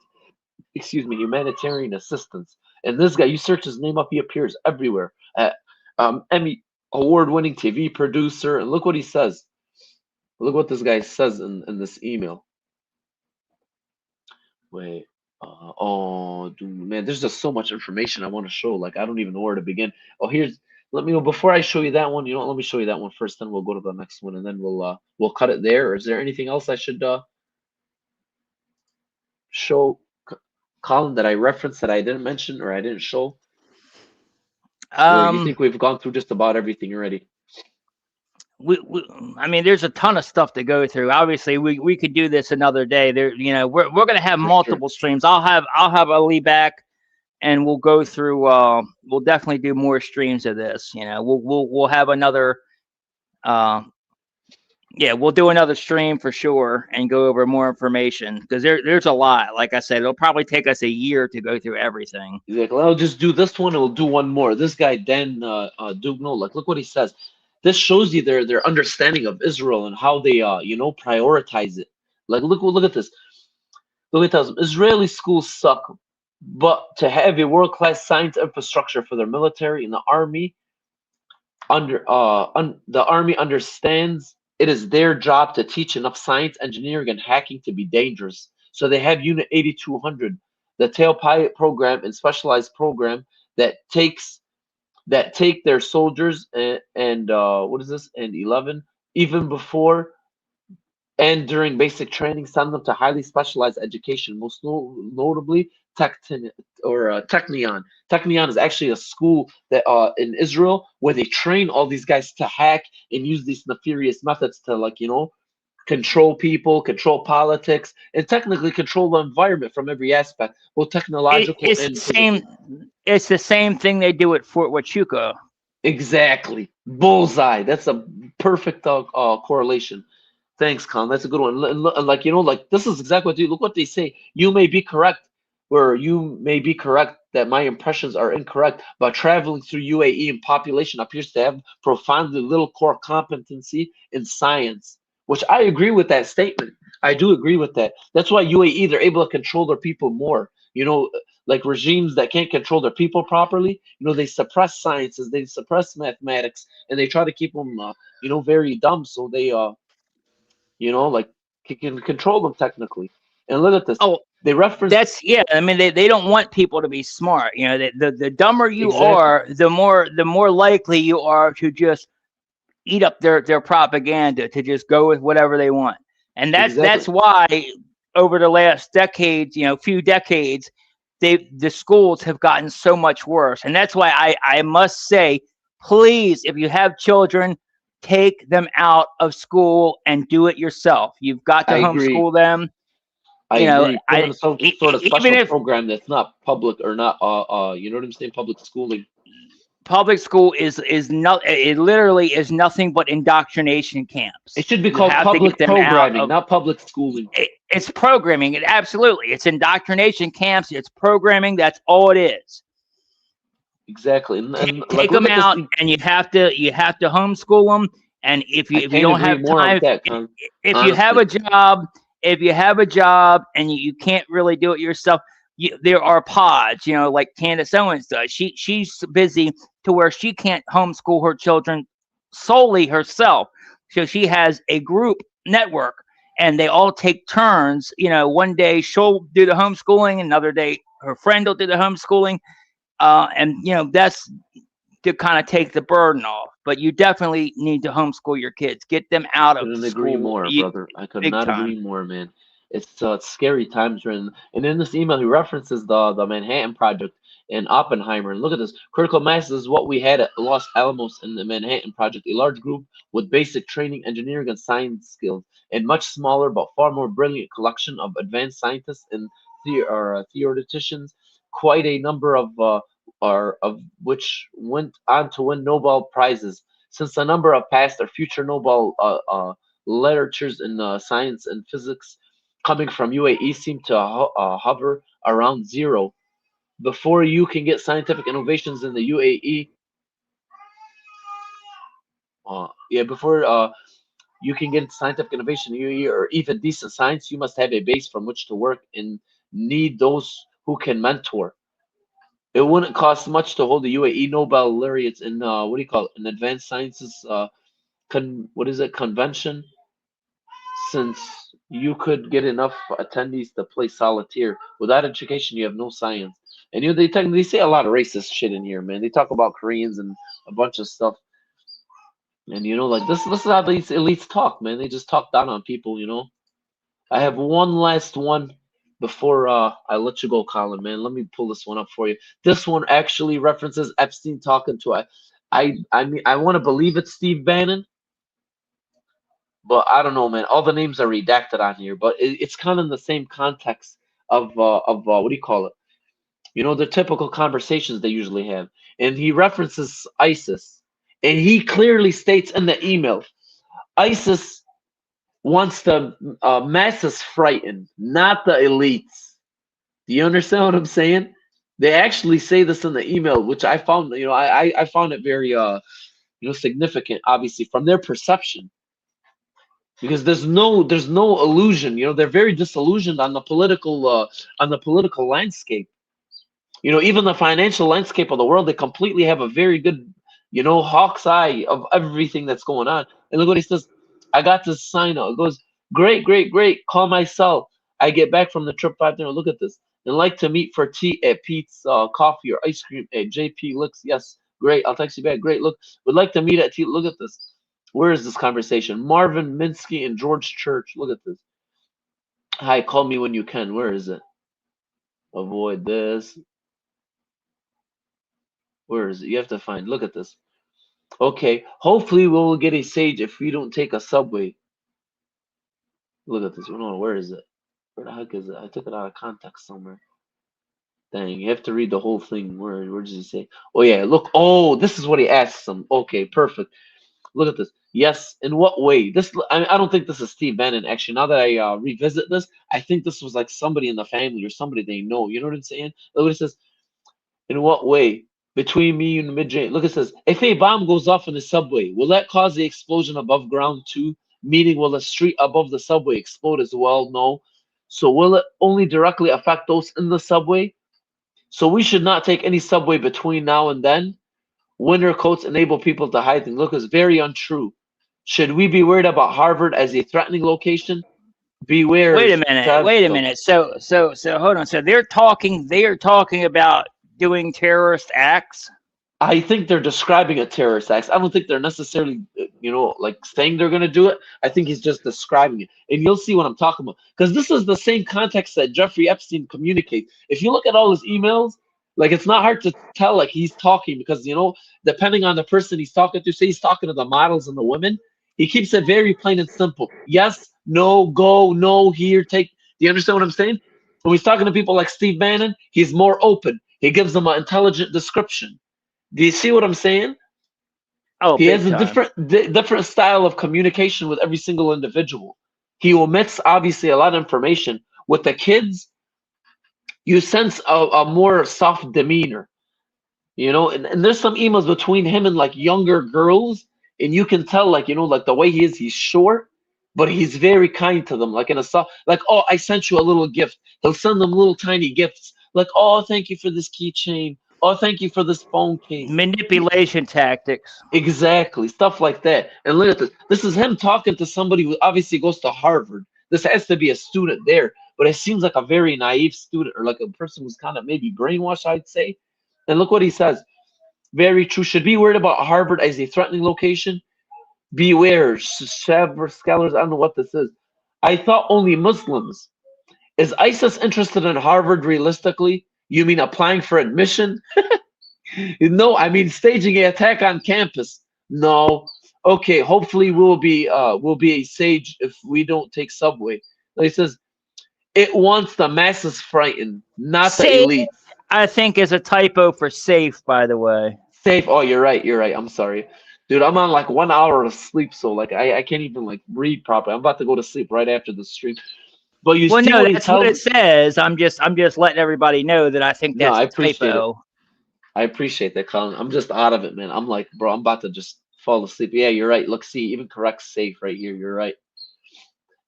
humanitarian assistance. And this guy, you search his name up, he appears everywhere. Emmy award-winning TV producer. And look what he says. Look what this guy says in this email. Wait. Oh, dude, man, there's just so much information I want to show. Like, I don't even know where to begin. Oh, let me know before I show you that one. You know, let me show you that one first, then we'll go to the next one, and then we'll cut it there. Or is there anything else I should show, Colin, that I referenced that I didn't mention or I didn't show? Or you think we've gone through just about everything already? I mean, there's a ton of stuff to go through. Obviously, we could do this another day. There, you know, we're going to have multiple streams. I'll have Ali back, and we'll go through. We'll definitely do more streams of this. You know, we'll have another. Yeah, we'll do another stream for sure and go over more information because there's a lot. Like I said, it'll probably take us a year to go through everything. Exactly. I'll just do this one. And we'll do one more. This guy Dan Dugno, like, look what he says. This shows you their understanding of Israel and how they prioritize it. Like, look at this. Look at this. Israeli schools suck, but to have a world-class science infrastructure for their military and the army, the army understands it is their job to teach enough science, engineering, and hacking to be dangerous. So they have Unit 8200, the tail pilot program and specialized program that take their soldiers and what is this, and 11, even before and during basic training, send them to highly specialized education, most notably Technion. Technion is actually a school that in Israel where they train all these guys to hack and use these nefarious methods to, like, control people, control politics, and technically control the environment from every aspect, both technological it's and the same. It's the same thing they do at Fort Huachuca. Exactly. Bullseye. That's a perfect correlation. Thanks, Colin. That's a good one. Like, like, this is exactly what they look what they say. You may be correct, or you may be correct that my impressions are incorrect, but traveling through UAE and population appears to have profoundly little core competency in science, which I agree with that statement. I do agree with that. That's why UAE, they're able to control their people more. Like regimes that can't control their people properly, they suppress sciences, they suppress mathematics, and they try to keep them, very dumb, so they, like, can control them technically. And look at this. Oh, they reference. I mean, they don't want people to be smart. The dumber you are, the more likely you are to just eat up their propaganda, to just go with whatever they want. And that's why over the last decades, few decades, the schools have gotten so much worse. And that's why I must say, please, if you have children, take them out of school and do it yourself. You've got to homeschool them. I agree. Put them in some sort of special program that's not public or not, you know what I'm saying? Public schooling. Public school is not. It literally is nothing but indoctrination camps. It should be called public programming, not public schooling. It's programming. Absolutely. It's indoctrination camps. It's programming. That's all it is. Exactly. Take them out, and you have to homeschool them. And if you don't have time, if you have a job, and you can't really do it yourself, there are pods, like Candace Owens does. She's busy to where she can't homeschool her children solely herself. So she has a group network, and they all take turns. One day she'll do the homeschooling, another day her friend will do the homeschooling. And that's to kind of take the burden off. But you definitely need to homeschool your kids. Get them out of school. I couldn't agree more, brother. I could not agree more, man. It's scary times. And in this email, he references the Manhattan Project and Oppenheimer. And look at this. Critical mass is what we had at Los Alamos in the Manhattan Project. A large group with basic training, engineering, and science skills. And much smaller but far more brilliant collection of advanced scientists and theoreticians. Quite a number of which went on to win Nobel Prizes. Since a number of past or future Nobel literatures in science and physics coming from UAE seem to hover around zero. Before you can get scientific innovations in the UAE, before you can get scientific innovation in the UAE or even decent science, you must have a base from which to work and need those who can mentor. It wouldn't cost much to hold the UAE Nobel laureates in what do you call it? An advanced sciences convention, since you could get enough attendees to play solitaire. Without education, you have no science. And they say a lot of racist shit in here, man. They talk about Koreans and a bunch of stuff. And like this is how these elites talk, man. They just talk down on people. I have one last one before I let you go, Colin, man. Let me pull this one up for you. This one actually references Epstein talking to I mean I want to believe it's Steve Bannon, but I don't know, man. All the names are redacted on here, but it's kind of in the same context of what do you call it? The typical conversations they usually have. And he references ISIS, and he clearly states in the email, ISIS wants the masses frightened, not the elites. Do you understand what I'm saying? They actually say this in the email, which I found, I found it very, significant, obviously, from their perception. Because there's no illusion, they're very disillusioned on the political landscape. Even the financial landscape of the world, they completely have a very good, hawk's eye of everything that's going on. And look what he says. I got this sign out. It goes, great, great, great. Call my cell. I get back from the trip 5 dinner. Look at this. And like to meet for tea at Pete's Coffee or ice cream at JP Looks. Yes, great. I'll text you back. Great. Look, would like to meet at tea. Look at this. Where is this conversation? Marvin Minsky and George Church. Look at this. Hi, call me when you can. Where is it? Avoid this. Where is it? You have to find. Look at this. Okay. Hopefully we will get a sage if we don't take a subway. Look at this. No, where is it? Where the heck is it? I took it out of context somewhere. Dang, you have to read the whole thing. Where does he say? Oh yeah, look. Oh, this is what he asks him. Okay, perfect. Look at this. Yes, in what way? I don't think this is Steve Bannon, actually. Now that I revisit this, I think this was like somebody in the family or somebody they know. You know what I'm saying? Look what it says. In what way? Between me and the mid-range. Look, it says, if a bomb goes off in the subway, will that cause the explosion above ground too? Meaning, will the street above the subway explode as well? No. So will it only directly affect those in the subway? So we should not take any subway between now and then. Winter coats enable people to hide things. Look, it's very untrue. Should we be worried about Harvard as a threatening location? Beware. Wait a minute. Wait a minute. So hold on. So they're talking about doing terrorist acts. I think they're describing a terrorist act. I don't think they're necessarily, like saying they're going to do it. I think he's just describing it. And you'll see what I'm talking about. Because this is the same context that Jeffrey Epstein communicates. If you look at all his emails, like it's not hard to tell like he's talking because, depending on the person he's talking to, say he's talking to the models and the women, he keeps it very plain and simple. Yes, no, go, no, here, take. Do you understand what I'm saying? When he's talking to people like Steve Bannon, he's more open. He gives them an intelligent description. Do you see what I'm saying? Oh, he has a time. different style of communication with every single individual. He omits obviously a lot of information. With the kids, you sense a more soft demeanor, and there's some emails between him and like younger girls, and you can tell like like the way he is, he's short, but he's very kind to them, like in a soft, like, oh, I sent you a little gift. He'll send them little tiny gifts, like, oh, thank you for this keychain. Oh, thank you for this phone case. Manipulation tactics. Exactly. Stuff like that. And look at this. This is him talking to somebody who obviously goes to Harvard. This has to be a student there, but it seems like a very naive student or like a person who's kind of maybe brainwashed, I'd say. And look what he says. Very true. Should be worried about Harvard as a threatening location. Beware. Several scholars, I don't know what this is. I thought only Muslims. Is ISIS interested in Harvard realistically? You mean applying for admission? No, I mean staging an attack on campus. No. Okay, hopefully we'll be a sage if we don't take subway. He says it wants the masses frightened, not the elite. I think is a typo for safe, by the way. Safe. Oh, you're right. I'm sorry. Dude, I'm on like 1 hour of sleep, so like I can't even like read properly. I'm about to go to sleep right after the stream. But you Well, see no, what he that's what it tells. says. I'm just letting everybody know that I think No, that's I a appreciate it. typo. I appreciate that, Colin. I'm just out of it, man. I'm like, bro, I'm about to just fall asleep. Yeah, you're right. Look, see, even correct safe right here. You're right.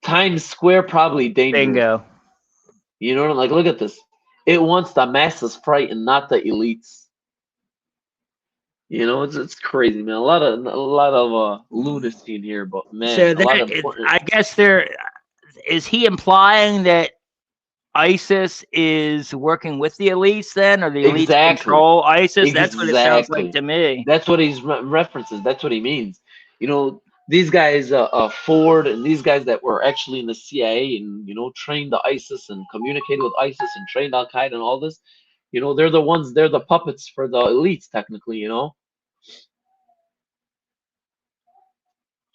Times Square probably dangerous. Bingo. You know what I'm like? Look at this. It wants the masses frightened, not the elites. You know, it's crazy, man. A lot of lunacy in here, but man, So a lot that of important. I guess there is he implying that ISIS is working with the elites then, or the elites Exactly. control ISIS? That's what it sounds like Exactly. to me. That's what he's references. That's what he means. You know, these guys, Ford, and these guys that were actually in the CIA and trained the ISIS and communicated with ISIS and trained Al Qaeda and all this. You know, they're the ones. They're the puppets for the elites, technically. You know,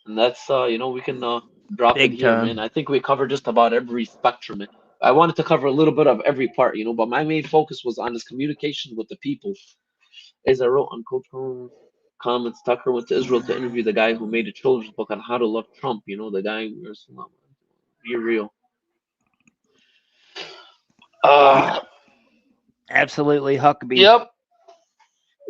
and that's we can drop it Big here, man. time. I think we covered just about every spectrum. I wanted to cover a little bit of every part, but my main focus was on his communication with the people. As I wrote on cultural comments, Tucker went to Israel to interview the guy who made a children's book on how to love Trump. The guy. Be real. Absolutely, Huckabee. Yep.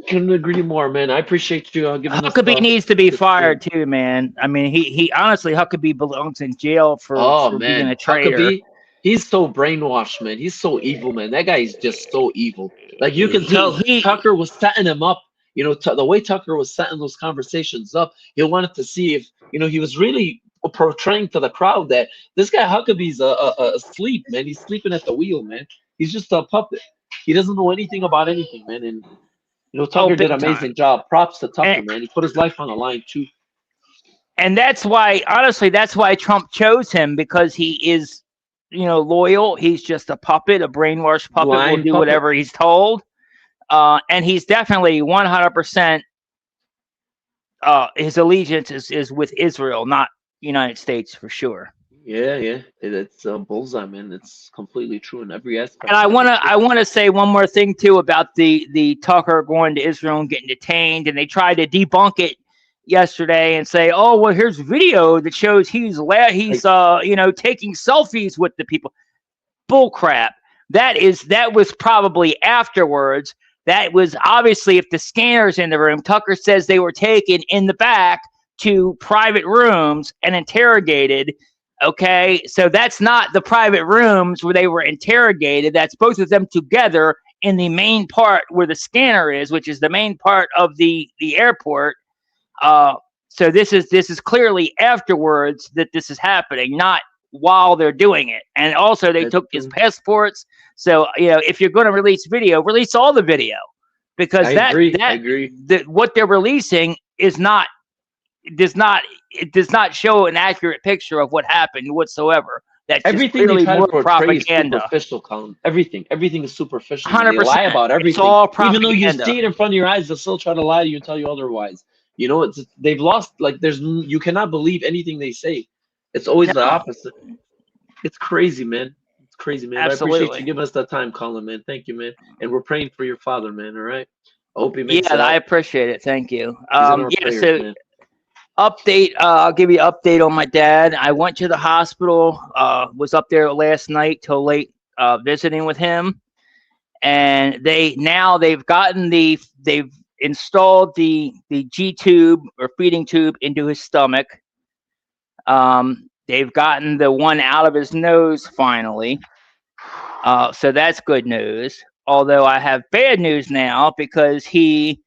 Couldn't agree more, man. I appreciate you giving us Huckabee needs to be this fired too, man. I mean, he honestly, Huckabee belongs in jail for being man, a traitor. Huckabee, he's so brainwashed, man. He's so evil, man. That guy is just so evil. Like you can tell, Tucker was setting him up. The way Tucker was setting those conversations up, he wanted to see if he was really portraying to the crowd that this guy Huckabee's asleep, man. He's sleeping at the wheel, man. He's just a puppet. He doesn't know anything about anything, man. And Tucker did an amazing job. Props to Tucker, man. He put his life on the line too. And that's why, honestly, that's why Trump chose him, because he is, loyal. He's just a puppet, a brainwashed puppet. Will do whatever he's told. And he's definitely 100%. His allegiance is with Israel, not United States, for sure. Yeah, it's a bullseye, man. It's completely true in every aspect. And I wanna say one more thing too about the Tucker going to Israel and getting detained, and they tried to debunk it yesterday and say, oh well, here's video that shows he's taking selfies with the people. Bull crap. That was probably afterwards. That was obviously, if the scanner's in the room, Tucker says they were taken in the back to private rooms and interrogated. Okay, so that's not the private rooms where they were interrogated. That's both of them together in the main part where the scanner is, which is the main part of the airport. So this is clearly afterwards that this is happening, not while they're doing it. And also they took his passports. So if you're going to release video, release all the video, because I agree. What they're releasing it does not show an accurate picture of what happened whatsoever. That's everything clearly more propaganda. Is superficial, Colin. Everything is superficial. 100%. They lie about everything. It's all propaganda. Even though you see it in front of your eyes, they'll still try to lie to you and tell you otherwise. They've lost. You cannot believe anything they say. It's always the opposite. It's crazy, man. It's crazy, man. Absolutely. I appreciate you giving us that time, Colin, man. Thank you, man. And we're praying for your father, man. All right. I hope he makes it out. I appreciate it. Thank you. Prayers, man. Update. I'll give you an update on my dad. I went to the hospital. Was up there last night till late, visiting with him, and they've installed the G tube or feeding tube into his stomach. They've gotten the one out of his nose finally. So that's good news. Although I have bad news now, because he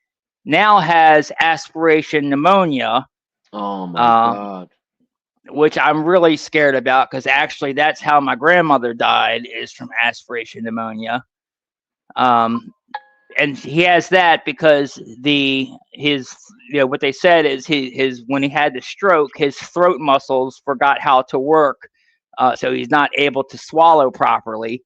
now has aspiration pneumonia. Oh my God. Which I'm really scared about, because actually that's how my grandmother died, is from aspiration pneumonia. And he has that because what they said is his when he had the stroke, his throat muscles forgot how to work, so he's not able to swallow properly.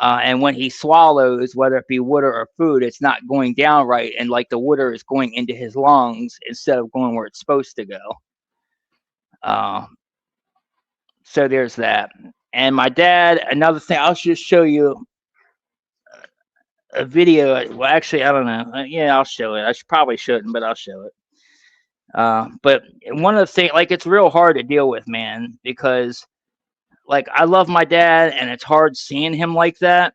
And when he swallows, whether it be water or food, it's not going down right, and the water is going into his lungs instead of going where it's supposed to go. So there's that. And my dad, another thing, I'll just show you a video. Well, actually, I don't know. Yeah, I'll show it. I probably shouldn't, but I'll show it. But one of the things, it's real hard to deal with, man, because like I love my dad, and it's hard seeing him like that.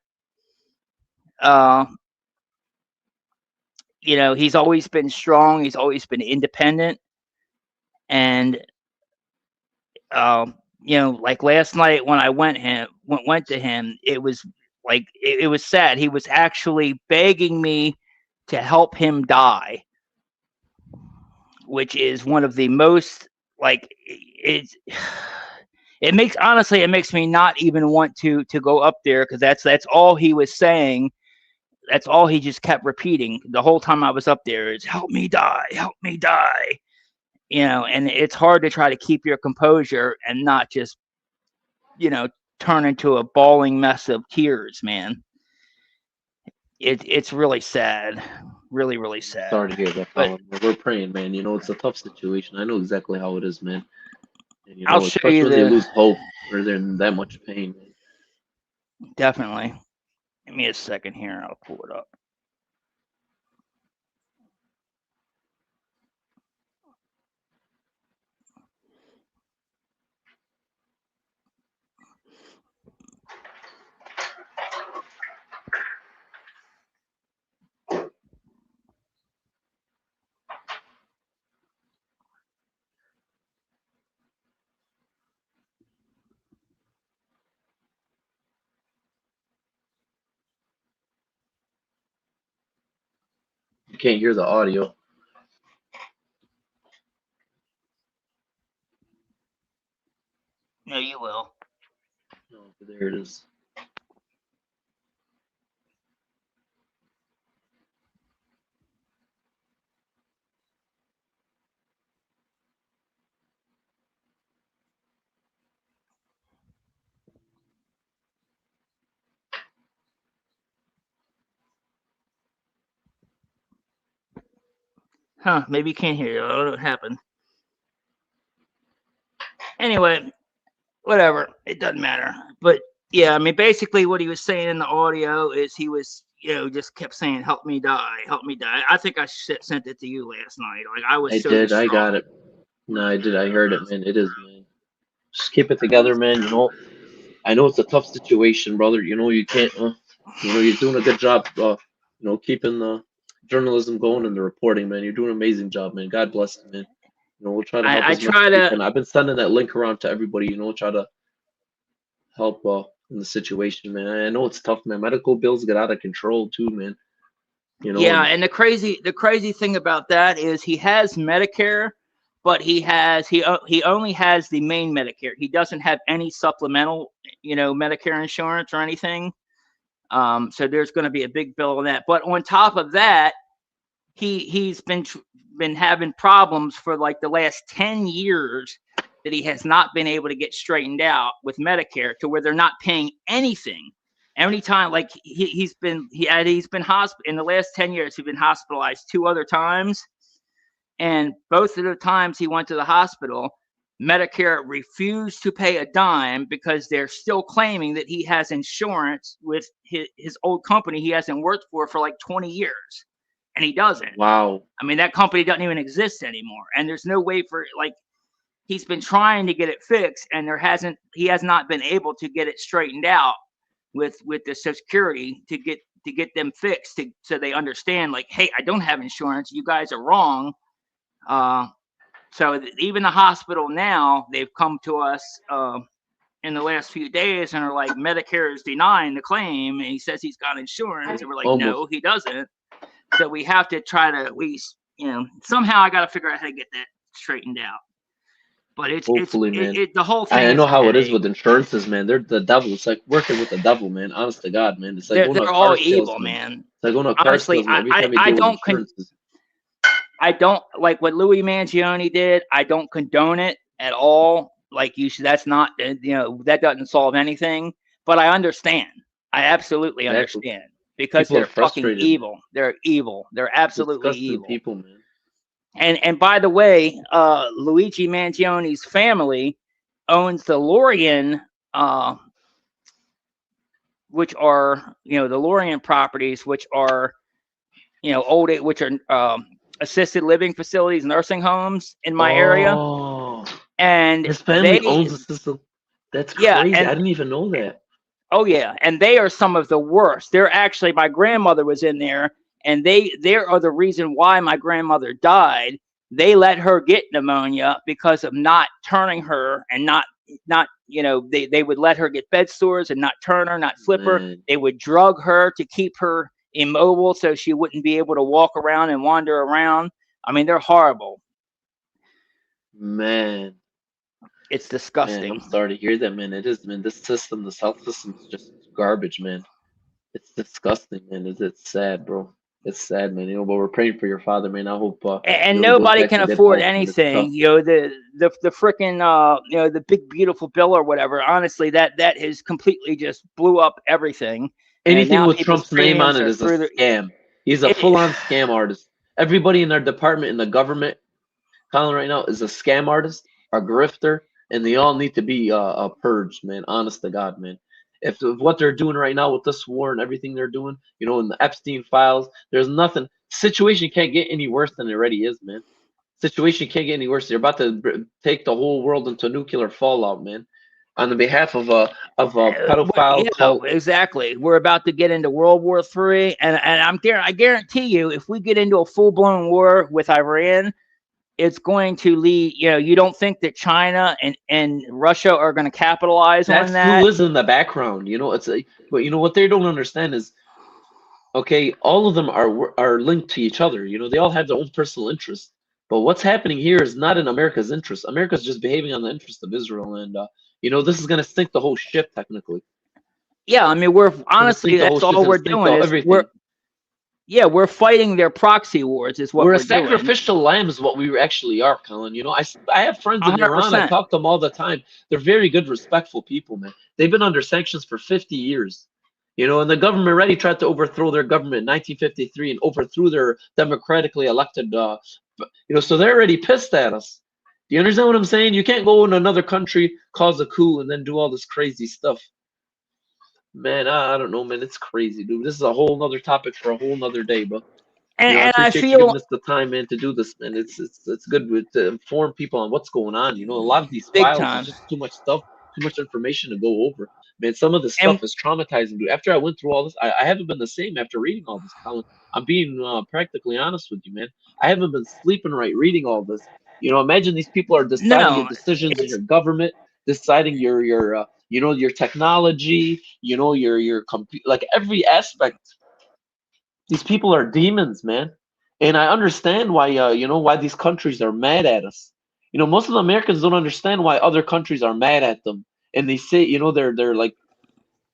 You know, he's always been strong. He's always been independent, and you know, like last night when I went to him, it was like it was sad. He was actually begging me to help him die, which is one of the most like it makes me not even want to go up there, because that's all he was saying. That's all he just kept repeating the whole time I was up there is help me die, help me die. You know, and it's hard to try to keep your composure and not just, you know, turn into a bawling mess of tears, man. It's really sad. Really, really sad. Sorry to hear that, Colin. We're praying, man. You know, it's a tough situation. I know exactly how it is, man. And, you know, I'll show especially you when they lose hope or they're in that much pain, man. Definitely. Give me a second here. I'll pull it up. You can't hear the audio. No, you will. No, but there it is. Huh, maybe you can't hear you. I don't know what happened. Anyway, whatever. It doesn't matter. But yeah, I mean, basically what he was saying in the audio is he was, you know, just kept saying, help me die, help me die. I think I sent it to you last night. Like, I was I so did. I distraught. got it. No, I did. I heard it, man. It is, man. Just keep it together, man. You know, I know it's a tough situation, brother. You know, you can't, you know, you're doing a good job, you know, keeping the journalism going and the reporting, man. You're doing an amazing job, man. God bless you, man. You know, we'll try to help I as much try as we to, can. I've been sending that link around to everybody, you know, try to help in the situation, man. I know it's tough, man. Medical bills get out of control too, man. You know, yeah, and the crazy thing about that is he has Medicare, but he only has the main Medicare. He doesn't have any supplemental, you know, Medicare insurance or anything. So there's going to be a big bill on that. But on top of that, he's been having problems for like the last 10 years that he has not been able to get straightened out with Medicare, to where they're not paying anything. Every time, like he's been in the last 10 years, he's been hospitalized 2 other times, and both of the times he went to the hospital, Medicare refused to pay a dime because they're still claiming that he has insurance with his old company he hasn't worked for like 20 years. And he doesn't. wow. I mean, that company doesn't even exist anymore. And there's no way for, like, he's been trying to get it fixed, and he has not been able to get it straightened out with the Social Security to get them fixed, so they understand, like, hey, I don't have insurance. You guys are wrong. So even the hospital now, they've come to us in the last few days and are like, Medicare is denying the claim, and he says he's got insurance, and we're like, no, he doesn't. So we have to try to at least, you know, somehow I got to figure out how to get that straightened out. But Hopefully, man. the whole thing. I know how it is with insurances, man. They're the devil. It's like working with the devil, man. Honest to God, man. It's like they're all evil, man. It's like going to a car Honestly, salesman every time you deal with insurances. I don't like what Louis Mangione did. I don't condone it at all. Like, you should. That's not, you know, that doesn't solve anything. But I understand. I absolutely understand, because People are they're fucking frustrated. evil. They're evil. They're absolutely Disgusting evil. people, man. And by the way, Luigi Mangione's family owns the Lorien, which are, you know, the Lorien properties, which are, you know, which are assisted living facilities, nursing homes in my area. And his family owns assisted. That's Yeah, crazy. I and didn't even know that. oh yeah, and they are some of the worst. They're actually, my grandmother was in there, and they are the reason why my grandmother died. They let her get pneumonia because of not turning her and not they would let her get bed sores and not turn her, not flip her. Man, They would drug her to keep her immobile so she wouldn't be able to walk around and wander around. I mean, they're horrible. man, It's man. disgusting. I'm sorry to hear that, man. It is, man. This system, this health system, is just garbage, man. It's disgusting, man. It's sad, bro. It's sad, man. But we're praying for your father, man. I hope And he goes nobody back can to good afford health, man. It's tough. anything. The freaking the big beautiful bill or whatever. Honestly, that has completely just blew up everything. And Anything now with people's Trump's name on premiums it are is a through the. scam. He's a It, full-on scam artist. Everybody in our department in the government, Colin, right now is a scam artist, a grifter, and they all need to be purged, man. Honest to God, man. If what they're doing right now with this war and everything they're doing, in the Epstein files, there's nothing. Situation can't get any worse than it already is, man. Situation can't get any worse. They're about to take the whole world into nuclear fallout, man. On the behalf of a pedophile cult. exactly. We're about to get into World War III, and I guarantee you, if we get into a full blown war with Iran, it's going to lead. You don't think that China and Russia are going to capitalize on That's that? who is in the background. It's but what they don't understand is, okay, all of them are linked to each other. They all have their own personal interests. But what's happening here is not in America's interest. America's just behaving on the interest of Israel, and this is gonna sink the whole ship technically. Yeah, I mean, honestly, that's all we're doing is we're fighting their proxy wars. Is what we're we're a sacrificial lamb, is what we actually are, Colin. I have friends in Iran. I talk to them all the time. They're very good, respectful people, man. They've been under sanctions for 50 years. And the government already tried to overthrow their government in 1953 and overthrew their democratically elected. So they're already pissed at us. Do you understand what I'm saying? You can't go in another country, cause a coup, and then do all this crazy stuff. Man, I don't know, man. It's crazy, dude. This is a whole nother topic for a whole nother day, but I appreciate you giving us the time, man, to do this, man. It's good to inform people on what's going on. A lot of these files is just too much stuff, too much information to go over. Man, some of this stuff is traumatizing, dude. After I went through all this, I haven't been the same after reading all this, Colin. I'm being practically honest with you, man. I haven't been sleeping right reading all this. Imagine these people are deciding your decisions in your government, deciding your technology, your like every aspect. These people are demons, man. And I understand why why these countries are mad at us. Most of the Americans don't understand why other countries are mad at them. And they say, they're like,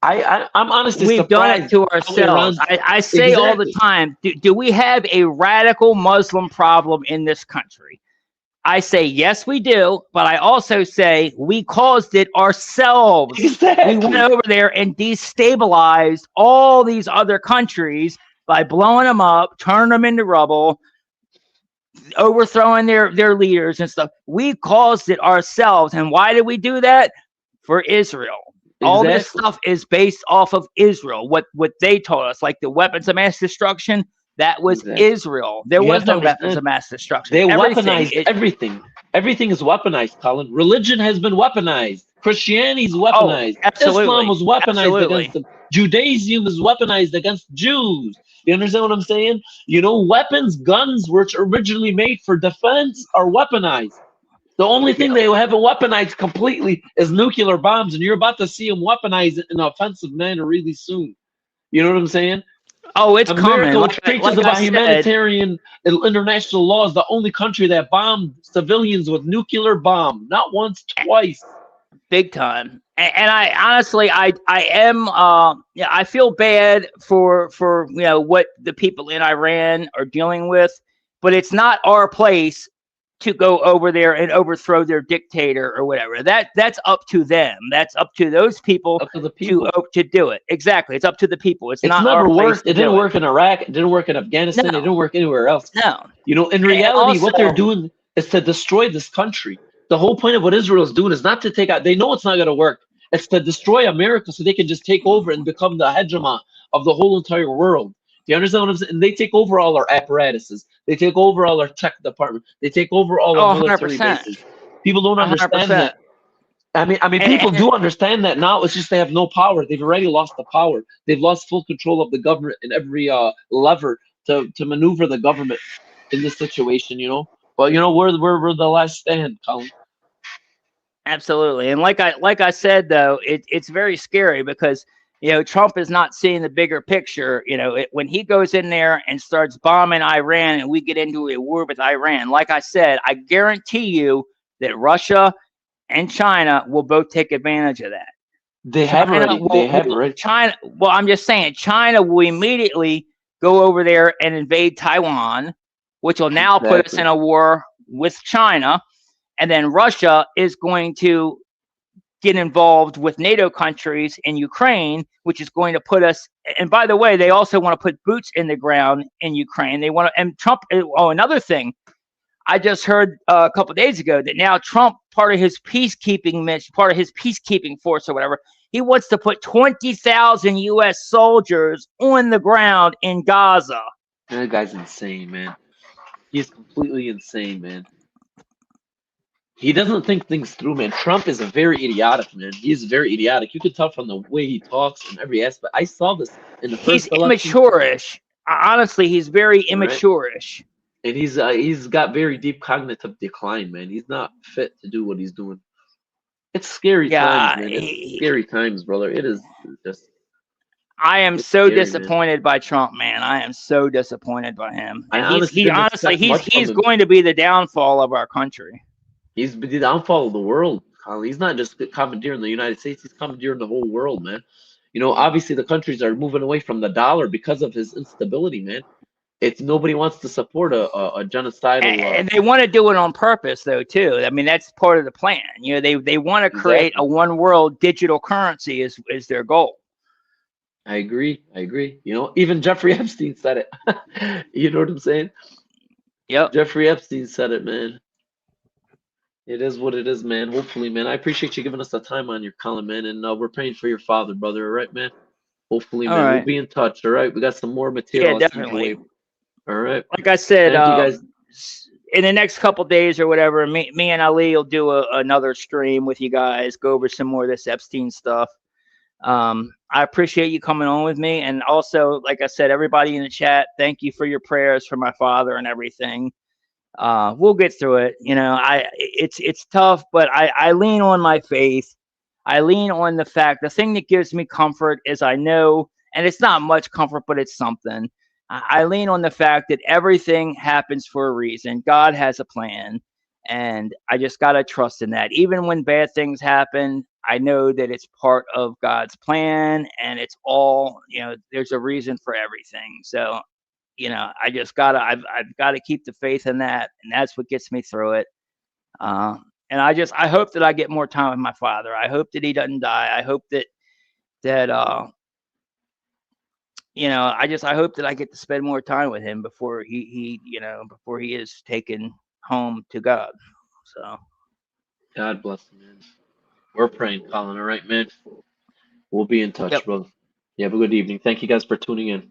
I'm honestly we've surprised. Done it to ourselves. I say all the time, do we have a radical Muslim problem in this country? I say, yes, we do. But I also say we caused it ourselves. Exactly. We went over there and destabilized all these other countries by blowing them up, turning them into rubble, overthrowing their leaders and stuff. We caused it ourselves. And why did we do that? For Israel. Exactly. All this stuff is based off of Israel. What they told us, like the weapons of mass destruction, that was Israel. There was no weapons of mass destruction. They weaponized everything. Everything is weaponized, Colin. Religion has been weaponized. Christianity is weaponized. Islam was weaponized against them. Judaism is weaponized against Jews. You understand what I'm saying? Weapons, guns, which originally made for defense, are weaponized. The only thing they haven't weaponized completely is nuclear bombs, and you're about to see them weaponize it in an offensive manner really soon. You know what I'm saying? Oh, it's America, coming. which preaches about humanitarian international law, is the only country that bombed civilians with nuclear bomb. Not once, twice. Big time. And I honestly, I am, I feel bad for what the people in Iran are dealing with, but it's not our place to go over there and overthrow their dictator or whatever. That's up to them. That's up to those people, to do it. Exactly. It's up to the people. It's not never our worked. It didn't work in Iraq. It didn't work in Afghanistan. It didn't work anywhere else. No. In reality, what they're doing is to destroy this country. The whole point of what Israel is doing is not to take out. They know it's not going to work. It's to destroy America so they can just take over and become the hegemon of the whole entire world. Do you understand what I'm saying? And they take over all our apparatuses. They take over all our tech department. They take over all our military 100%. bases. People don't understand 100%. That. I mean, people do understand that now. It's just they have no power. They've already lost the power. They've lost full control of the government and every lever to maneuver the government in this situation. But we're the last stand, Colin. Absolutely. And like I said, though, it's very scary because, Trump is not seeing the bigger picture. When he goes in there and starts bombing Iran and we get into a war with Iran, like I said, I guarantee you that Russia and China will both take advantage of that. They have already. China. Well, I'm just saying, China will immediately go over there and invade Taiwan, which will now put us in a war with China. And then Russia is going to get involved with NATO countries in Ukraine, which is going to put us. And by the way, they also want to put boots in the ground in Ukraine. They want to. And Trump. Oh, another thing, I just heard a couple of days ago that now Trump, part of his peacekeeping mission, part of his peacekeeping force or whatever, he wants to put 20,000 U.S. soldiers on the ground in Gaza. That guy's insane, man. He's completely insane, man. He doesn't think things through, man. Trump is a very idiotic, man. He is very idiotic. You can tell from the way he talks and every aspect. I saw this in the first election. He's immature-ish. Honestly, he's very immature-ish. And he's got very deep cognitive decline, man. He's not fit to do what he's doing. It's scary times, man. It's scary times, brother. It is just. I am so disappointed by Trump, man. I am so disappointed by him. He's going to be the downfall of our country. He's the downfall of the world, Colin. He's not just commandeering the United States. He's commandeering the whole world, man. Obviously the countries are moving away from the dollar because of his instability, man. Nobody wants to support a genocidal. And they want to do it on purpose, though, too. I mean, that's part of the plan. They want to create a one world digital currency is their goal. I agree. Even Jeffrey Epstein said it. You know what I'm saying? Yep. Jeffrey Epstein said it, man. It is what it is, man. Hopefully, man. I appreciate you giving us the time on your Colin, man. And we're praying for your father, brother. All right, man? Hopefully, man. We'll be in touch. All right? We got some more material. Yeah, definitely. All right. Like I said, thank you guys. In the next couple days or whatever, me and Ali will do another stream with you guys, go over some more of this Epstein stuff. I appreciate you coming on with me. And also, like I said, everybody in the chat, thank you for your prayers for my father and everything. We'll get through it. It's tough, but I lean on my faith. I lean on the fact, the thing that gives me comfort is I know, and it's not much comfort, but it's something. I lean on the fact that everything happens for a reason. God has a plan, and I just got to trust in that. Even when bad things happen, I know that it's part of God's plan, and it's all, there's a reason for everything. So, I've got to keep the faith in that, and that's what gets me through it. And I hope that I get more time with my father. I hope that he doesn't die. I hope that I hope that I get to spend more time with him before he is taken home to God. So God bless him, man. We're praying, Colin. All right, man. We'll be in touch, brother. You have a good evening. Thank you guys for tuning in.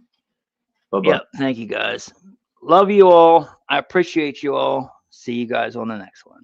Bye-bye. Yep. Thank you guys. Love you all. I appreciate you all. See you guys on the next one.